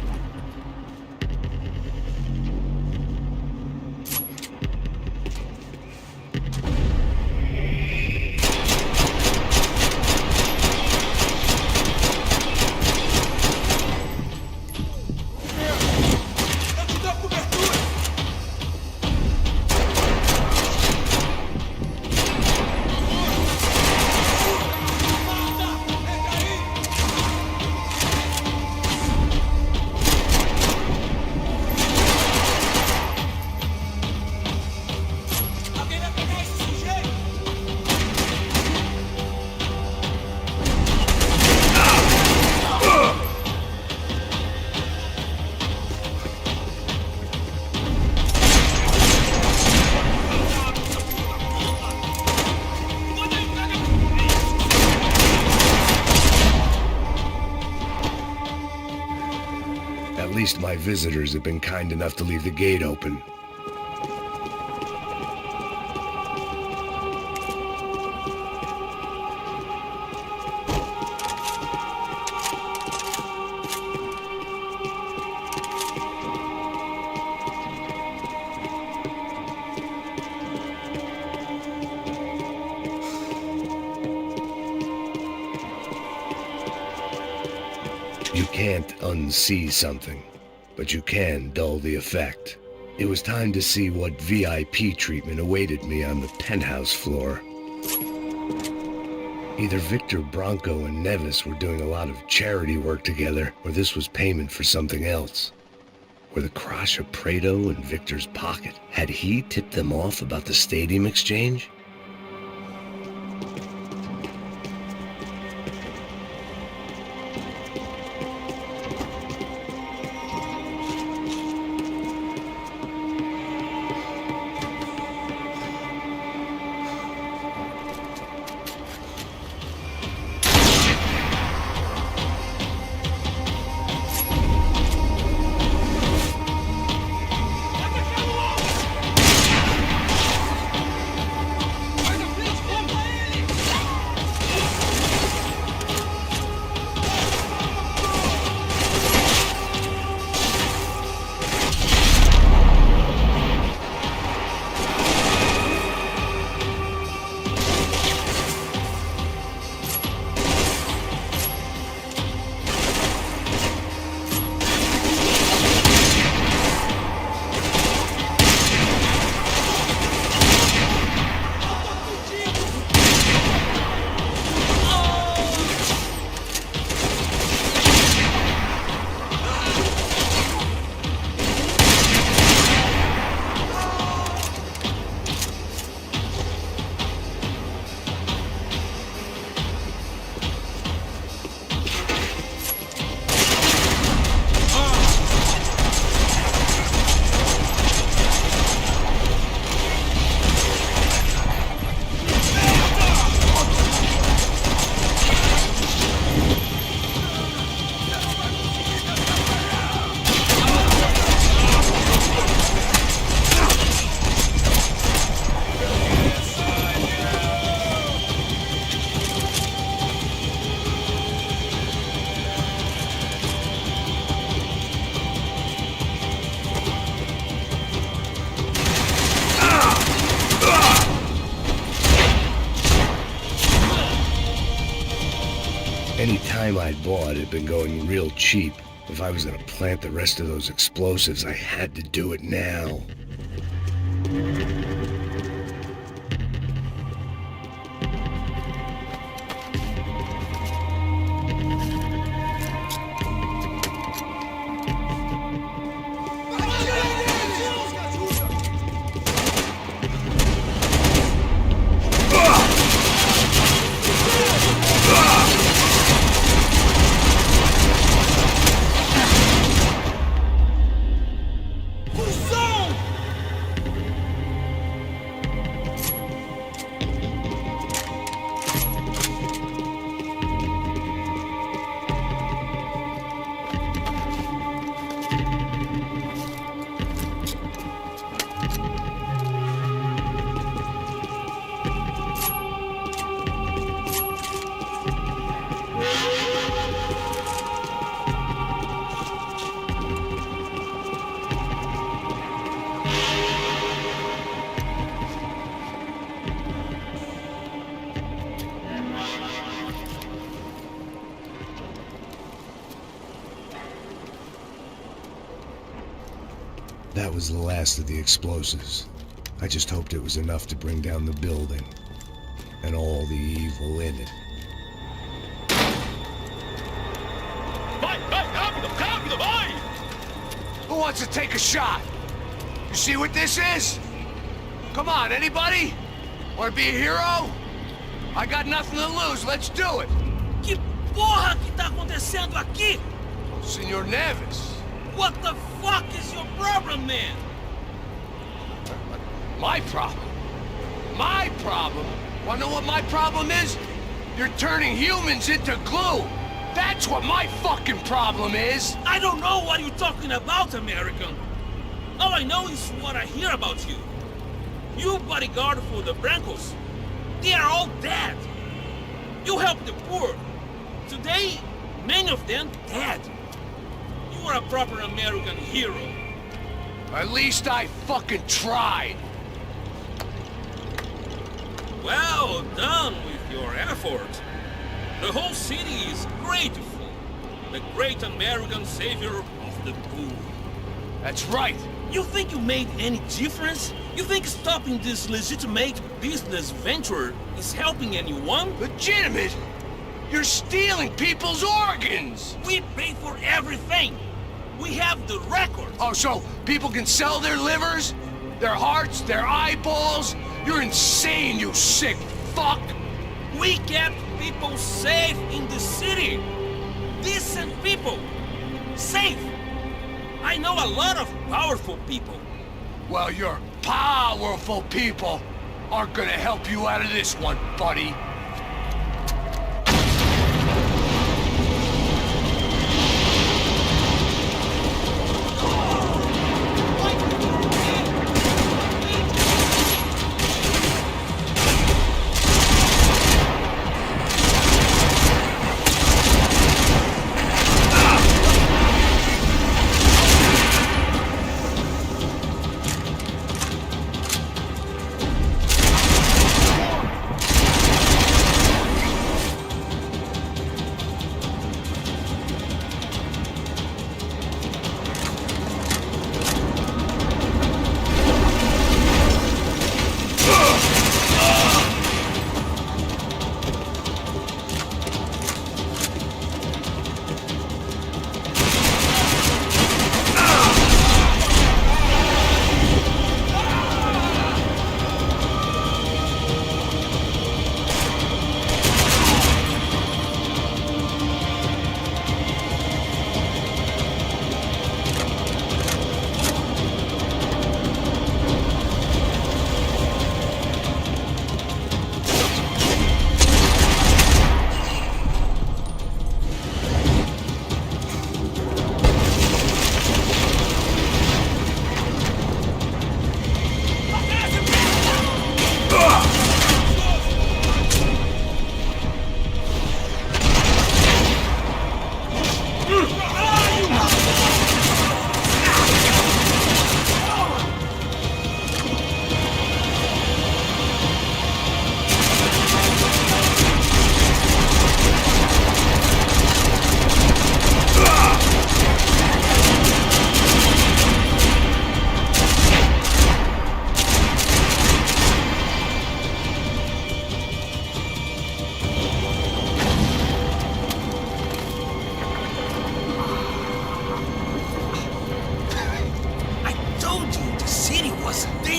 At least my visitors have been kind enough to leave the gate open. You can't unsee something, but you can dull the effect. It was time to see what VIP treatment awaited me on the penthouse floor. Either Victor Bronco and Nevis were doing a lot of charity work together, or this was payment for something else. Were the Crusher Prado in Victor's pocket? Had he tipped them off about the stadium exchange? Any time I'd bought had been going real cheap. If I was gonna plant the rest of those explosives, I had to do it now. That was the last of the explosives. I just hoped it was enough to bring down the building. And all the evil in it. Who wants to take a shot? You see what this is? Come on, anybody? Want to be a hero? I got nothing to lose, let's do it! Que porra que tá acontecendo aqui? Senor Neves. What the fuck is your problem, man? My problem? My problem? Wanna know what my problem is? You're turning humans into glue! That's what my fucking problem is! I don't know what you're talking about, American. All I know is what I hear about you. You bodyguard for the Brancos. They are all dead. You help the poor. Today, many of them dead. You are a proper American hero. At least I fucking tried. Well done with your effort. The whole city is grateful. The great American savior of the poor. That's right. You think you made any difference? You think stopping this legitimate business venture is helping anyone? Legitimate? You're stealing people's organs! We pay for everything! We have the record! Oh, so people can sell their livers? Their hearts? Their eyeballs? You're insane, you sick fuck! We kept people safe in the city! Decent people! Safe! I know a lot of powerful people. Well, your powerful people aren't gonna help you out of this one, buddy.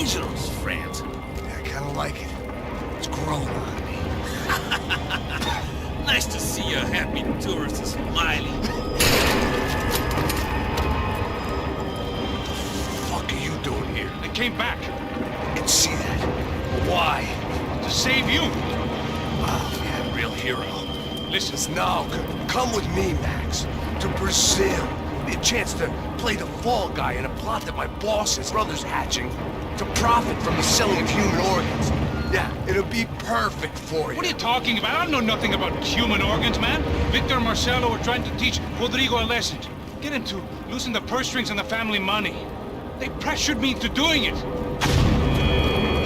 dangerous, friend. I kinda like it. It's growing on me. Nice to see a happy tourist smiling. What the fuck are you doing here? I came back. I can see that. But why? To save you. Oh, yeah, real hero. Listen. No, come with me, Max. To Brazil. Be a chance to play the fall guy in a plot that my boss's brother's hatching to profit from the selling of human organs. Yeah, it'll be perfect for you. What are you talking about? I know nothing about human organs, man. Victor and Marcelo are trying to teach Rodrigo a lesson. Get him to loosen the purse strings on the family money. They pressured me into doing it.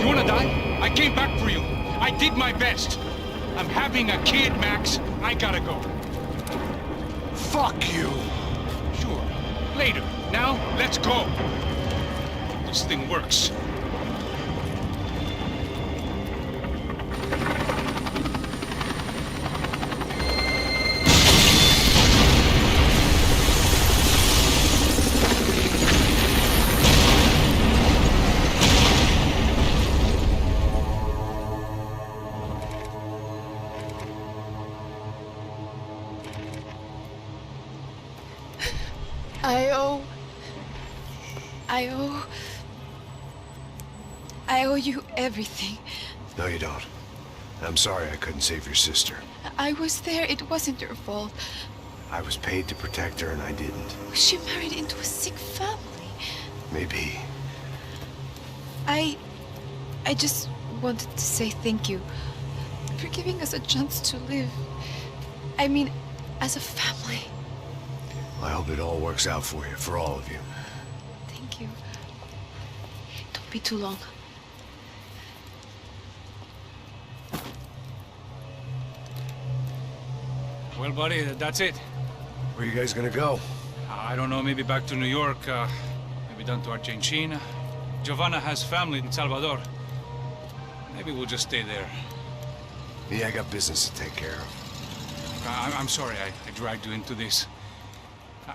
You wanna die? I came back for you. I did my best. I'm having a kid, Max. I gotta go. Fuck you. Sure. Later. Now, let's go. this thing works. I owe you everything. No, you don't. I'm sorry I couldn't save your sister. I was there. It wasn't your fault. I was paid to protect her and I didn't. She married into a sick family. Maybe. I just wanted to say thank you for giving us a chance to live. I mean, as a family. I hope it all works out for you, for all of you. Thank you. Don't be too long. Well, buddy, that's it. Where are you guys gonna go? I don't know, maybe back to New York, maybe down to Argentina. Giovanna has family in Salvador. Maybe we'll just stay there. Yeah, I got business to take care of. I'm sorry I dragged you into this.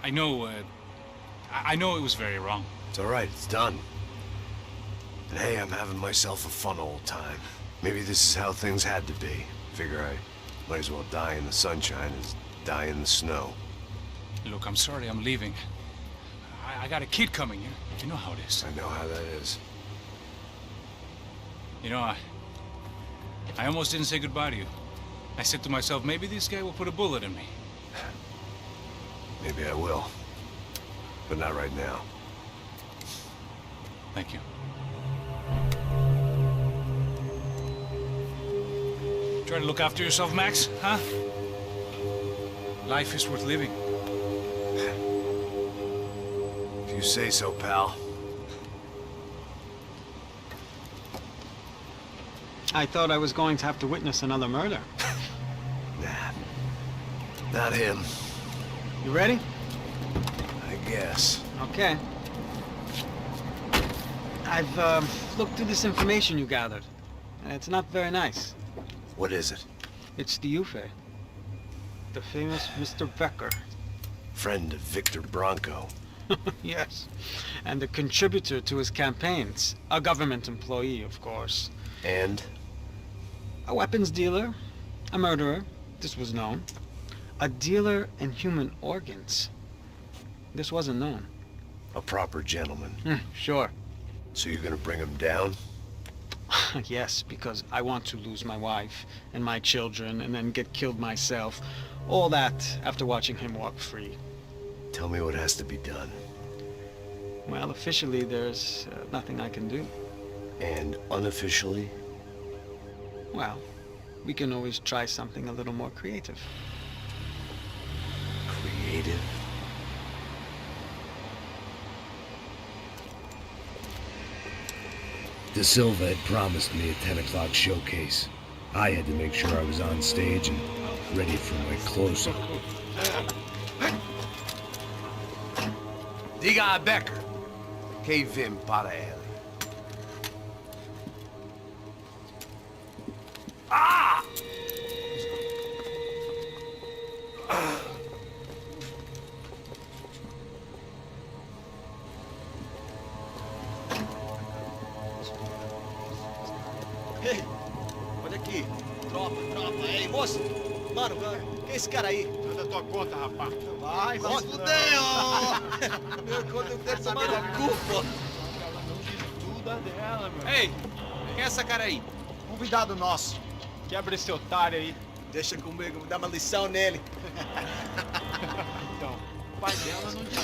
I know it was very wrong. It's all right, it's done. And hey, I'm having myself a fun old time. Maybe this is how things had to be. Figure I might as well die in the sunshine as die in the snow. Look, I'm sorry I'm leaving. I got a kid coming, you know how it is. I know how that is. You know, I almost didn't say goodbye to you. I said to myself, maybe this guy will put a bullet in me. Maybe I will. But not right now. Thank you. Try to look after yourself, Max, huh? Life is worth living. If you say so, pal. I thought I was going to have to witness another murder. Nah. Not him. You ready? I guess. Okay. I've looked through this information you gathered. And it's not very nice. What is it? It's the Ufe. The famous Mr. Becker. Friend of Victor Bronco. Yes. And a contributor to his campaigns. A government employee, of course. And? A weapons dealer. A murderer. This was known. A dealer in human organs. This wasn't known. A proper gentleman. Sure. So you're gonna bring him down? Yes, because I want to lose my wife and my children and then get killed myself. All that after watching him walk free. Tell me what has to be done. Well, officially there's nothing I can do. And unofficially? Well, we can always try something a little more creative. Creative? De Silva had promised me a 10 o'clock showcase. I had to make sure I was on stage and ready for my close-up. Diga a Becker. Que vim para ele. Ah! Ei, olha aqui. Tropa. Ei, moço. Mano, quem é esse cara aí? Manda tua conta, rapaz. Vai se fuder, ó. Meu conta eu quero saber da culpa. Ei, quem é essa cara aí? Convidado nosso. Quebra esse otário aí. Deixa comigo, vou dar uma lição nele. Então, o pai dela não diz.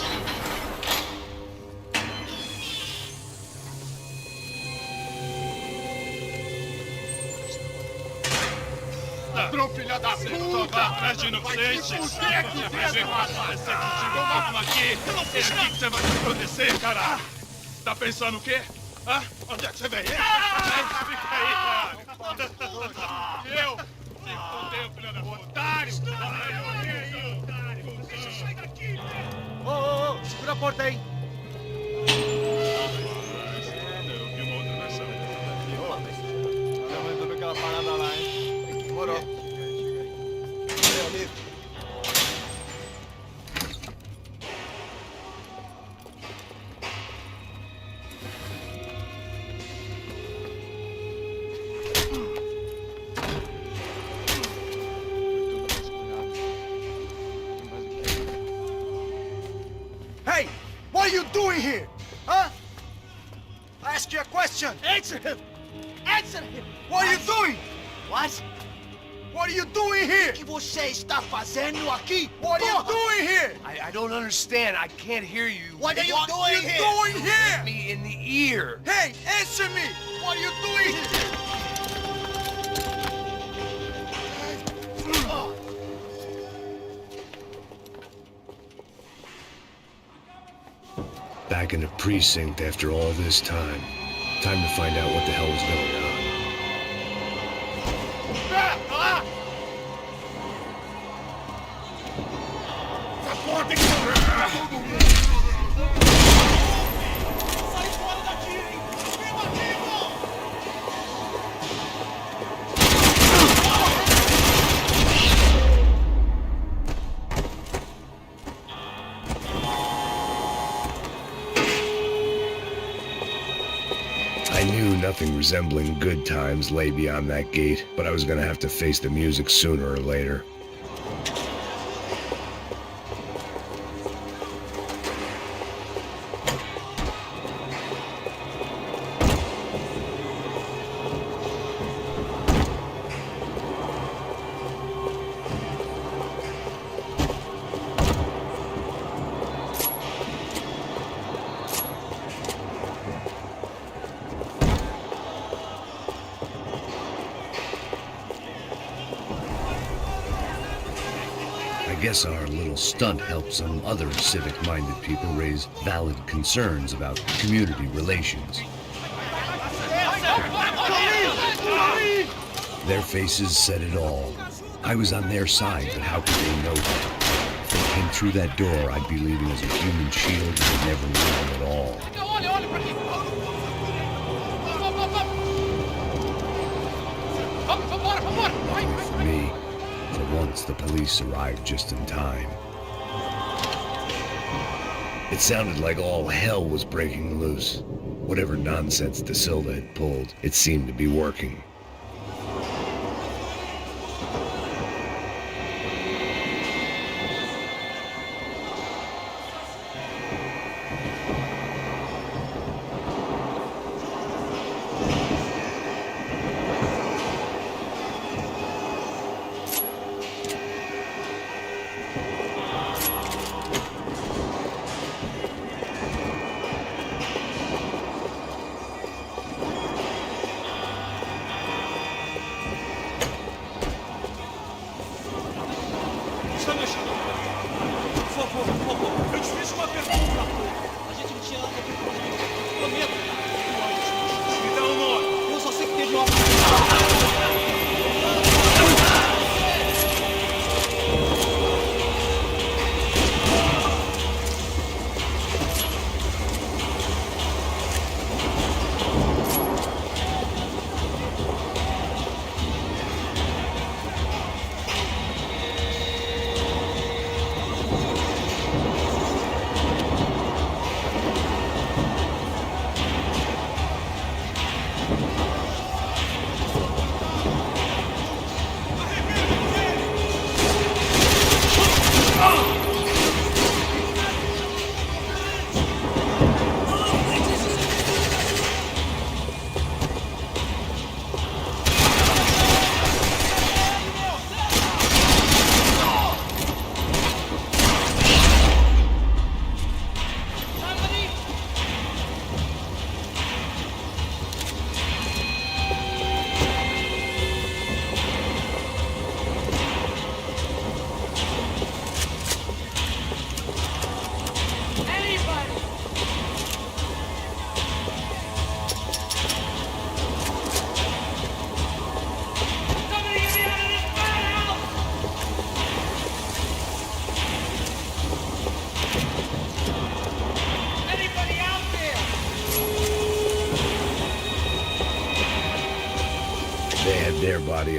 Ladrão, filha da puta! Atrás de inocente! O que é que deve acontecer contigo? Vamos aqui! Eu não fiz nada! O que você vai te acontecer, cara? Tá pensando o quê? Hã? Onde é que você vem? Fica aí, cara! Eu? Se fodeu, filha da puta! Otário! Deixa eu sair daqui! Ô, segura a porta aí! Demorou. Valeu, amigo. Hey, what are you doing here? Huh? I asked you a question. Answer him. Answer him. What are you doing? What? What are you doing here? O que você está fazendo aqui? What are you doing here? I don't understand. I can't hear you. What are you doing here? What are you doing here? Me in the ear. Hey, answer me. What are you doing here? Back in the precinct after all this time. Time to find out what the hell is going on. I knew nothing resembling good times lay beyond that gate, but I was gonna have to face the music sooner or later. I guess our little stunt helped some other civic-minded people raise valid concerns about community relations. Their faces said it all. I was on their side, but how could they know that? If they came through that door, I'd be leaving as a human shield and never knew them at all. For me, for once the police arrived just in time. It sounded like all hell was breaking loose. Whatever nonsense De Silva had pulled, it seemed to be working.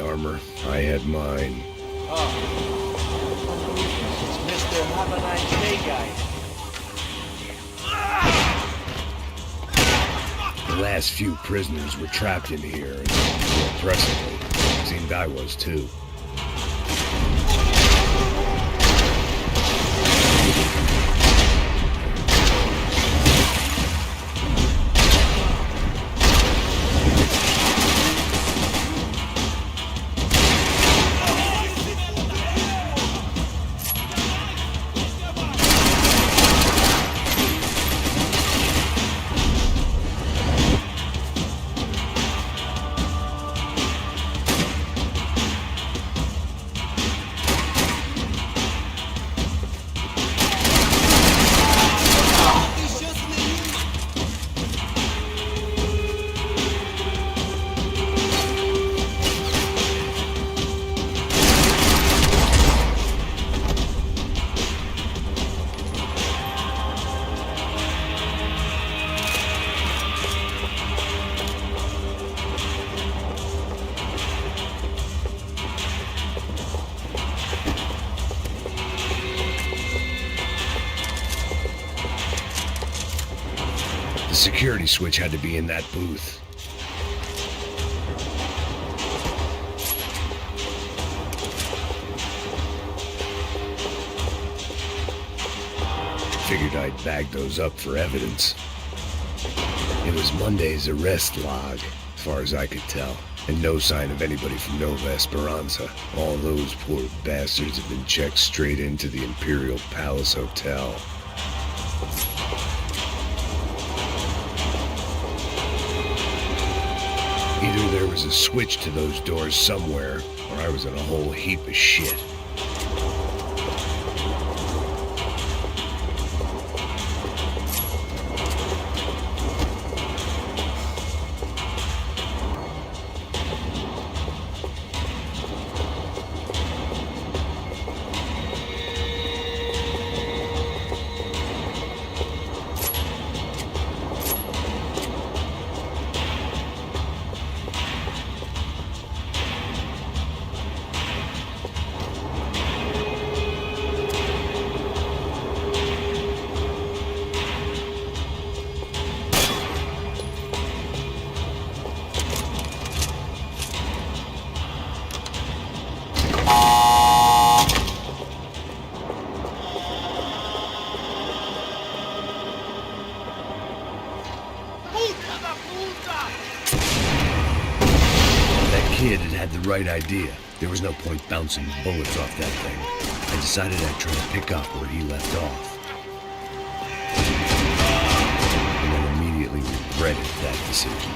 armor. I had mine. Oh. It's Mr. Have a Nice Day guy. The last few prisoners were trapped in here, and more impressively, it seemed I was too. The security switch had to be in that booth. Figured I'd bag those up for evidence. It was Monday's arrest log, as far as I could tell, and no sign of anybody from Nova Esperanza. All those poor bastards had been checked straight into the Imperial Palace Hotel. Either there was a switch to those doors somewhere, or I was in a whole heap of shit. Kid had the right idea. There was no point bouncing bullets off that thing. I decided I'd try to pick up where he left off. And then immediately regretted that decision.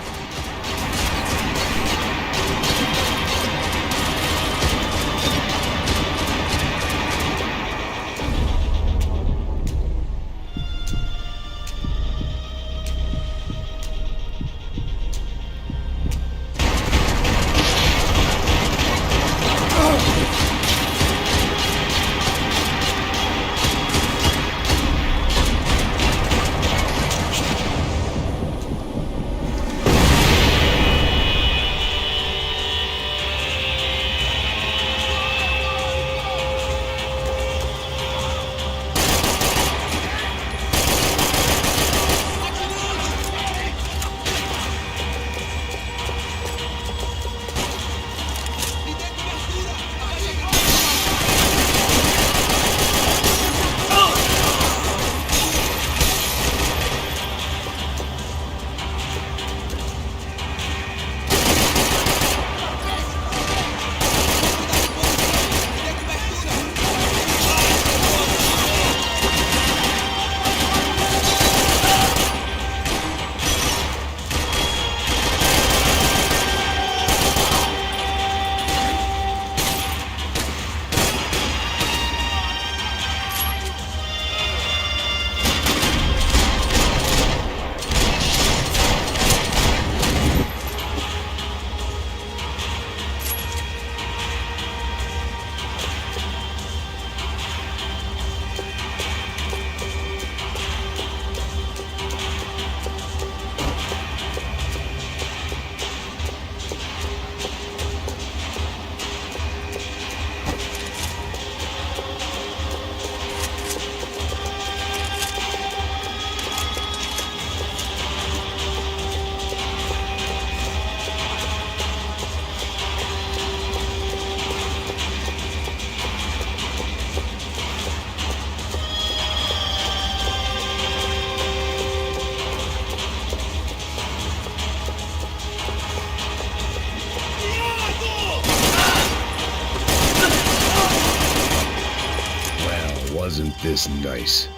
wasn't this nice.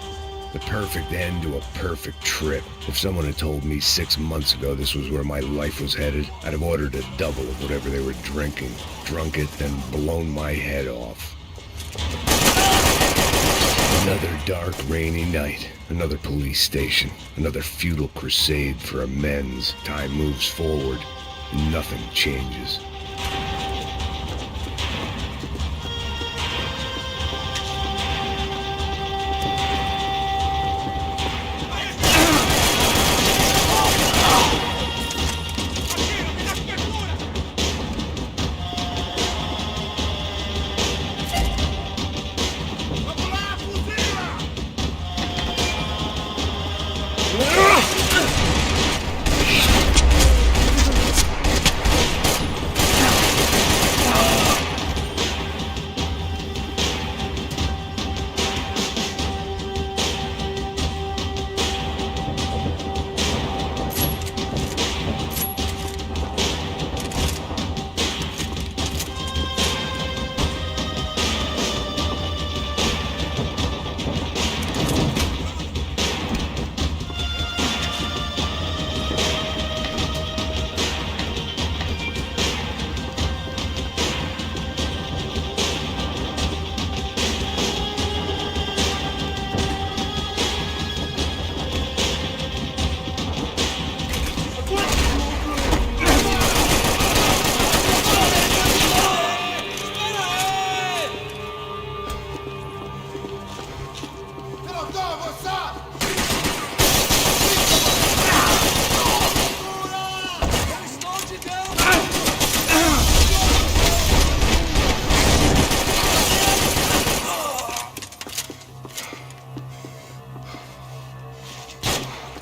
The perfect end to a perfect trip. If someone had told me 6 months ago this was where my life was headed, I'd have ordered a double of whatever they were drinking, drunk it, then blown my head off. Another dark, rainy night. Another police station. Another futile crusade for amends. Time moves forward, and nothing changes.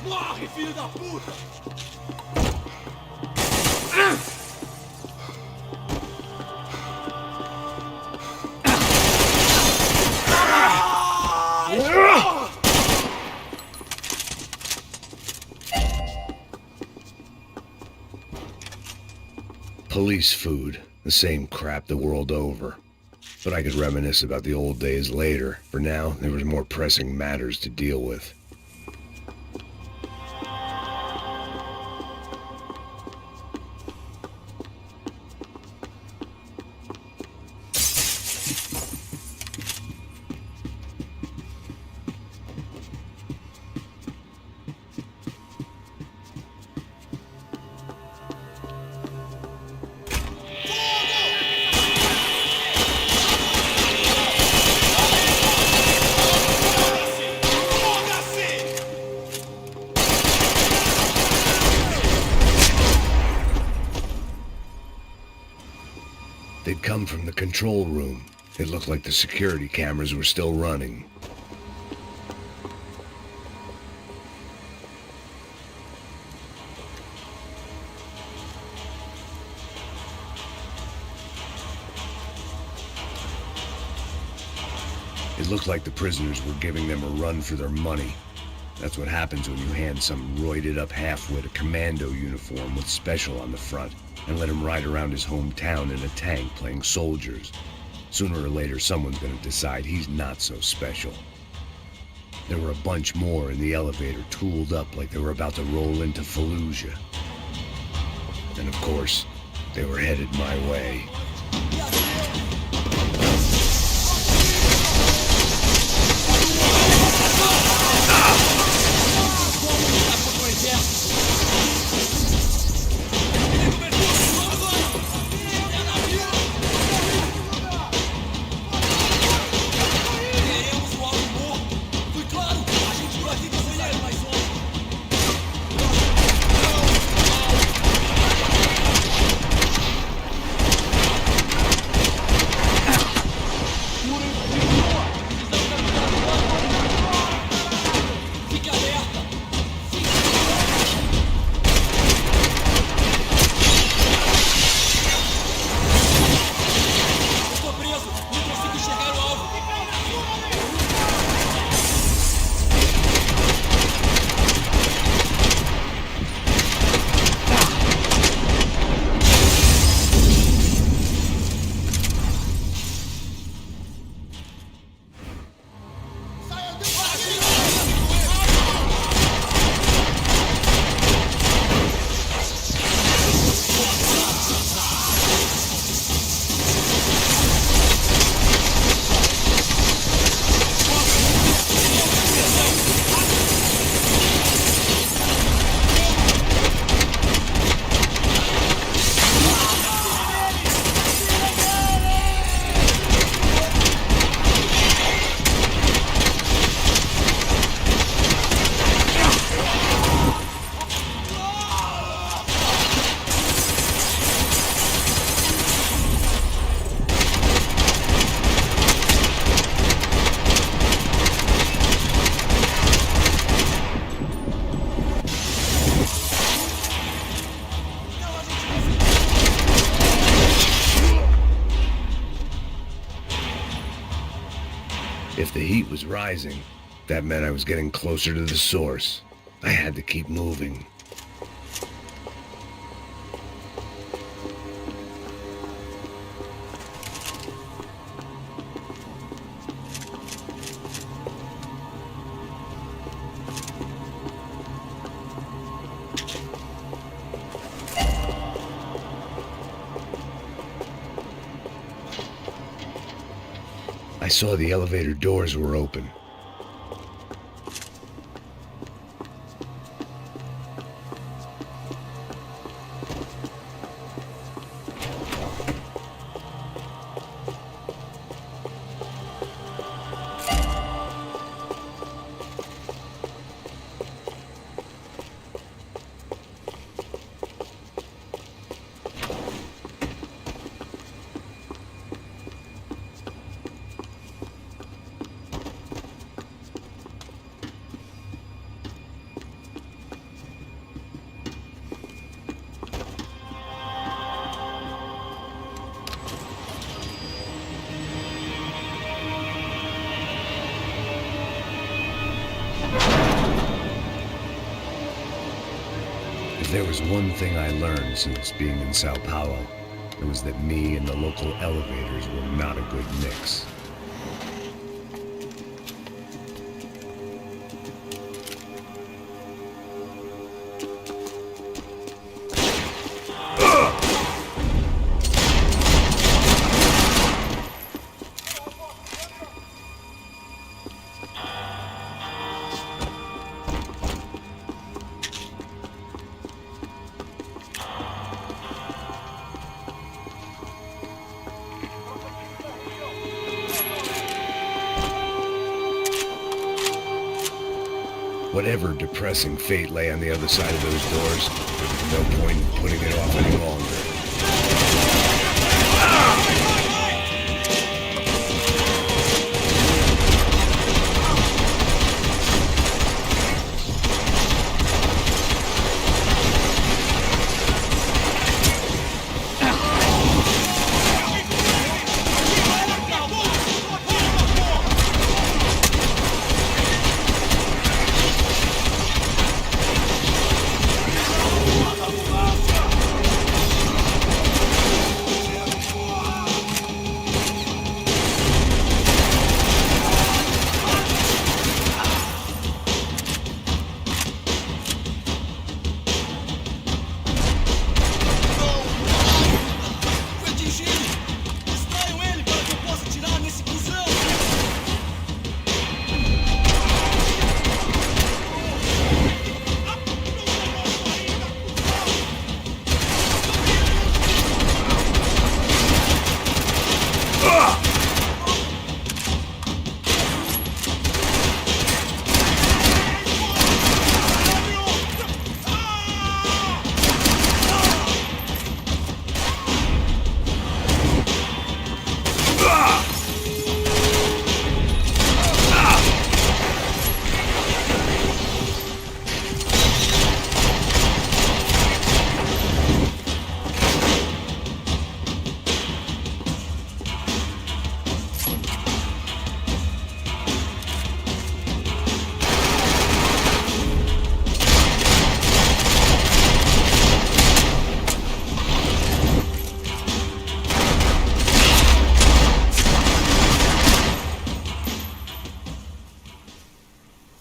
Morre, filho da puta! Police food. The same crap the world over. But I could reminisce about the old days later. For now, there was more pressing matters to deal with. They'd come from the control room. It looked like the security cameras were still running. It looked like the prisoners were giving them a run for their money. That's what happens when you hand some roided-up halfwit a commando uniform with special on the front and let him ride around his hometown in a tank playing soldiers. Sooner or later, someone's gonna decide he's not so special. There were a bunch more in the elevator, tooled up like they were about to roll into Fallujah. And of course, they were headed my way. If the heat was rising, that meant I was getting closer to the source. I had to keep moving. I saw the elevator doors were open. If there was one thing I learned since being in Sao Paulo, it was that me and the local elevators were not a good mix. Whatever depressing fate lay on the other side of those doors, there was no point in putting it off any longer.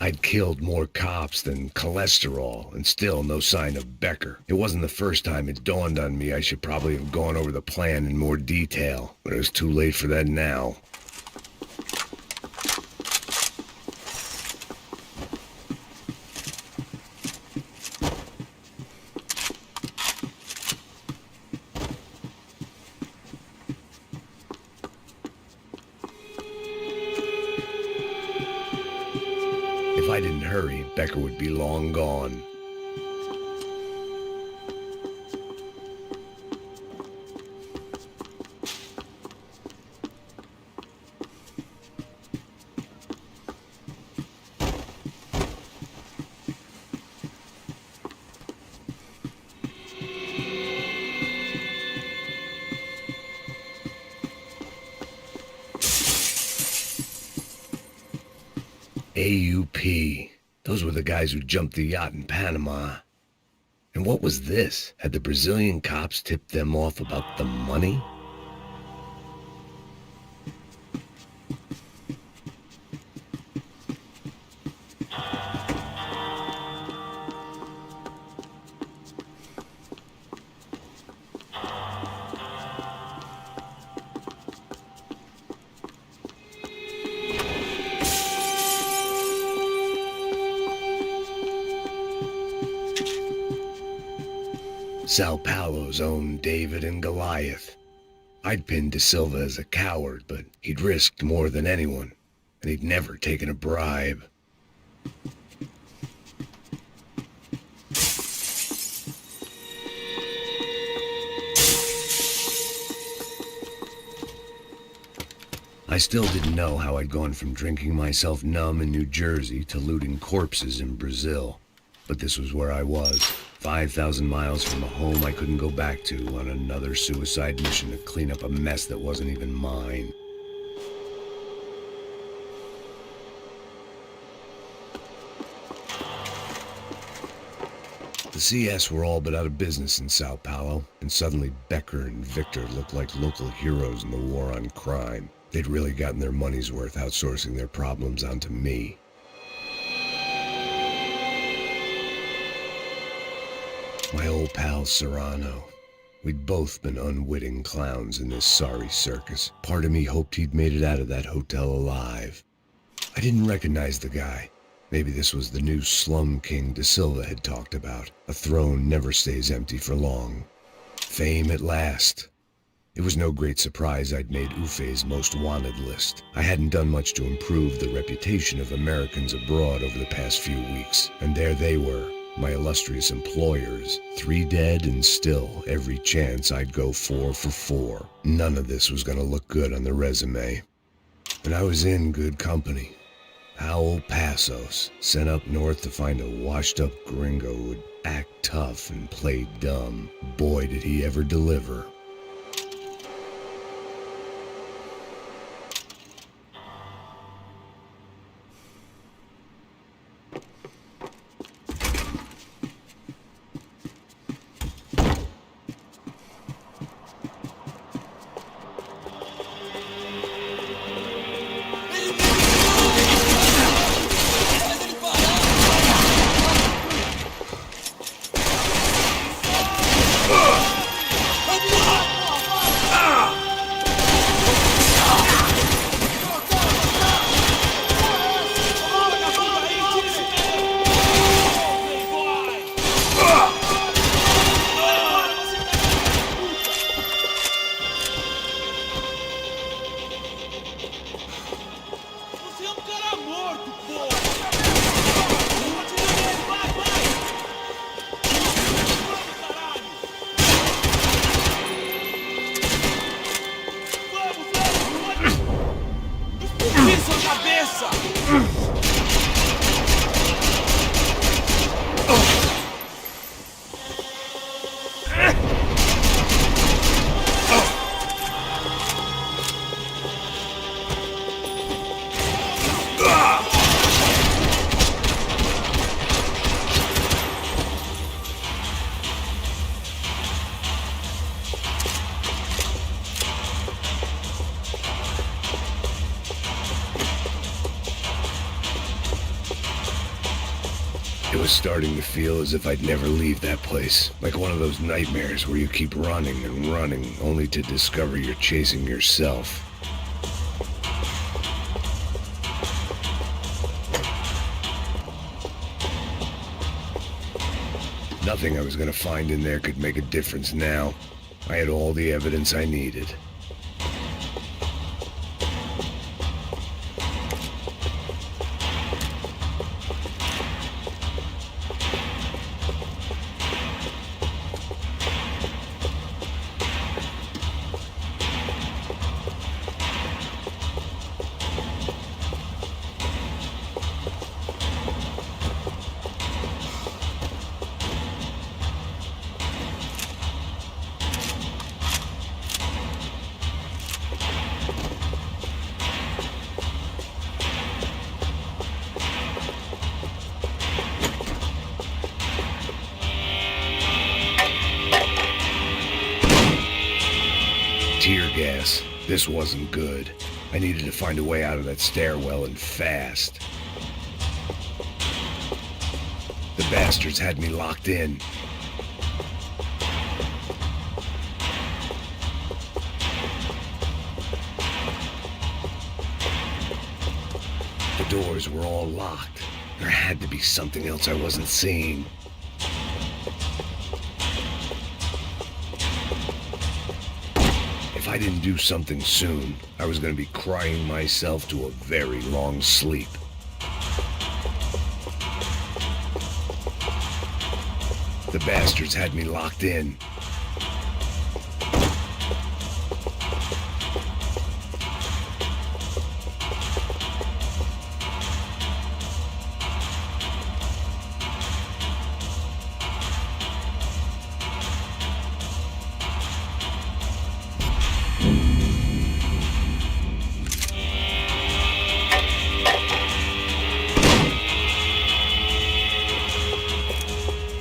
I'd killed more cops than cholesterol, and still no sign of Becker. It wasn't the first time it dawned on me I should probably have gone over the plan in more detail, but it was too late for that now. If I didn't hurry, Becker would be long gone. AUP. Those were the guys who jumped the yacht in Panama. And what was this? Had the Brazilian cops tipped them off about the money? Sao Paulo's own David and Goliath. I'd pinned De Silva as a coward, but he'd risked more than anyone, and he'd never taken a bribe. I still didn't know how I'd gone from drinking myself numb in New Jersey to looting corpses in Brazil. But this was where I was, 5,000 miles from a home I couldn't go back to, on another suicide mission to clean up a mess that wasn't even mine. The CS were all but out of business in Sao Paulo, and suddenly Becker and Victor looked like local heroes in the war on crime. They'd really gotten their money's worth outsourcing their problems onto me. My old pal Serrano. We'd both been unwitting clowns in this sorry circus. Part of me hoped he'd made it out of that hotel alive. I didn't recognize the guy. Maybe this was the new slum king De Silva had talked about. A throne never stays empty for long. Fame at last. It was no great surprise I'd made Ufe's most wanted list. I hadn't done much to improve the reputation of Americans abroad over the past few weeks, and there they were, my illustrious employers, 3 dead and still every chance I'd go 4 for 4. None of this was gonna look good on the resume. And I was in good company. Howell Passos, sent up north to find a washed-up gringo who would act tough and play dumb. Boy, did he ever deliver. It was starting to feel as if I'd never leave that place. Like one of those nightmares where you keep running and running, only to discover you're chasing yourself. Nothing I was gonna find in there could make a difference now. I had all the evidence I needed. gas. This wasn't good. I needed to find a way out of that stairwell and fast. The bastards had me locked in. The doors were all locked. There had to be something else I wasn't seeing. If I didn't do something soon, I was going to be crying myself to a very long sleep. The bastards had me locked in.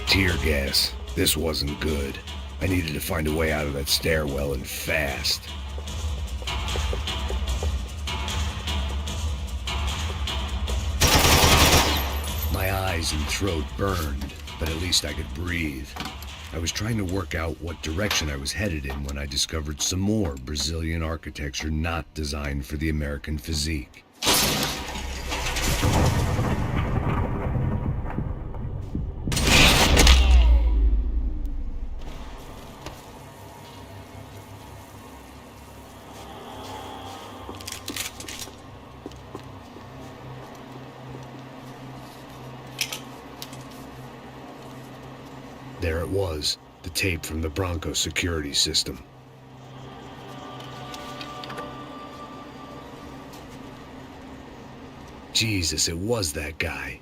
Tear gas. This wasn't good. I needed to find a way out of that stairwell and fast. My eyes and throat burned, but at least I could breathe. I was trying to work out what direction I was headed in when I discovered some more Brazilian architecture not designed for the American physique. There it was, the tape from the Bronco security system. Jesus, it was that guy.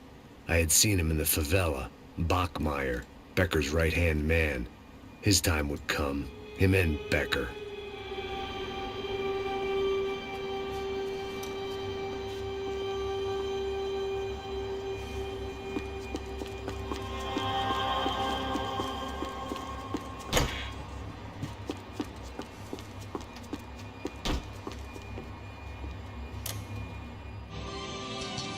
I had seen him in the favela. Bachmeyer, Becker's right-hand man. His time would come. Him and Becker.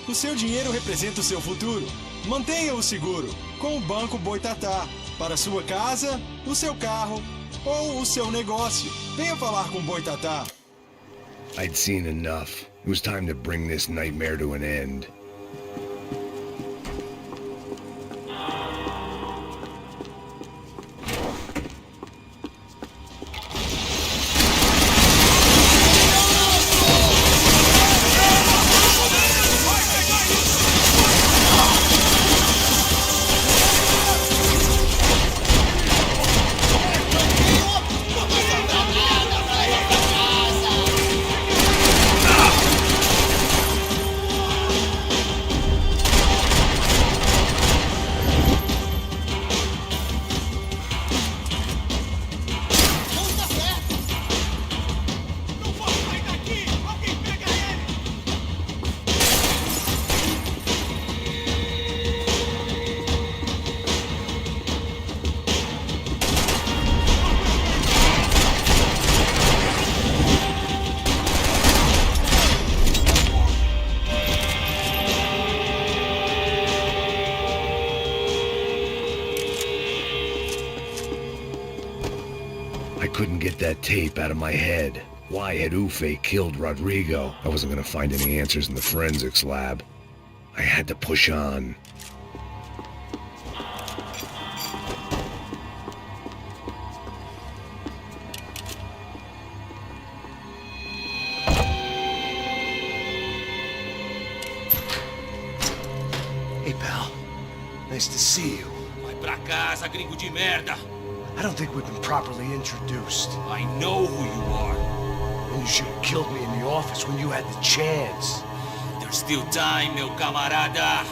O seu dinheiro representa o seu futuro. Mantenha-o seguro com o Banco Boitatá. Para a sua casa, o seu carro ou o seu negócio. Venha falar com o Boitatá. I'd seen enough. It was time to bring this nightmare to an end. I couldn't get that tape out of my head. Why had Ufe killed Rodrigo? I wasn't gonna find any answers in the forensics lab. I had to push on. Hey, pal. Nice to see you. Vai pra casa, gringo de merda. I don't think we've been properly introduced. I know who you are. And you should have killed me in the office when you had the chance. There's still time, meu camarada.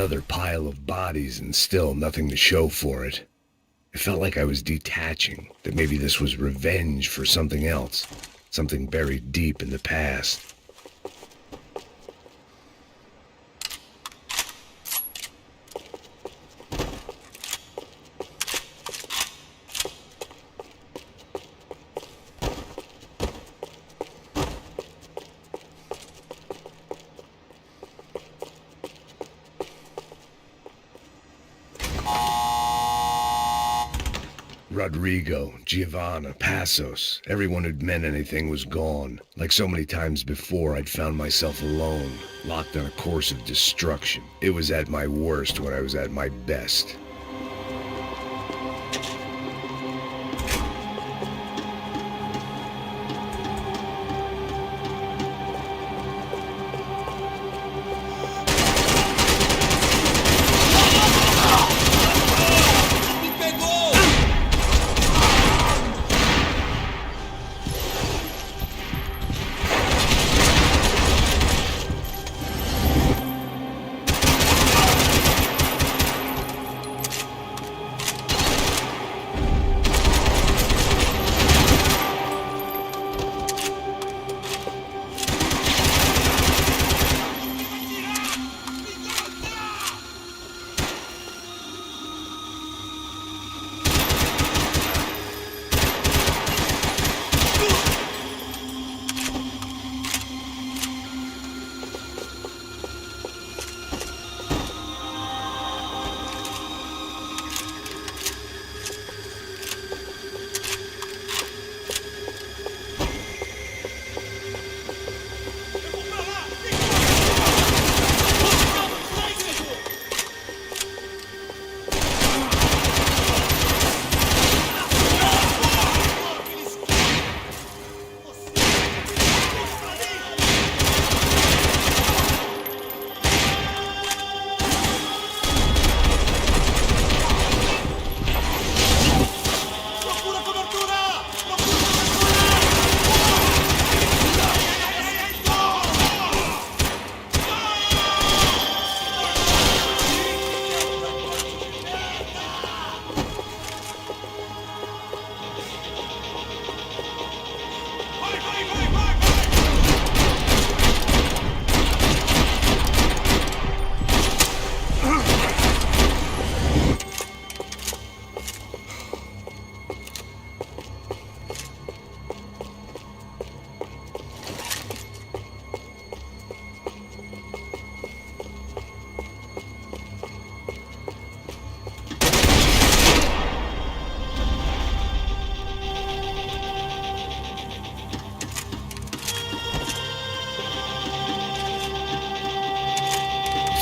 Another pile of bodies and still nothing to show for it. It felt like I was detaching, that maybe this was revenge for something else, something buried deep in the past. Rodrigo, Giovanna, Passos, everyone who'd meant anything was gone. Like so many times before, I'd found myself alone, locked on a course of destruction. It was at my worst when I was at my best.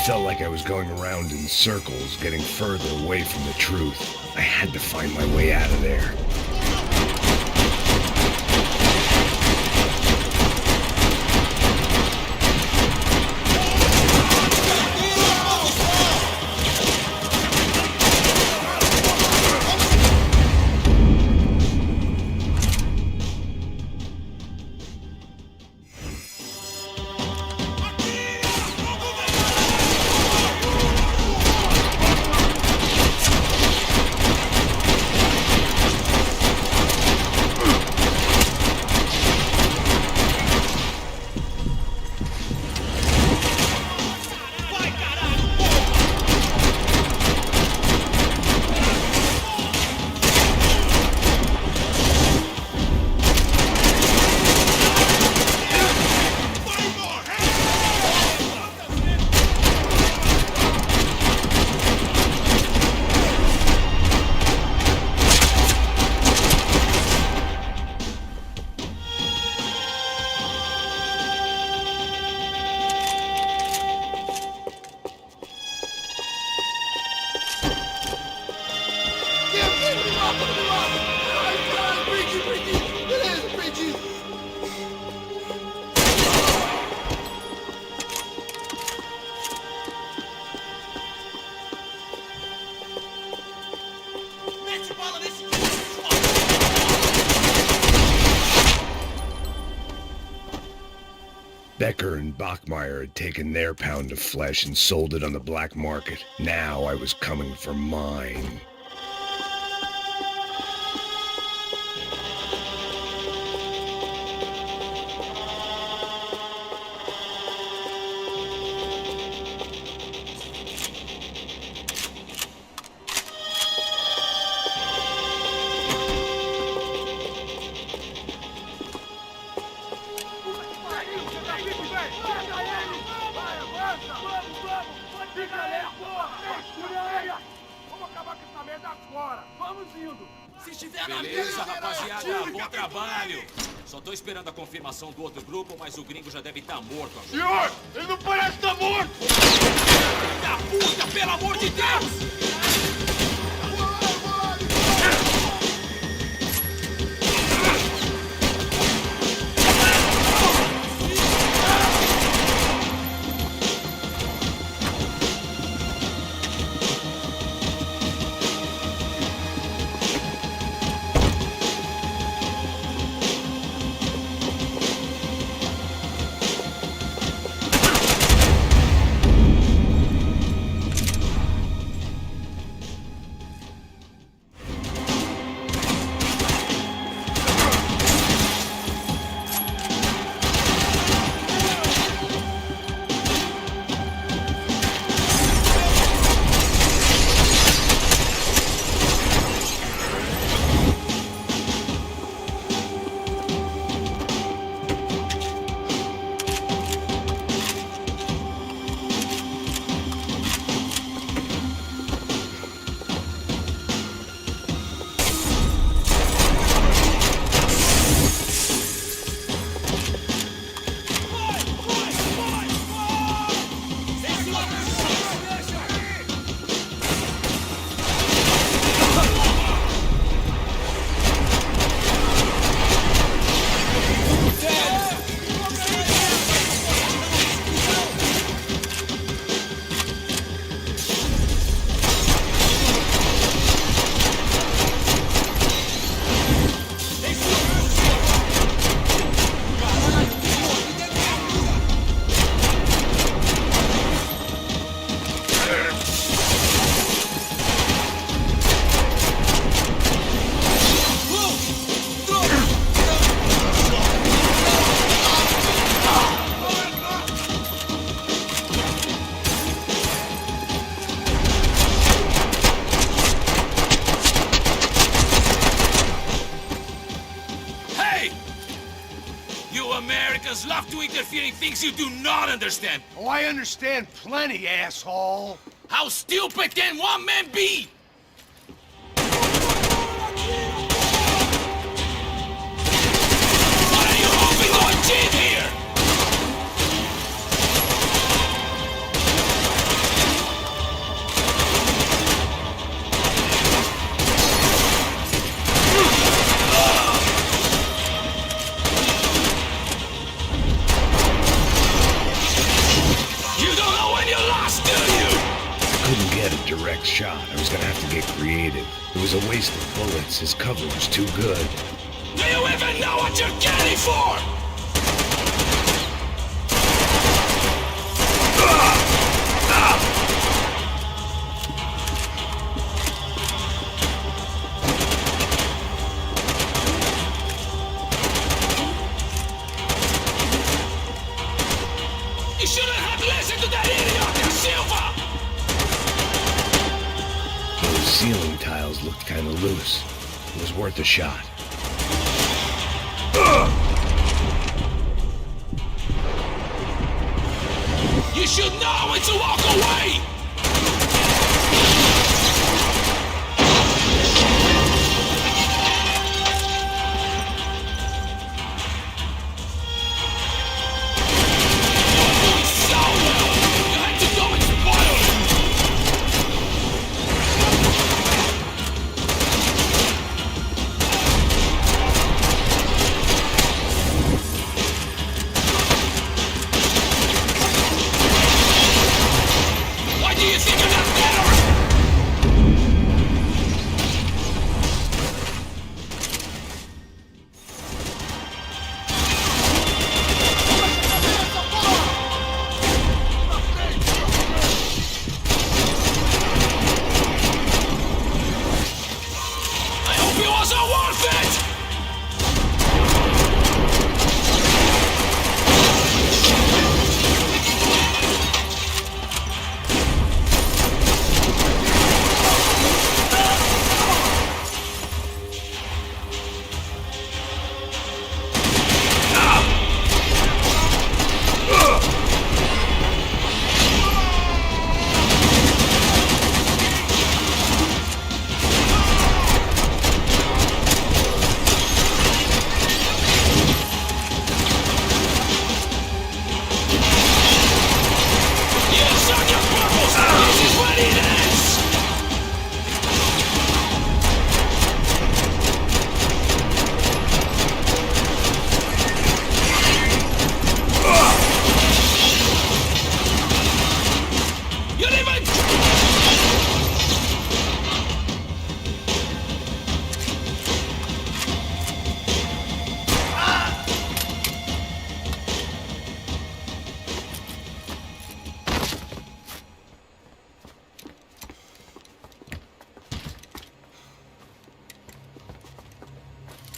Felt like I was going around in circles, getting further away from the truth. I had to find my way out of there. Becker and Bachmeyer had taken their pound of flesh and sold it on the black market. Now I was coming for mine. Beleza, rapaziada, bom trabalho. Só tô esperando a confirmação do outro grupo, mas o gringo já deve estar morto agora. Senhor, ele não parece estar morto! Da puta, pelo amor de Deus! Americans love to interfere in things you do not understand. Oh, I understand plenty, asshole. How stupid can one man be? What are you hoping to achieve here? Couldn't get a direct shot. I was gonna have to get creative. It was a waste of bullets. His cover was too good. Do you even know what you're getting for? You shouldn't have listened to that idiot, Silva! Those ceiling tiles looked kind of loose. It was worth a shot. You should know when to walk away! So well! You had to go and spoil it! Why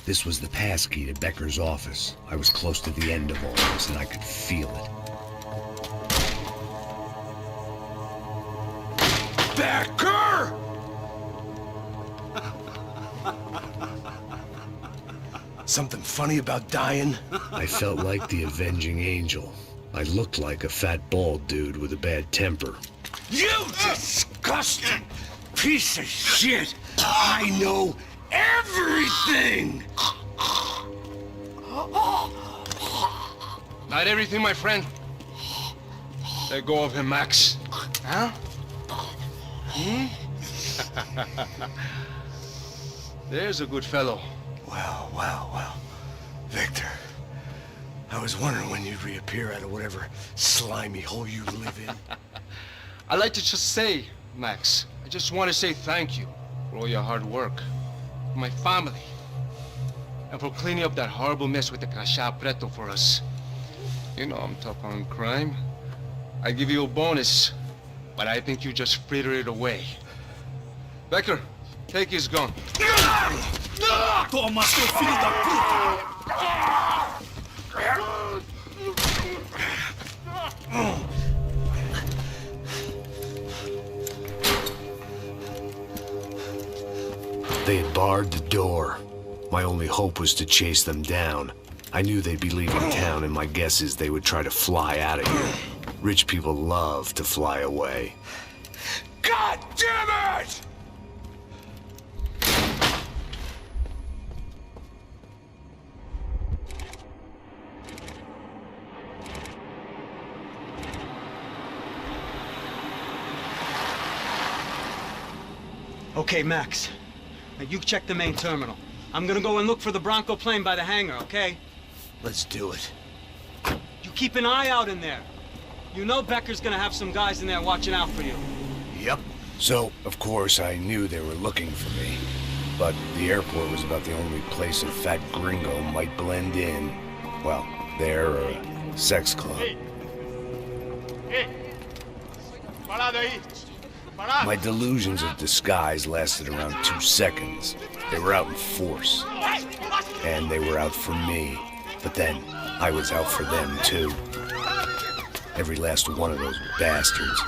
This was the passkey to Becker's office. I was close to the end of all this, and I could feel it. Becker! Something funny about dying? I felt like the avenging angel. I looked like a fat bald dude with a bad temper. You disgusting piece of shit! I know everything! Not everything, my friend. Let go of him, Max. Huh? There's a good fellow. Well. Victor, I was wondering when you'd reappear out of whatever slimy hole you live in. I'd like to just say, Max, I just want to say thank you for all your hard work, for my family, and for cleaning up that horrible mess with the Crachá Preto for us. You know I'm tough on crime. I give you a bonus, but I think you just frittered it away. Becker, take his gun. Toma, seu filho da puta! They had barred the door. My only hope was to chase them down. I knew they'd be leaving town, and my guess is they would try to fly out of here. Rich people love to fly away. God damn it! Okay, Max. Now you check the main terminal. I'm gonna go and look for the Bronco plane by the hangar, okay? Let's do it. You keep an eye out in there. You know Becker's gonna have some guys in there watching out for you. Yep. So, of course, I knew they were looking for me. But the airport was about the only place a fat gringo might blend in. Well, there or a sex club. Parado aí! My delusions of disguise lasted around 2 seconds. They were out in force. And they were out for me. But then, I was out for them, too. Every last one of those bastards.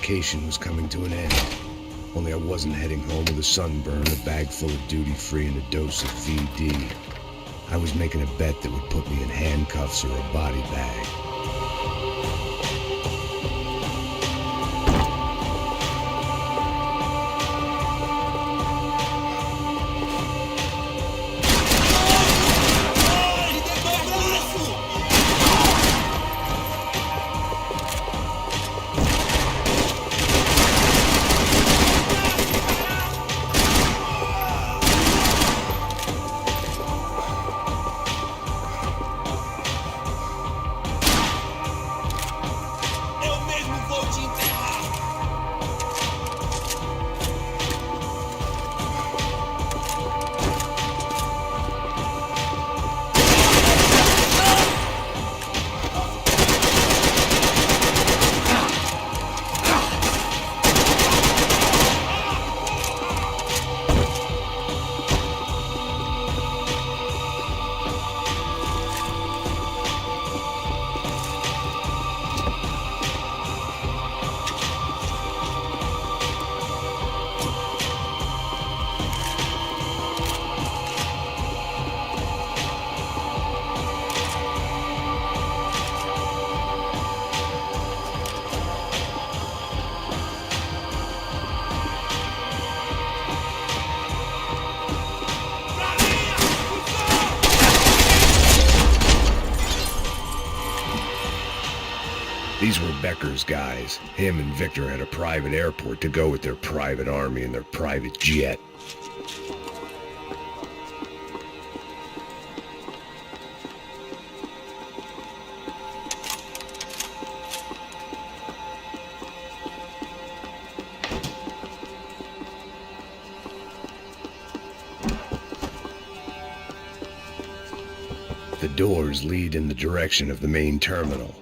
vacation was coming to an end. Only I wasn't heading home with a sunburn, a bag full of duty-free, and a dose of VD. I was making a bet that would put me in handcuffs or a body bag. These were Becker's guys. Him and Victor had a private airport to go with their private army and their private jet. The doors lead in the direction of the main terminal.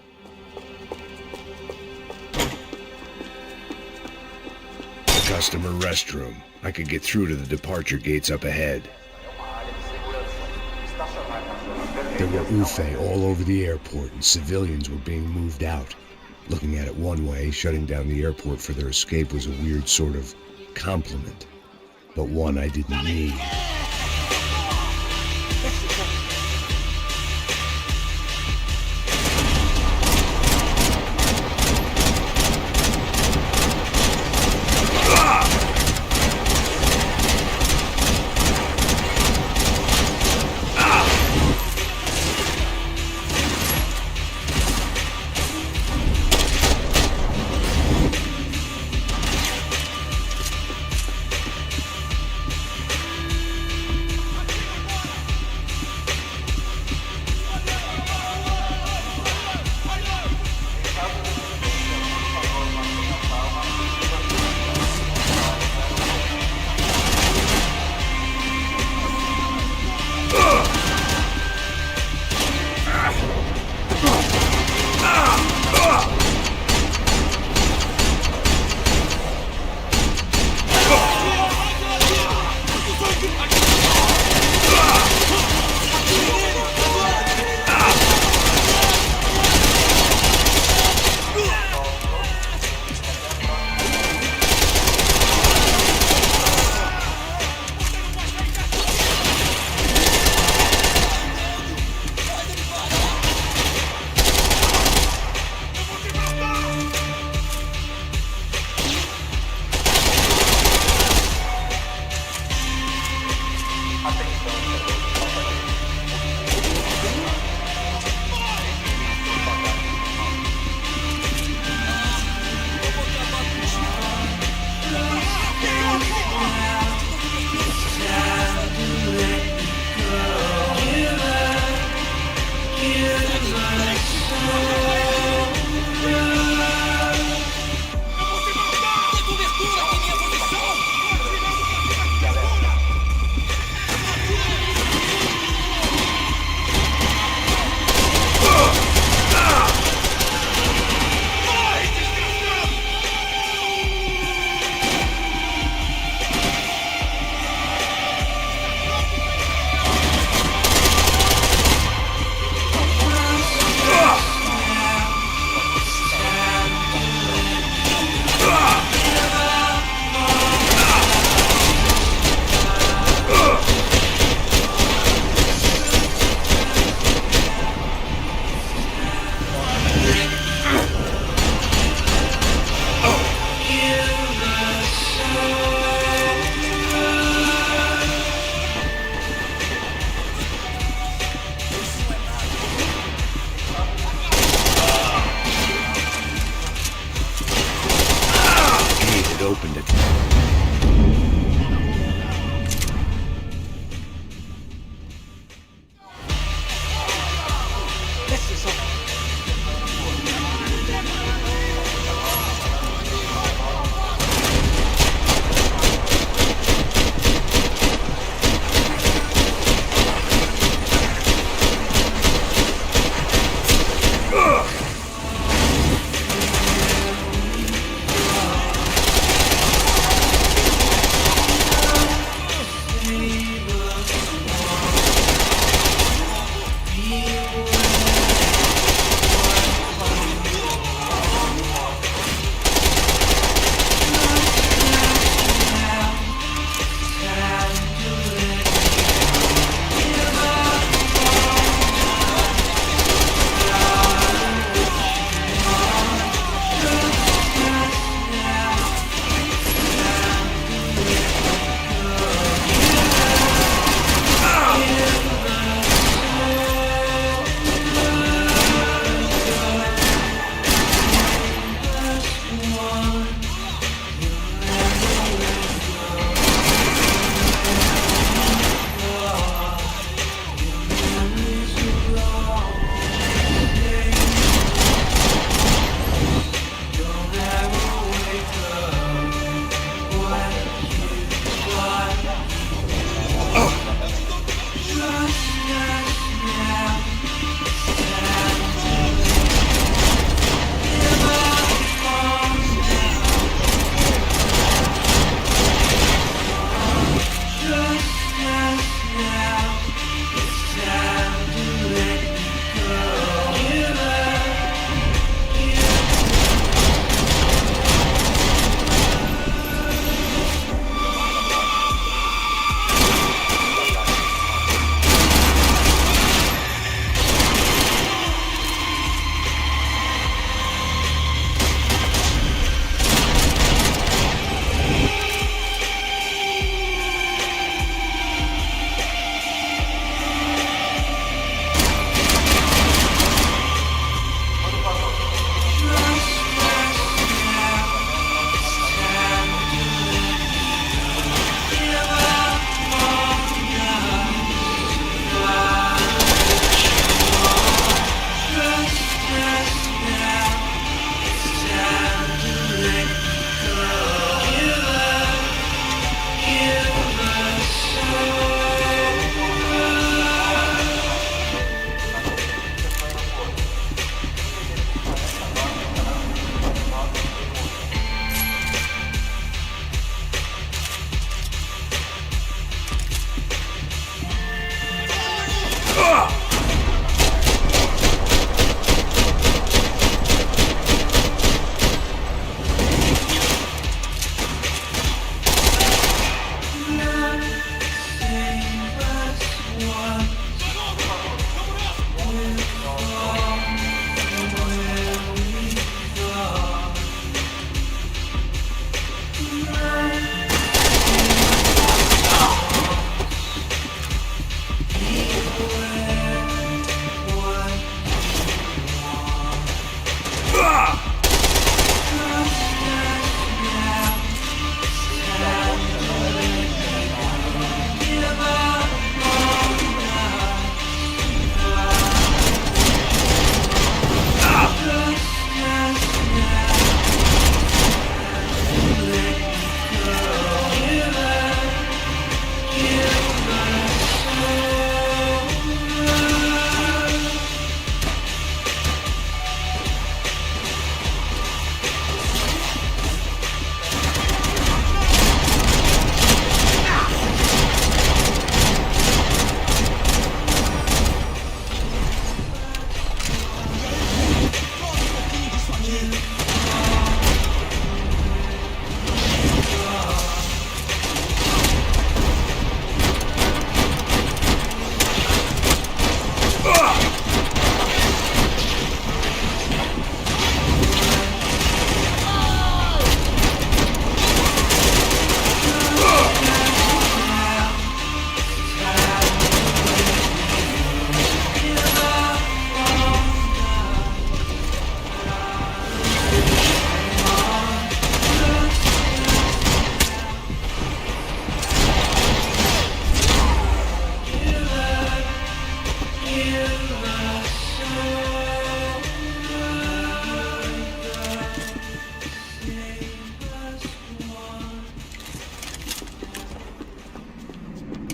Customer restroom. I could get through to the departure gates up ahead. There were UFE all over the airport, and civilians were being moved out. Looking at it one way, shutting down the airport for their escape was a weird sort of compliment, but one I didn't need.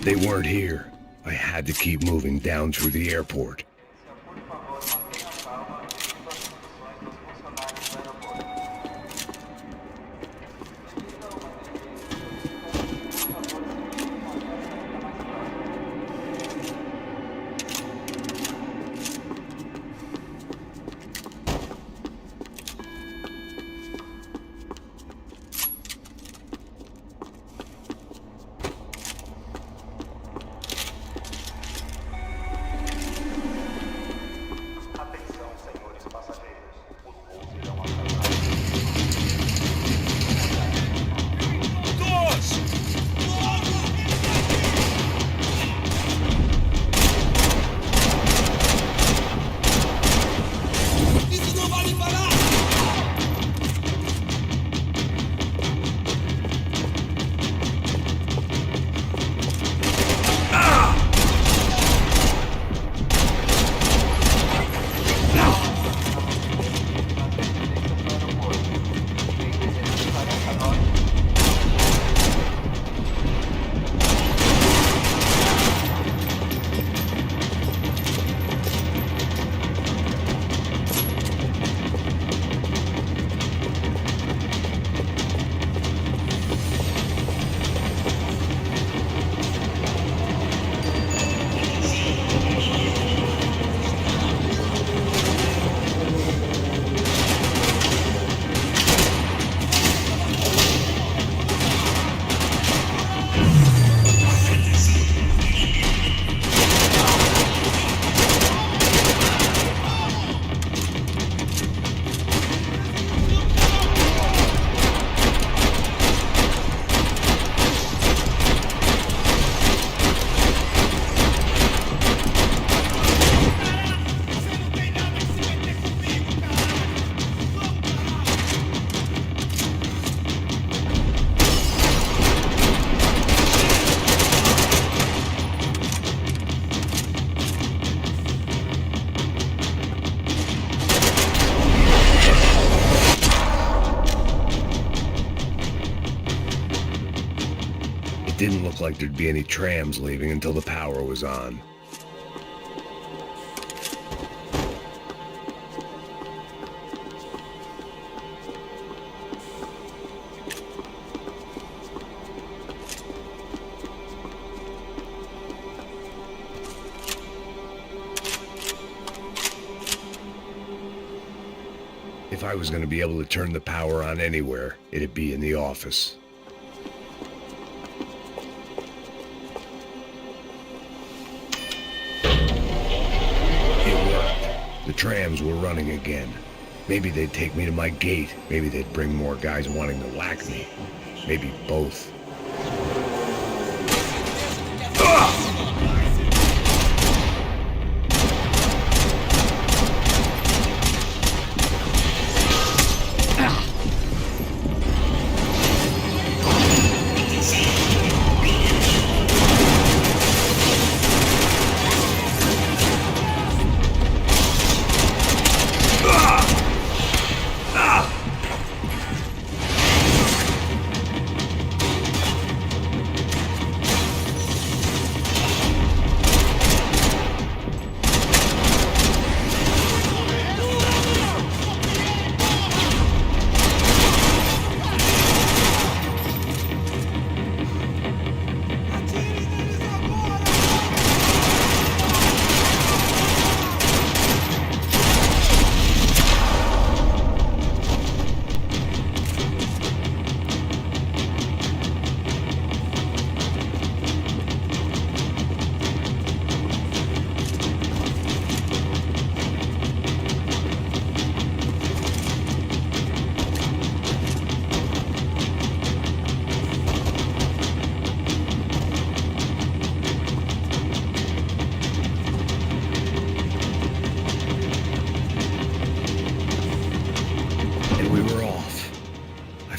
They weren't here. I had to keep moving down through the airport. It didn't look like there'd be any trams leaving until the power was on. If I was going to be able to turn the power on anywhere, it'd be in the office. The trams were running again. Maybe they'd take me to my gate. Maybe they'd bring more guys wanting to whack me. Maybe both.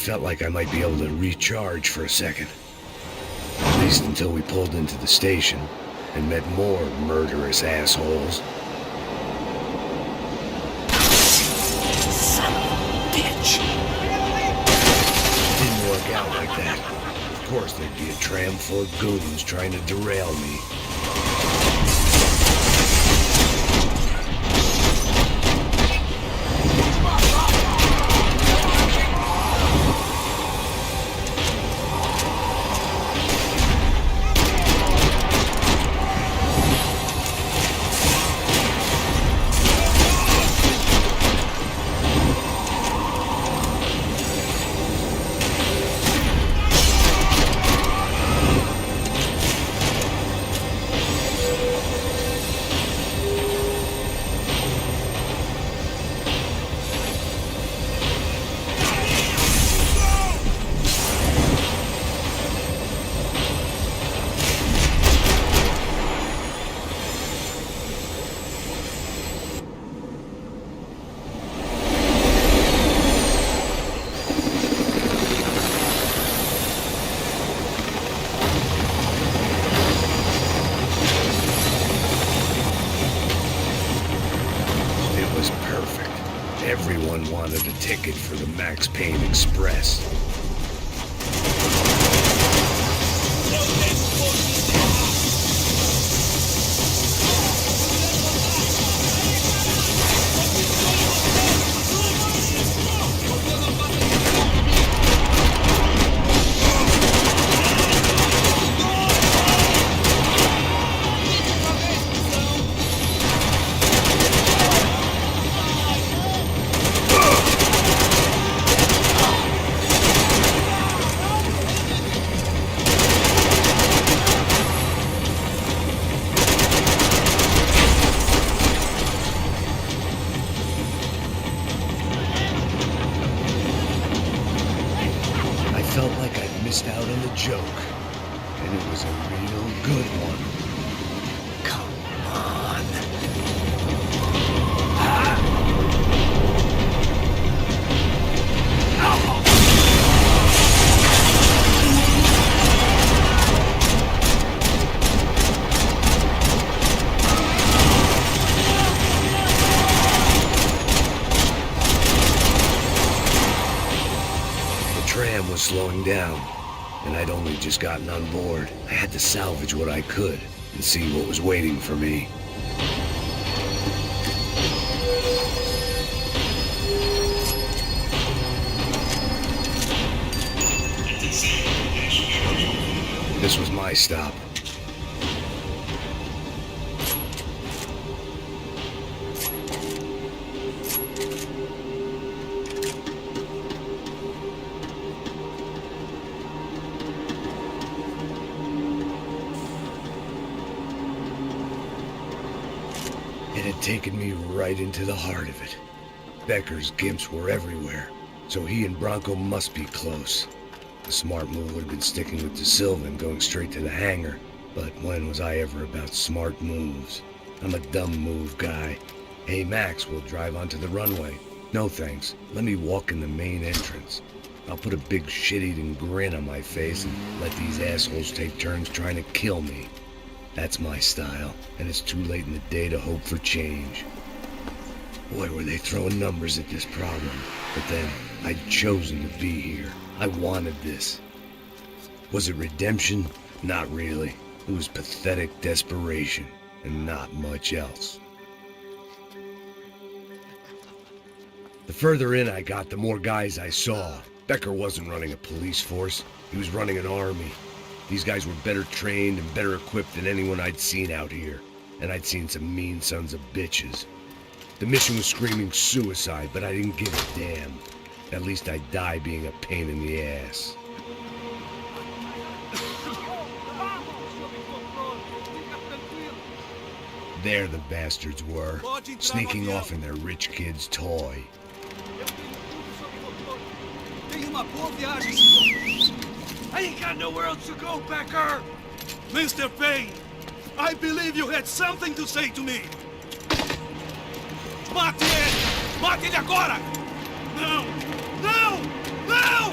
Felt like I might be able to recharge for a second. At least until we pulled into the station and met more murderous assholes. Son of a bitch. Didn't work out like that. Of course, there'd be a tram full of goons trying to derail me. Everyone wanted a ticket for the Max Payne Express. Felt like I'd missed out on the joke, and it was a real good one. Come on. The tram was slowing down, and I'd only just gotten on board. I had to salvage what I could and see what was waiting for me. This was my stop. It had taken me right into the heart of it. Becker's gimps were everywhere, so he and Bronco must be close. The smart move would have been sticking with De Silva and going straight to the hangar, but when was I ever about smart moves? I'm a dumb move guy. Hey Max, we'll drive onto the runway. No thanks, let me walk in the main entrance. I'll put a big shit-eating grin on my face and let these assholes take turns trying to kill me. That's my style, and it's too late in the day to hope for change. Boy, were they throwing numbers at this problem. But then, I'd chosen to be here. I wanted this. Was it redemption? Not really. It was pathetic desperation, and not much else. The further in I got, the more guys I saw. Becker wasn't running a police force. He was running an army. These guys were better trained and better equipped than anyone I'd seen out here. And I'd seen some mean sons of bitches. The mission was screaming suicide, but I didn't give a damn. At least I'd die being a pain in the ass. There the bastards were, sneaking off in their rich kid's toy. I ain't got nowhere else to go, Becker! Mr. Payne, I believe you had something to say to me. Mate ele! Mate ele agora! Não! Não! Não!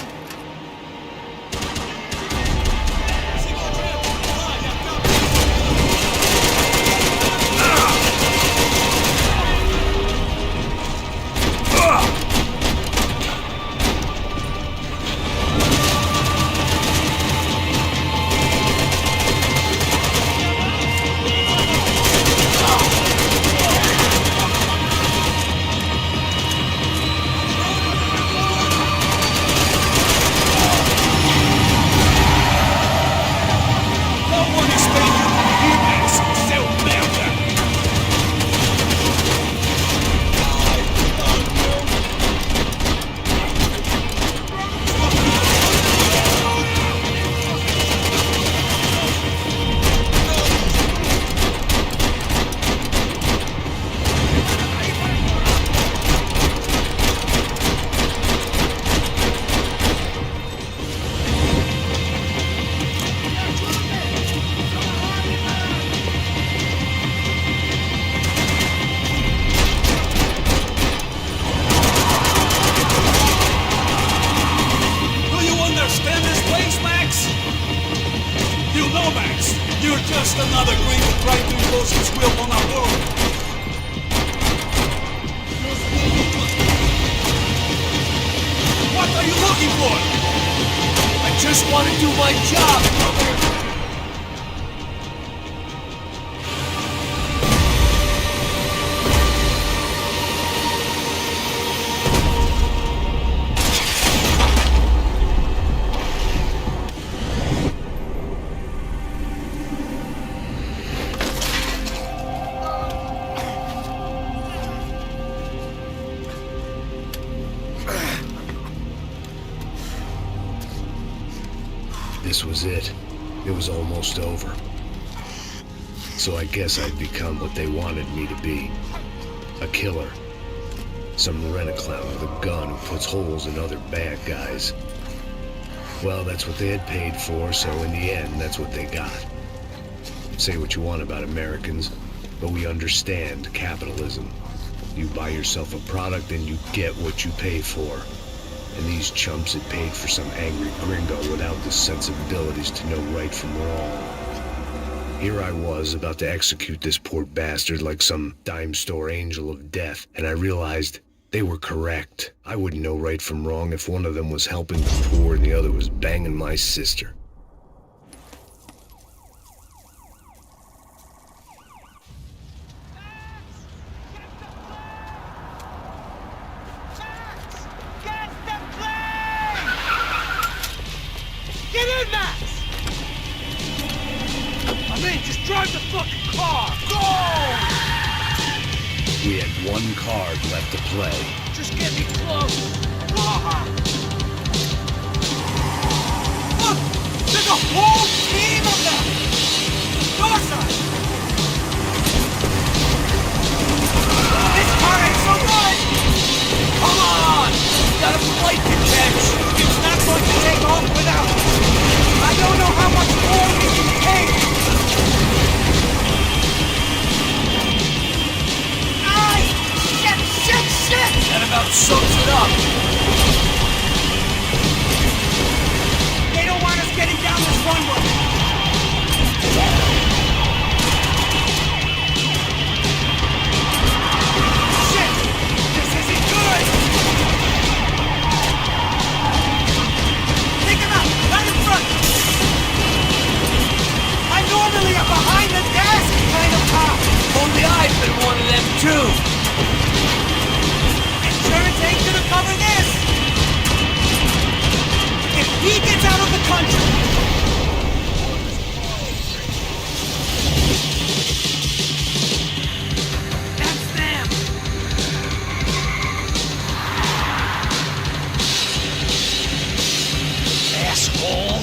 Max. You're just another gringo trying to impose his will on our world. What are you looking for? I just want to do my job, brother. This was it. It was almost over. So I guess I'd become what they wanted me to be. A killer. Some rent-a-clown with a gun who puts holes in other bad guys. Well, that's what they had paid for, so in the end, that's what they got. Say what you want about Americans, but we understand capitalism. You buy yourself a product and you get what you pay for. And these chumps had paid for some angry gringo without the sensibilities to know right from wrong. Here I was, about to execute this poor bastard like some dime store angel of death, and I realized they were correct. I wouldn't know right from wrong if one of them was helping the poor and the other was banging my sister. Get in, Max! I mean, just drive the fucking car! Go! We had one card left to play. Just get me close! Look! There's a whole team of them! Your side! This car ain't so good! Come on! We got a flight to catch! It's not going to take off without us! I don't know how much more we can take! Ay! Shit! That about sums it up. They don't want us getting down this runway! Shit! This isn't good! Take him out! Right in front! I'm normally a behind-the-desk kind of cop! Only I've been one of them too! Insurance ain't gonna cover this! If he gets out of the country... That's them! Asshole!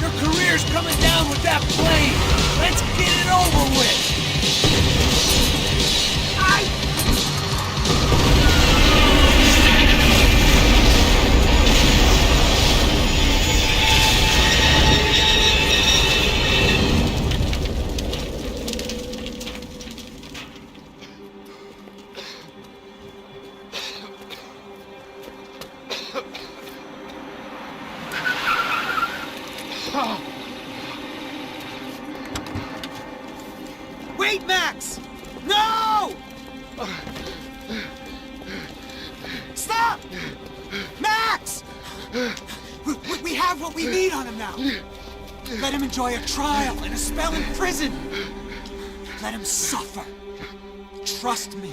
Your career's coming down with that plane! Let's get it over with! Wait, Max! No! Stop! Max! We have what we need on him now. Let him enjoy a trial and a spell in prison. Let him suffer. Trust me.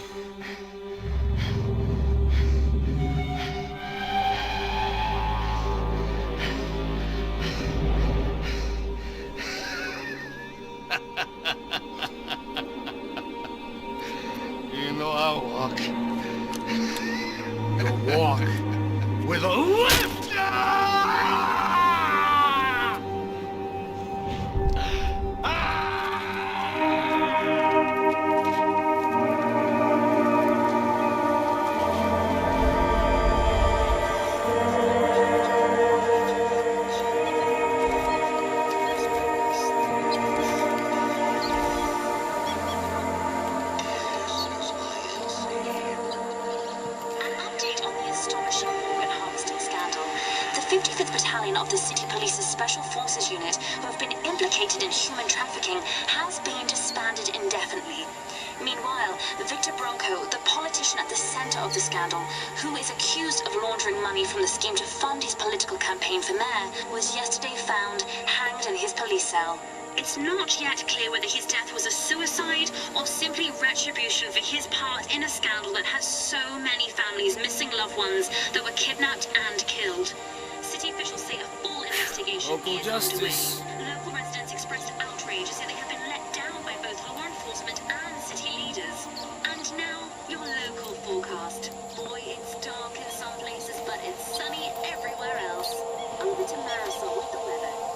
You know I walk. You'll walk with a lift! Of the City Police's Special Forces Unit, who have been implicated in human trafficking has been disbanded indefinitely. Meanwhile, Victor Bronco, the politician at the center of the scandal, who is accused of laundering money from the scheme to fund his political campaign for mayor, was yesterday found hanged in his police cell. It's not yet clear whether his death was a suicide or simply retribution for his part in a scandal that has so many families missing loved ones that were kidnapped and killed. City officials say a full investigation Local is justice. underway. Local residents expressed outrage as they have been let down by both law enforcement and city leaders. And now, your local forecast. Boy, it's dark in some places, but it's sunny everywhere else. Over to Marisol with the weather.